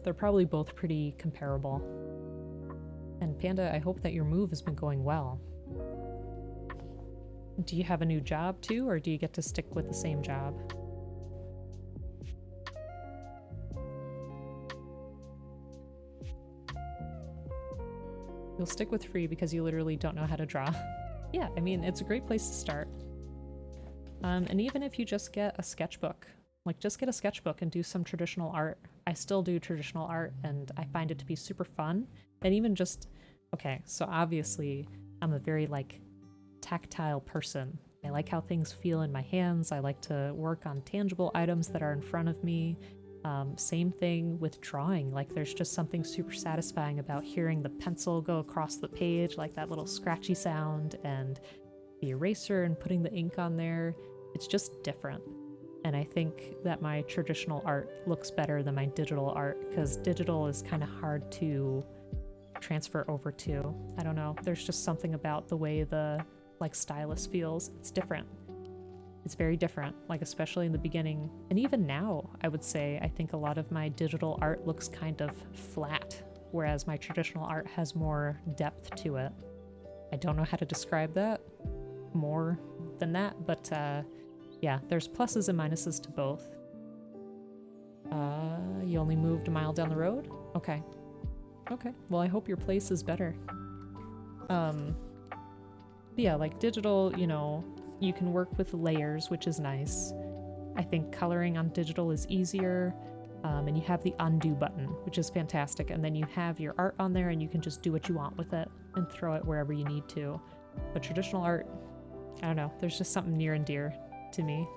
they're probably both pretty comparable. And Panda, I hope that your move has been going well. Do you have a new job too, or do you get to stick with the same job? You'll stick with free because you literally don't know how to draw. Yeah, I mean, it's a great place to start. And even if you just get a sketchbook, like just get a sketchbook and do some traditional art. I still do traditional art and I find it to be super fun. And even just, okay, so obviously I'm a very like tactile person. I like how things feel in my hands. I like to work on tangible items that are in front of me. Same thing with drawing. Like there's just something super satisfying about hearing the pencil go across the page, like that little scratchy sound, and the eraser and putting the ink on there. It's just different. And I think that my traditional art looks better than my digital art because digital is kind of hard to transfer over to. I don't know. There's just something about the way the like stylus feels. It's different. It's very different, like especially in the beginning. And even now, I would say, I think a lot of my digital art looks kind of flat, whereas my traditional art has more depth to it. I don't know how to describe that more than that, but yeah, there's pluses and minuses to both. You only moved a mile down the road? Okay. Okay, well I hope your place is better. Yeah, like digital, you know, you can work with layers, which is nice. I think coloring on digital is easier, and you have the undo button, which is fantastic, and then you have your art on there and you can just do what you want with it and throw it wherever you need to. But traditional art, I don't know, there's just something near and dear to me.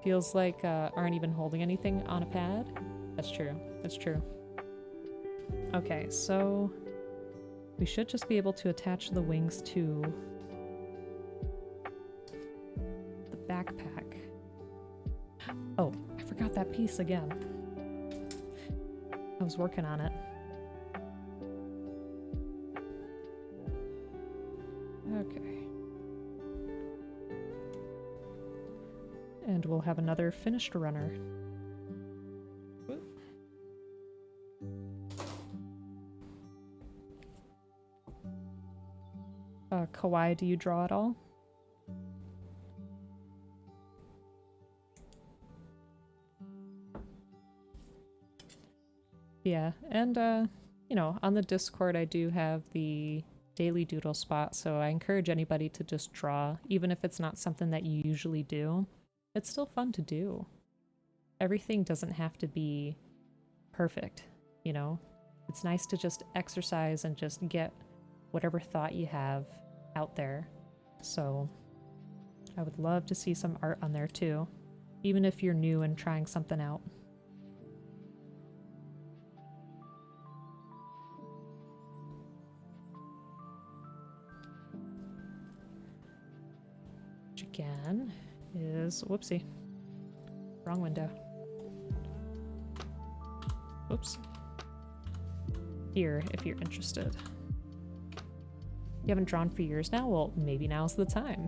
Feels like aren't even holding anything on a pad. That's true, that's true. Okay, so we should just be able to attach the wings to the backpack. Oh, I forgot that piece again. I was working on it. Okay. And we'll have another finished runner. Kawaii, do you draw at all? Yeah, and you know, on the Discord I do have the daily doodle spot, so I encourage anybody to just draw, even if it's not something that you usually do. It's still fun to do. Everything doesn't have to be perfect, you know? It's nice to just exercise and just get whatever thought you have out there. So I would love to see some art on there too, even if you're new and trying something out. Which again is, whoopsie, wrong window. Whoops. Here, if you're interested. You haven't drawn for years now? Well, maybe now's the time.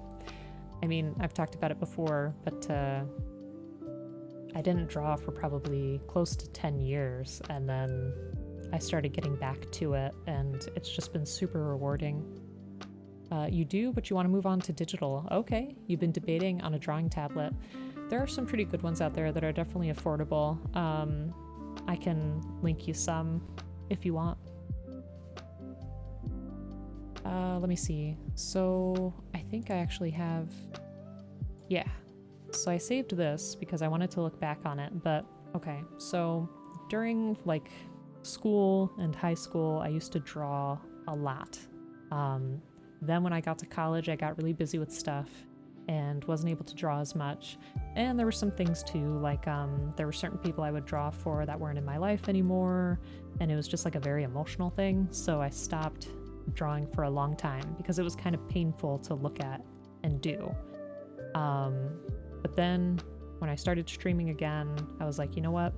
I mean, I've talked about it before, but I I didn't draw for probably close to 10 years, and then I started getting back to it, and it's just been super rewarding. You do, but you want to move on to digital. Okay, you've been debating on a drawing tablet. There are some pretty good ones out there that are definitely affordable. I can link you some if you want. Let me see. So I think I actually have... Yeah. So I saved this because I wanted to look back on it, but okay. So during like school and high school, I used to draw a lot. Then when I got to college, I got really busy with stuff and wasn't able to draw as much. And there were some things too, like there were certain people I would draw for that weren't in my life anymore, and it was just like a very emotional thing. So I stopped drawing for a long time because it was kind of painful to look at and do. But then when I started streaming again, I was like, you know what?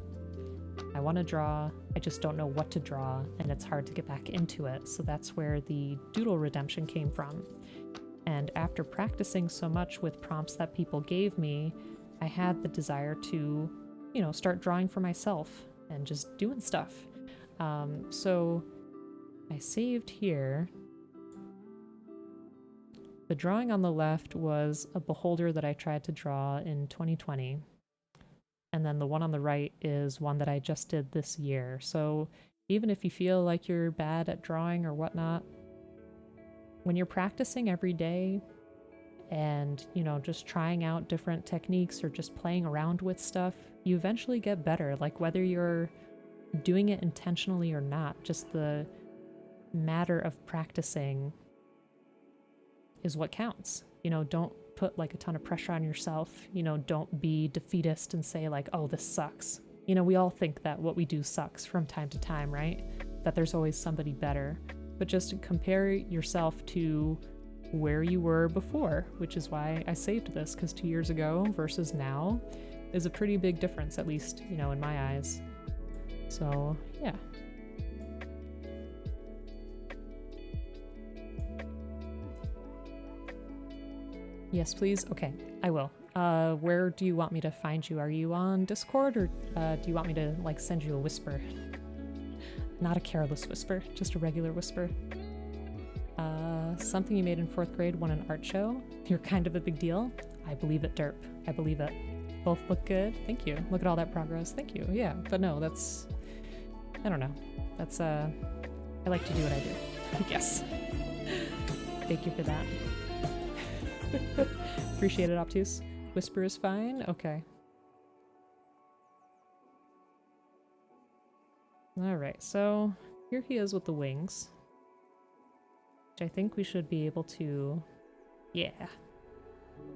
I want to draw, I just don't know what to draw, and it's hard to get back into it. So that's where the doodle redemption came from. And after practicing so much with prompts that people gave me, I had the desire to, you know, start drawing for myself and just doing stuff. So I saved here. The drawing on the left was a beholder that I tried to draw in 2020. And then the one on the right is one that I just did this year. So even if you feel like you're bad at drawing or whatnot, when you're practicing every day and, you know, just trying out different techniques or just playing around with stuff, you eventually get better. Like whether you're doing it intentionally or not, just the matter of practicing is what counts. You know, don't put like a ton of pressure on yourself. You know, don't be defeatist and say like, oh, this sucks. You know, we all think that what we do sucks from time to time, right? That there's always somebody better. But just compare yourself to where you were before, which is why I saved this, because 2 years ago versus now is a pretty big difference, at least, you know, in my eyes. So, yeah. Yes, please? Okay, I will. Where do you want me to find you? Are you on Discord, or do you want me to, like, send you a whisper? Not a careless whisper, just a regular whisper. Something you made in 4th grade won an art show. You're kind of a big deal. I believe it, derp. I believe it. Both look good. Thank you. Look at all that progress. Thank you. Yeah, but no, that's... I don't know. That's, I like to do what I do, I guess. Thank you for that. Appreciate it, Obtuse. Whisper is fine? Okay. Alright, so here he is with the wings. Which I think we should be able to... Yeah.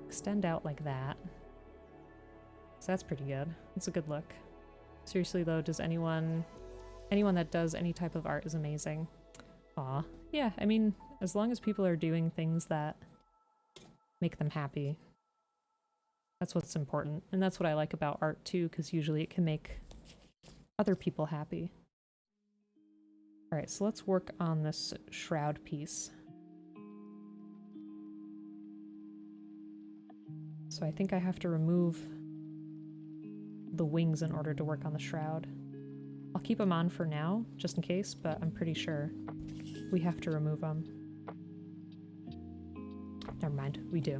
Extend out like that. So that's pretty good. It's a good look. Seriously though, does anyone that does any type of art is amazing. Aw. Yeah, I mean, as long as people are doing things that make them happy, that's what's important. And that's what I like about art too, because usually it can make other people happy. Alright, so let's work on this shroud piece. So I think I have to remove the wings in order to work on the shroud. I'll keep them on for now, just in case, but I'm pretty sure we have to remove them. Never mind, we do.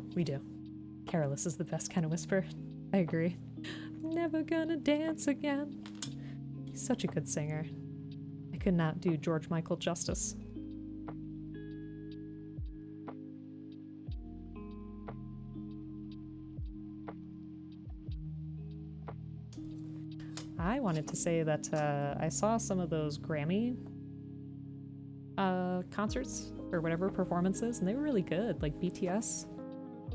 Careless is the best kind of whisper. I agree. Never gonna dance again. He's such a good singer. I could not do George Michael justice. I wanted to say that I saw some of those Grammy concerts or whatever performances, and they were really good. Like BTS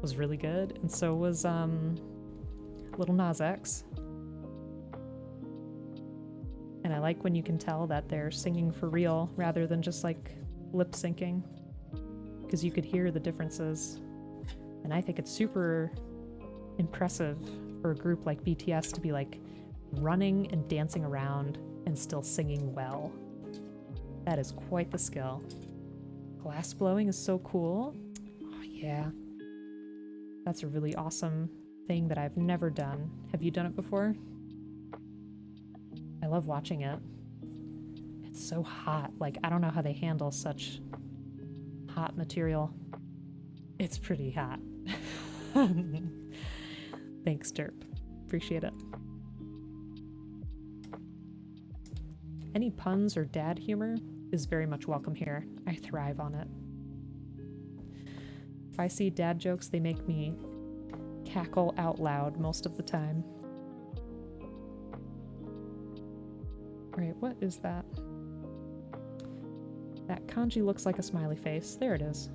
was really good, and so was Lil Nas X. And I like when you can tell that they're singing for real rather than just like lip syncing, because you could hear the differences. And I think it's super impressive for a group like BTS to be like running and dancing around and still singing well. That is quite the skill. Glass blowing is so cool. Oh yeah. That's a really awesome thing that I've never done. Have you done it before? love watching it. It's so hot. Like, I don't know how they handle such hot material. It's pretty hot. Thanks, Derp. Appreciate it. Any puns or dad humor is very much welcome here. I thrive on it. If I see dad jokes, they make me cackle out loud most of the time. Alright, what is that? That kanji looks like a smiley face. There it is.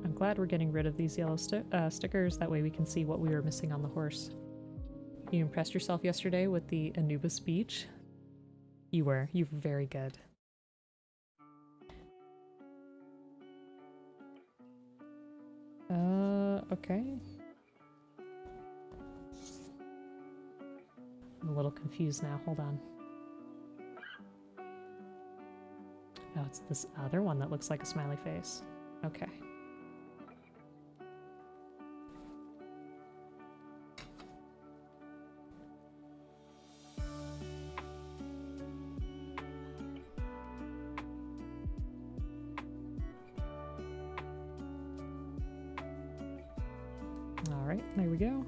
I'm glad we're getting rid of these yellow stickers. That way we can see what we were missing on the horse. You impressed yourself yesterday with the Anubis speech? You were. You were very good. Okay. I'm a little confused now. Hold on. Oh, it's this other one that looks like a smiley face. Okay. Alright, there we go.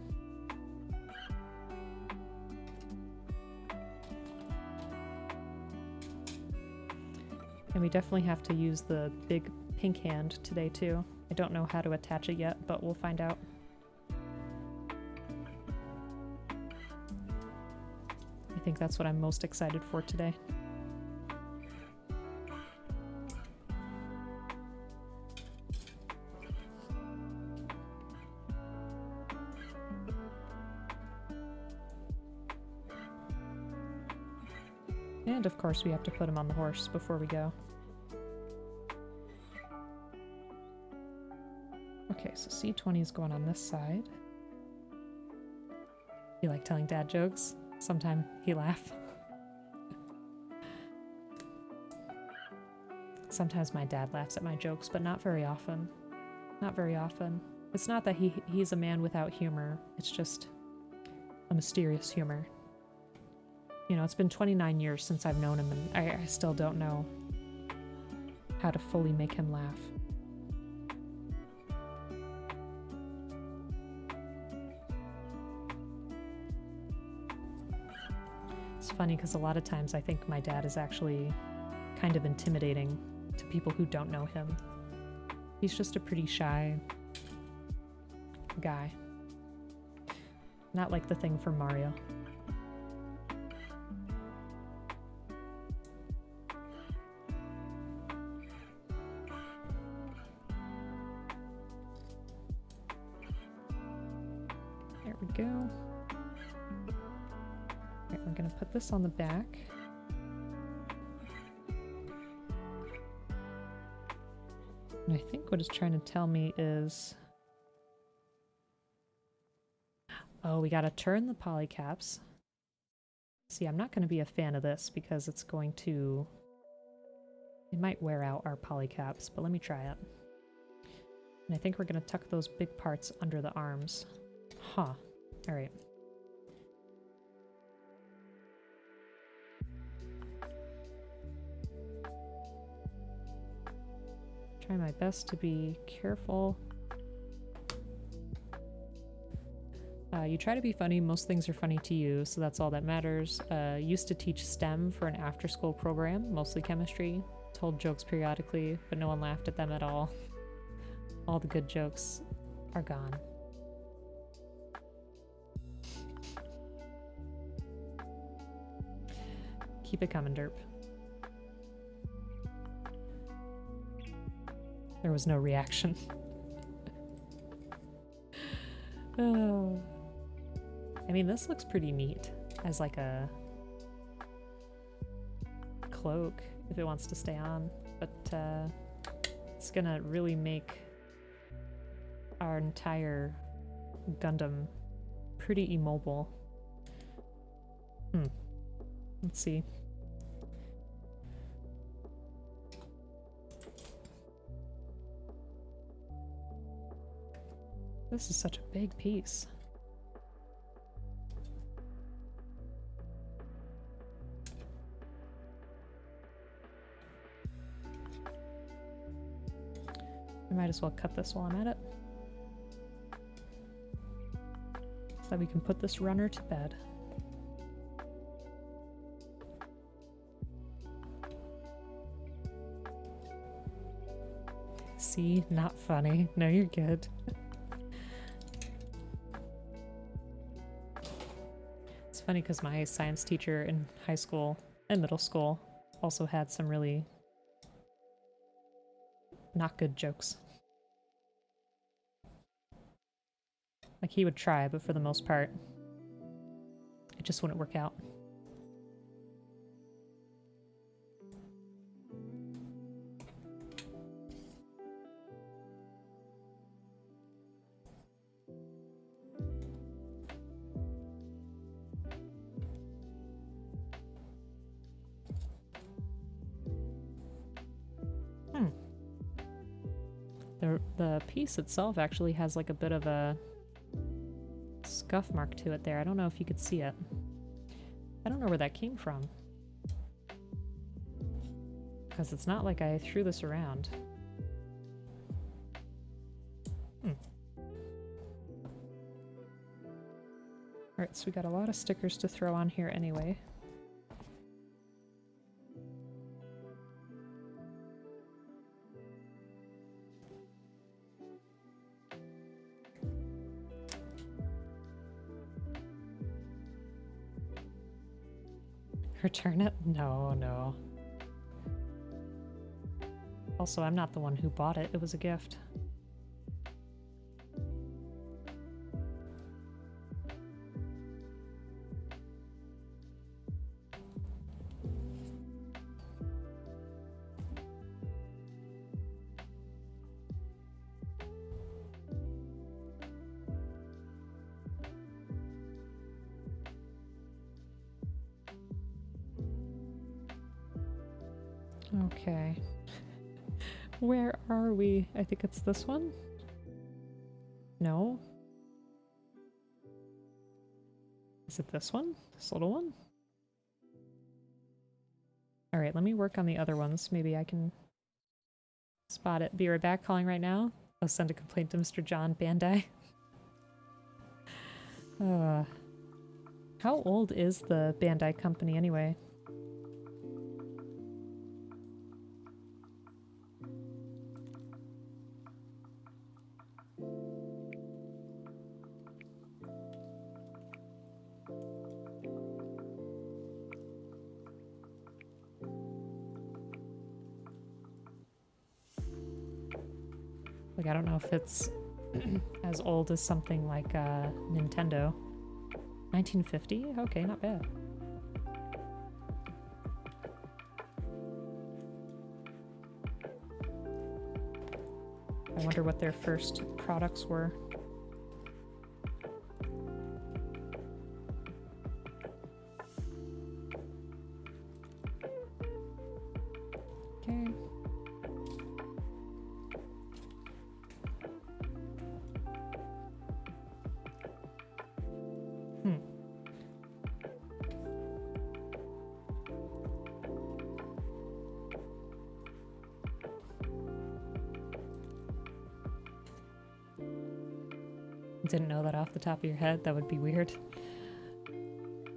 And we definitely have to use the big pink hand today too. I don't know how to attach it yet, but we'll find out. I think that's what I'm most excited for today. And of course we have to put him on the horse before we go. Okay, so C20 is going on this side. You like telling dad jokes? Sometime he laugh. Sometimes my dad laughs at my jokes, but not very often. Not very often. It's not that he's a man without humor. It's just a mysterious humor. You know, it's been 29 years since I've known him, and I still don't know how to fully make him laugh. It's funny because a lot of times I think my dad is actually kind of intimidating to people who don't know him. He's just a pretty shy guy. Not like the thing from Mario. There we go. Alright, we're gonna put this on the back. And I think what it's trying to tell me is... Oh, we gotta turn the polycaps. See, I'm not gonna be a fan of this because it's going to... It might wear out our polycaps, but let me try it. And I think we're gonna tuck those big parts under the arms. Huh. Alright. Try my best to be careful. You try to be funny, most things are funny to you, so that's all that matters. Used to teach STEM for an after-school program, mostly chemistry. Told jokes periodically, but no one laughed at them at all. All the good jokes are gone. Keep it coming, Derp. There was no reaction. Oh. I mean, this looks pretty neat as like a cloak if it wants to stay on, but it's gonna really make our entire Gundam pretty immobile. Let's see. This is such a big piece. I might as well cut this while I'm at it. So that we can put this runner to bed. See? Not funny. No, you're good. It's funny because my science teacher in high school and middle school also had some really not good jokes. Like, he would try, but for the most part, it just wouldn't work out. The piece itself actually has like a bit of a scuff mark to it there. I don't know if you could see it. I don't know where that came from. Because it's not like I threw this around. Alright, so we got a lot of stickers to throw on here anyway. Return it? No, no. Also, I'm not the one who bought it. It was a gift. Okay. Where are we? I think it's this one? No? Is it this one? This little one? Alright, let me work on the other ones. Maybe I can spot it. Be right back. Calling right now. I'll send a complaint to Mr. John Bandai. How old is the Bandai company anyway? Like, I don't know if it's as old as something like Nintendo. 1950? Okay, not bad. I wonder what their first products were. Okay. Didn't know that off the top of your head. That would be weird.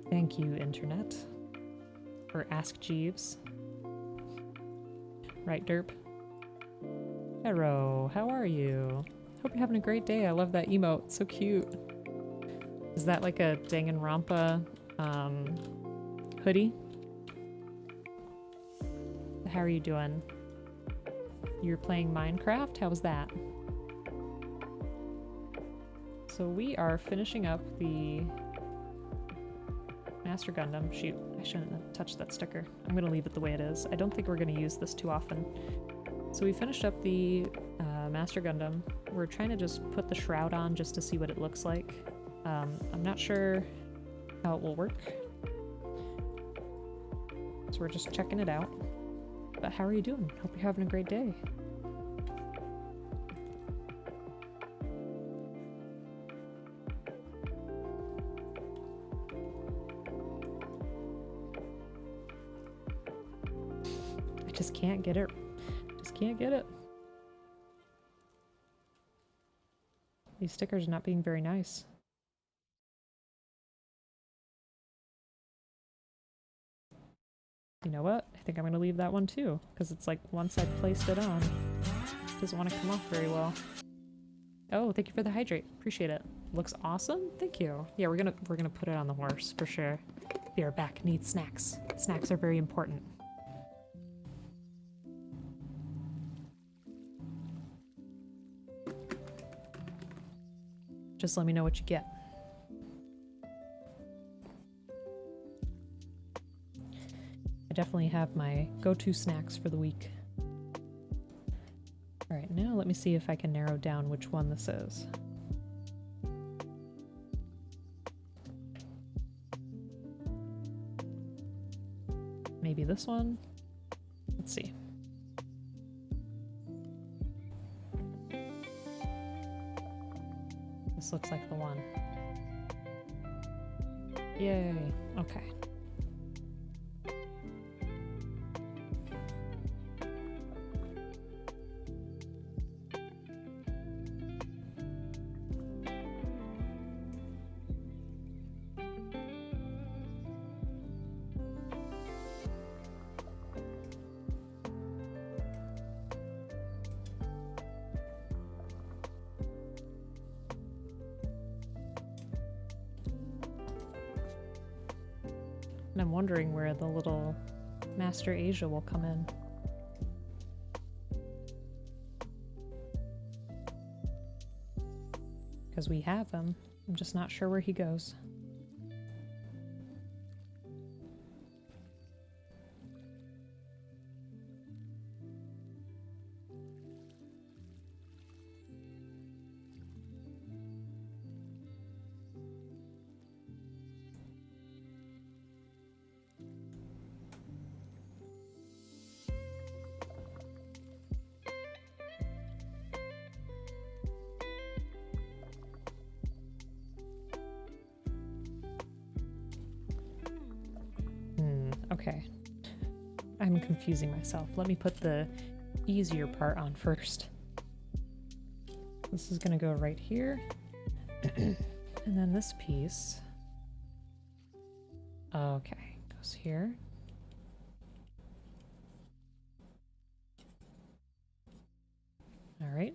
Thank you, Internet. Or Ask Jeeves. Right, Derp. Hello, how are you? Hope you're having a great day. I love that emote. So cute. Is that like a Danganronpa hoodie? How are you doing? You're playing Minecraft? How was that? So we are finishing up the Master Gundam. Shoot, I shouldn't have touched that sticker. I'm going to leave it the way it is. I don't think we're going to use this too often. So we finished up the Master Gundam. We're trying to just put the shroud on just to see what it looks like. I'm not sure how it will work. So we're just checking it out. But how are you doing? Hope you're having a great day. just can't get it. Just can't get it. These stickers are not being very nice. You know what? I think I'm gonna leave that one too, because it's like once I've placed it on, it doesn't want to come off very well. Oh, thank you for the hydrate. Appreciate it. Looks awesome. Thank you. Yeah, we're gonna put it on the horse for sure. Be right back. Need snacks. Snacks are very important. Just let me know what you get. I definitely have my go-to snacks for the week. Alright, now let me see if I can narrow down which one this is. Maybe this one? Let's see. This looks like the one. Yay. Okay. And I'm wondering where the little Master Asia will come in. Because we have him. I'm just not sure where he goes. Okay. I'm confusing myself. Let me put the easier part on first. This is gonna go right here. And then this piece. Okay, goes here. All right.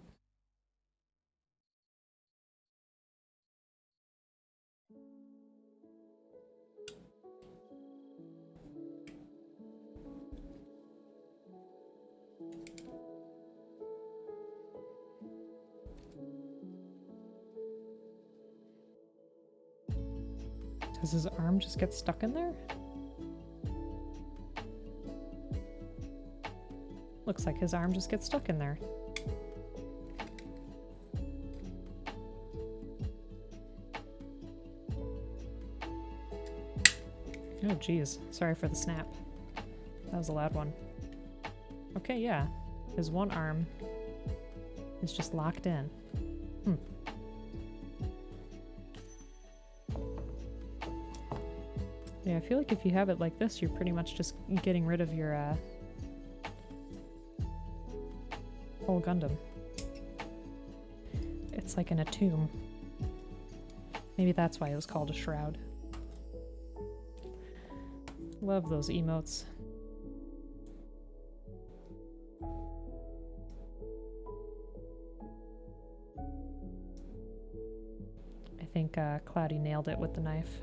Does his arm just get stuck in there? Looks like his arm just gets stuck in there. Oh geez, sorry for the snap. That was a loud one. Okay, yeah. His one arm is just locked in. Yeah, I feel like if you have it like this, you're pretty much just getting rid of your whole Gundam. It's like in a tomb. Maybe that's why it was called a shroud. Love those emotes. I think Cloudy nailed it with the knife.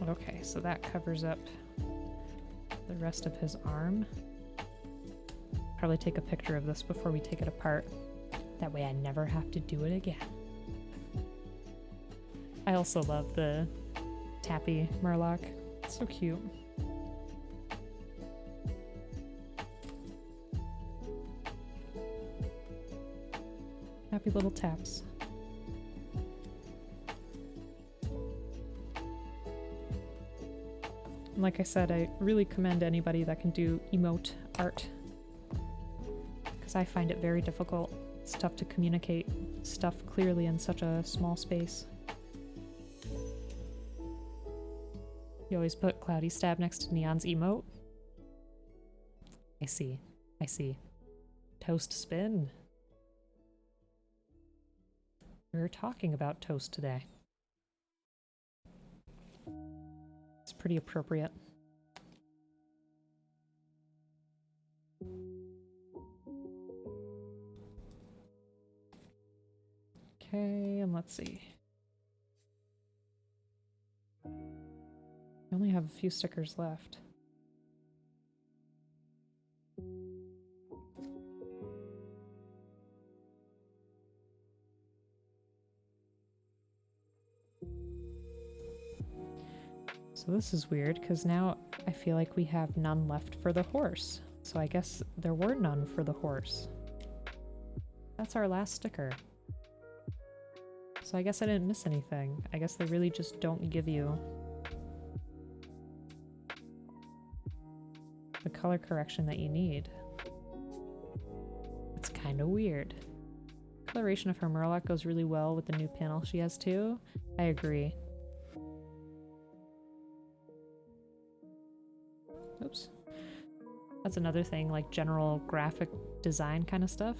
Okay, so that covers up the rest of his arm. Probably take a picture of this before we take it apart. That way I never have to do it again. I also love the Tappy Murloc. It's so cute. Happy little taps. Like I said, I really commend anybody that can do emote art, because I find it very difficult. It's tough to communicate stuff clearly in such a small space. You always put Cloudy Stab next to Neon's emote? I see. I see. Toast spin. We're talking about toast today. It's pretty appropriate. Okay, and let's see. I only have a few stickers left. So this is weird, because now I feel like we have none left for the horse. So I guess there were none for the horse. That's our last sticker. So I guess I didn't miss anything. I guess they really just don't give you the color correction that you need. It's kind of weird. Coloration of her Murloc goes really well with the new panel she has too. I agree. Oops. That's another thing, like general graphic design kind of stuff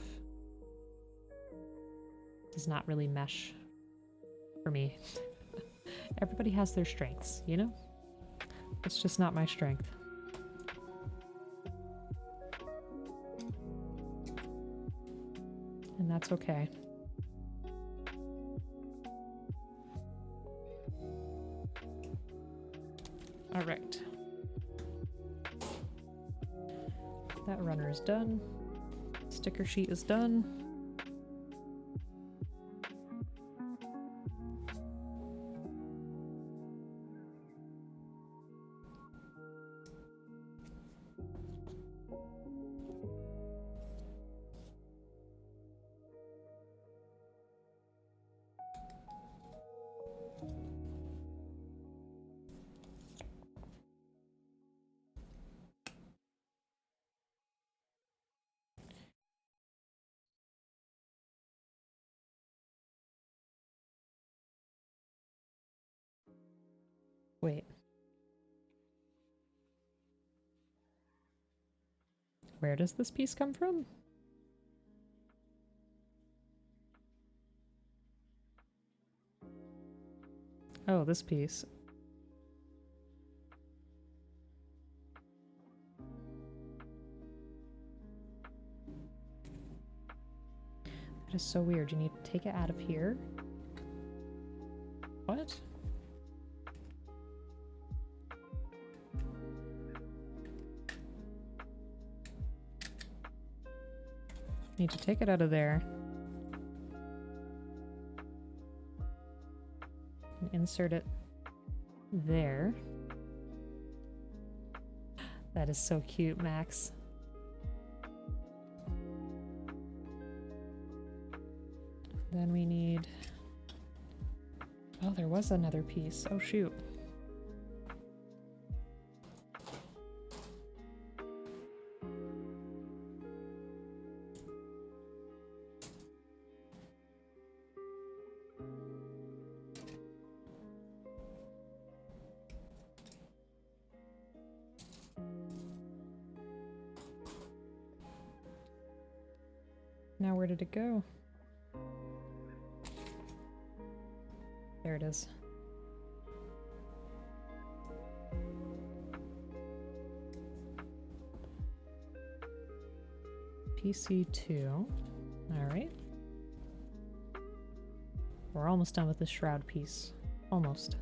does not really mesh for me. Everybody has their strengths, you know? It's just not my strength. And that's okay. All right. That runner is done. Sticker sheet is done. Wait. Where does this piece come from? Oh, this piece. That is so weird. You need to take it out of here? What? Need to take it out of there. And insert it there. That is so cute, Max. Then we need... Oh, there was another piece. Oh, shoot. Now where did it go? There it is. PC2. All right. We're almost done with this shroud piece. Almost.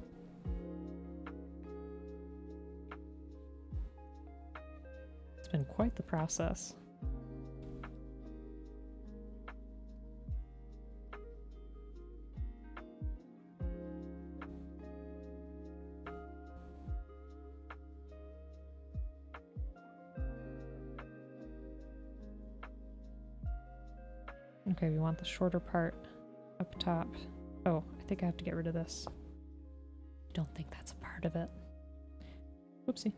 It's been quite the process. Okay, we want the shorter part up top. Oh, I think I have to get rid of this. I don't think that's a part of it. Whoopsie.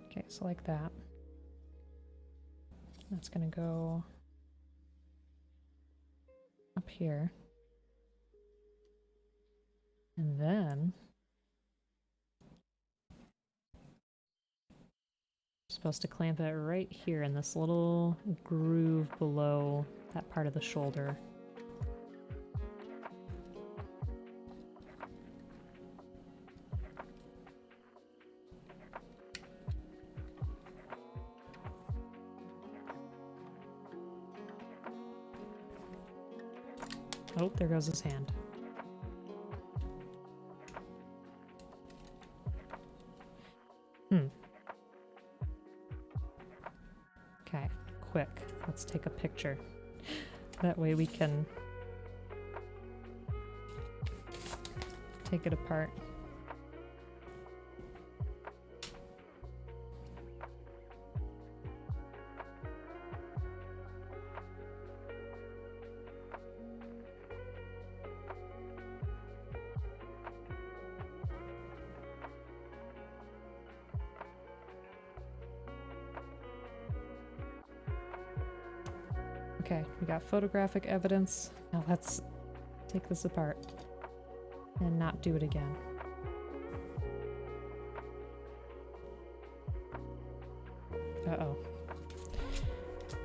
Okay, so like that. That's gonna go up here. And then supposed to clamp it right here in this little groove below that part of the shoulder. Oh, there goes his hand. Okay, quick. Let's take a picture. That way we can take it apart. Okay, we got photographic evidence. Now let's take this apart and not do it again. Uh-oh.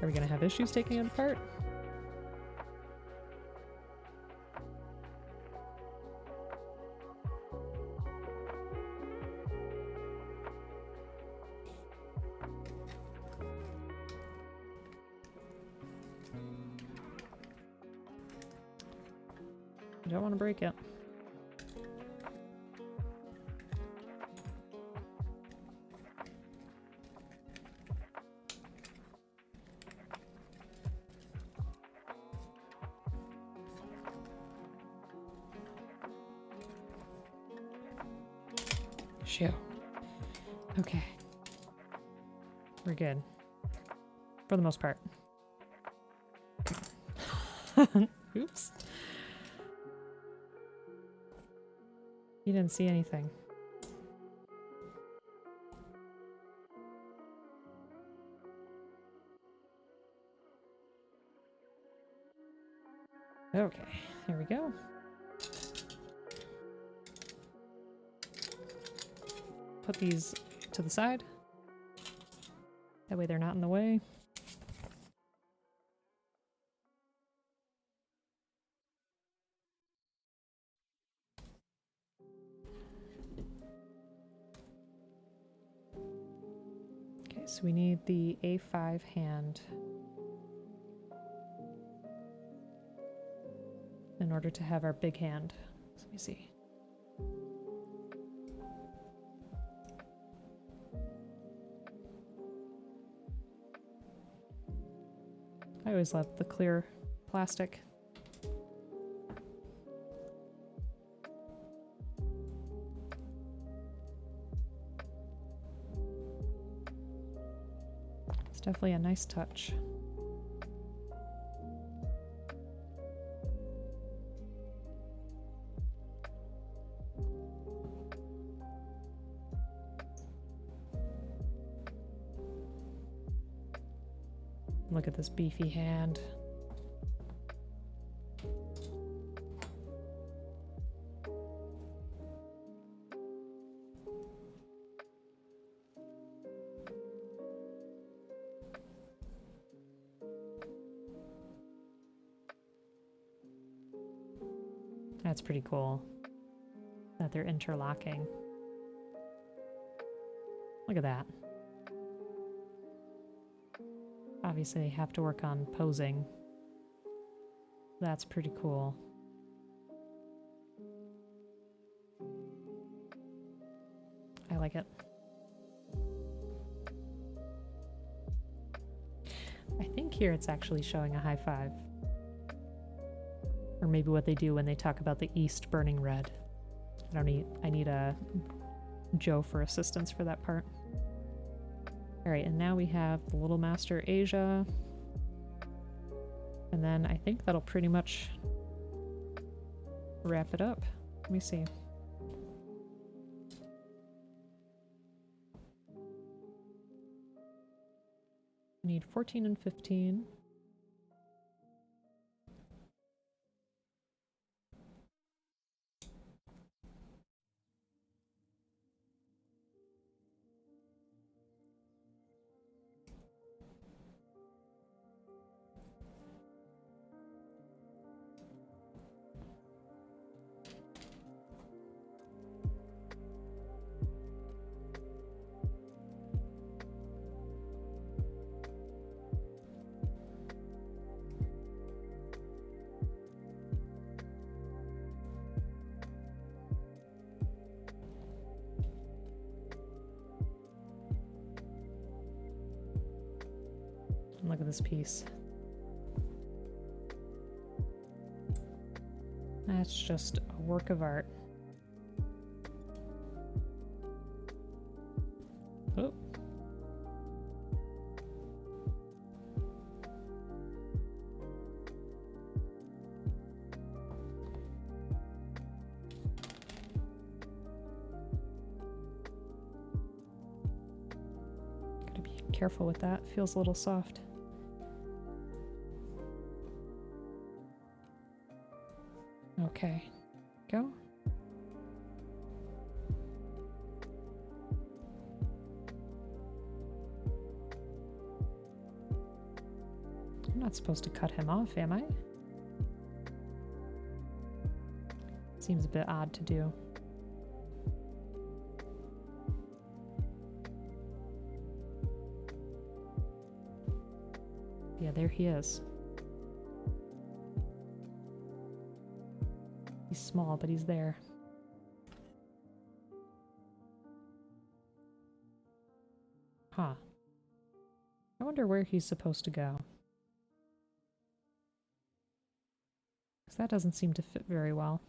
Are we gonna have issues taking it apart? I don't want to break it. Shoo. Okay. We're good. For the most part. Oops. You didn't see anything. Okay, there we go. Put these to the side. That way they're not in the way. Okay, so we need the A5 hand in order to have our big hand. So let me see. I always love the clear plastic. It's definitely a nice touch. Look at this beefy hand. That's pretty cool that they're interlocking. Look at that. Obviously, they have to work on posing. That's pretty cool. I like it. I think here it's actually showing a high five. Or maybe what they do when they talk about the east burning red. I need a Joe for assistance for that part. Alright, and now we have the Little Master Asia. And then I think that'll pretty much wrap it up. Let me see. I need 14 and 15. Look at this piece. That's just a work of art. Oh. Gotta be careful with that. Feels a little soft. Okay, go. I'm not supposed to cut him off, am I? Seems a bit odd to do. Yeah, there he is. He's small, but he's there. Huh. I wonder where he's supposed to go. Because that doesn't seem to fit very well.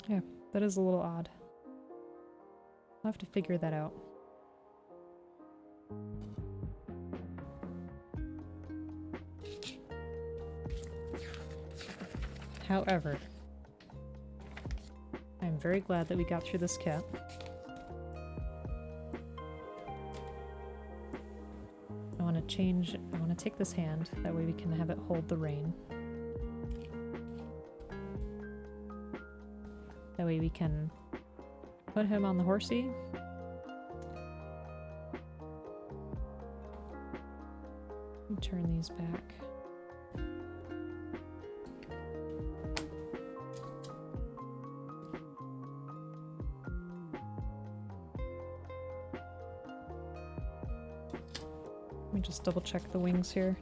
Yeah, that is a little odd. I'll have to figure that out. However, I'm very glad that we got through this kit. I want to take this hand, that way we can have it hold the rein. That way we can put him on the horsey. Turn these back. Let me just double check the wings here.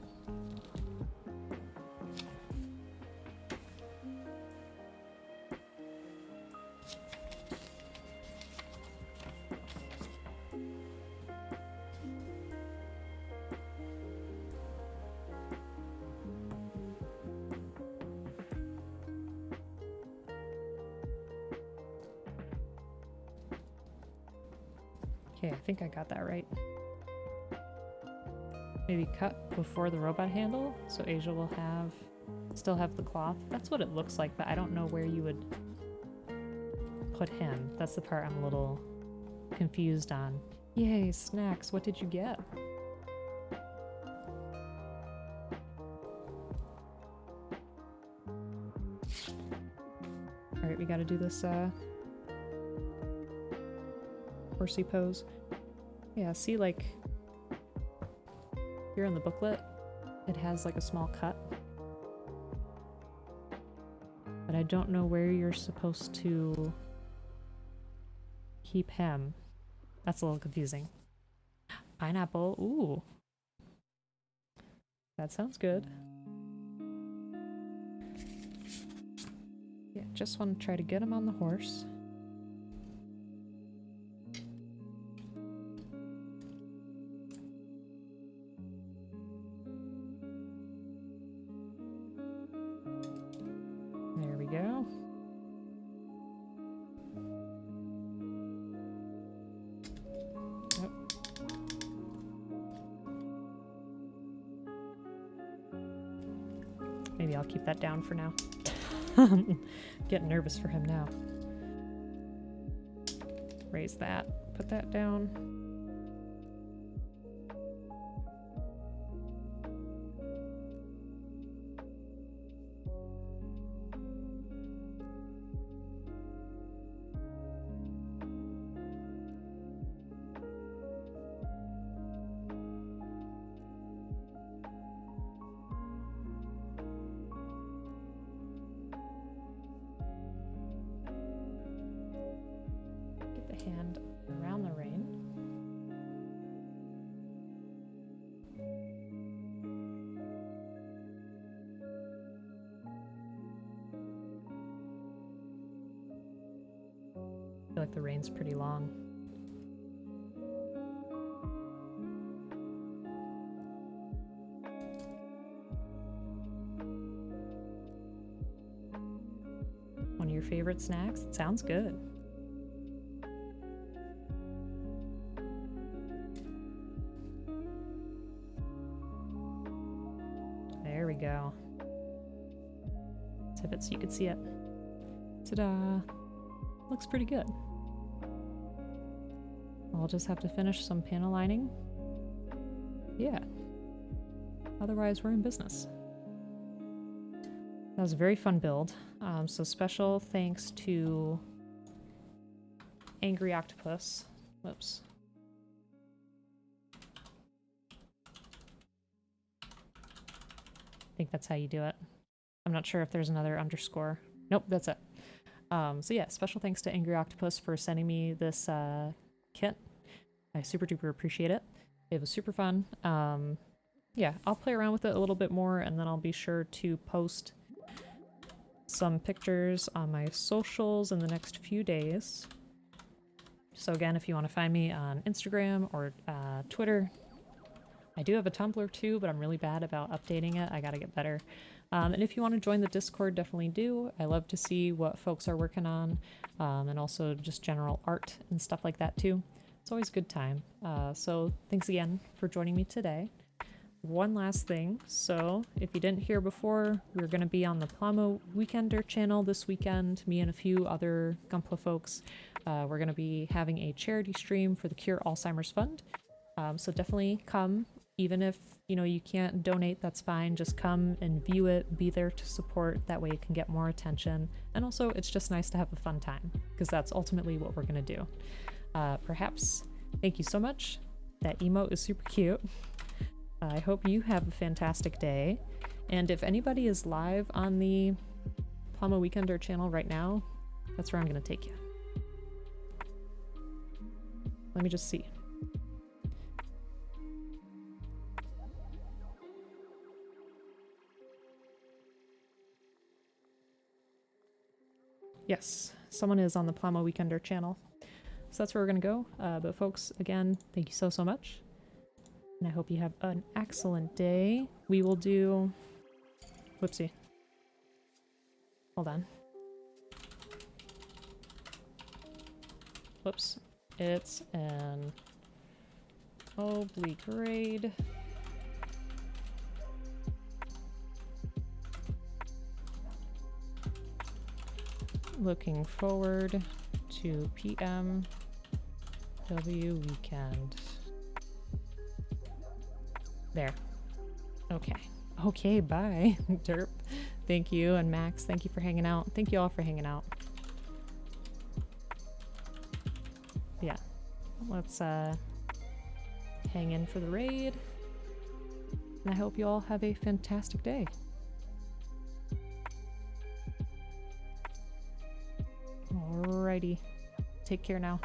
Okay, I think I got that right. Maybe cut before the robot handle, so Asia will still have the cloth. That's what it looks like, but I don't know where you would put him. That's the part I'm a little confused on. Yay, snacks. What did you get? Alright, we gotta do this horsey pose. Yeah, see, like here in the booklet, it has like a small cut. But I don't know where you're supposed to keep him. That's a little confusing. Pineapple, ooh. That sounds good. Yeah, just want to try to get him on the horse. There we go. I'll keep that down for now. Getting nervous for him now. Raise that. Put that down. Hand around the rein. I feel like the rein's pretty long. One of your favorite snacks? It sounds good. There we go. Tip it so you can see it. Ta-da! Looks pretty good. I'll just have to finish some panel lining. Yeah. Otherwise, we're in business. That was a very fun build. So special thanks to Angry Octopus. Whoops. I think that's how you do it. I'm not sure if there's another underscore. Nope, that's it. So yeah, special thanks to Angry Octopus for sending me this kit. I super duper appreciate it. It was super fun. Yeah, I'll play around with it a little bit more, and then I'll be sure to post some pictures on my socials in the next few days. So again, if you want to find me on Instagram or Twitter, I do have a Tumblr too, but I'm really bad about updating it. I gotta get better. And if you want to join the Discord, definitely do. I love to see what folks are working on, and also just general art and stuff like that too. It's always a good time. So thanks again for joining me today. One last thing. So if you didn't hear before, we're going to be on the Plamo Weekender channel this weekend. Me and a few other Gunpla folks. We're going to be having a charity stream for the Cure Alzheimer's Fund. So definitely come. Even if, you know, you can't donate, that's fine. Just come and view it, be there to support. That way it can get more attention. And also, it's just nice to have a fun time, because that's ultimately what we're going to do. Perhaps, thank you so much. That emote is super cute. I hope you have a fantastic day. And if anybody is live on the Plamo Weekender channel right now, that's where I'm going to take you. Let me just see. Yes, someone is on the Plamo Weekender channel. So that's where we're going to go. But folks, again, thank you so, so much. And I hope you have an excellent day. We will do... Whoopsie. Hold on. Whoops. It's an oblique raid. Looking forward to PMW weekend. There. Okay. Okay, bye, Derp. Thank you, and Max, thank you for hanging out. Thank you all for hanging out. Yeah. Let's hang in for the raid. And I hope you all have a fantastic day. Alrighty. Take care now.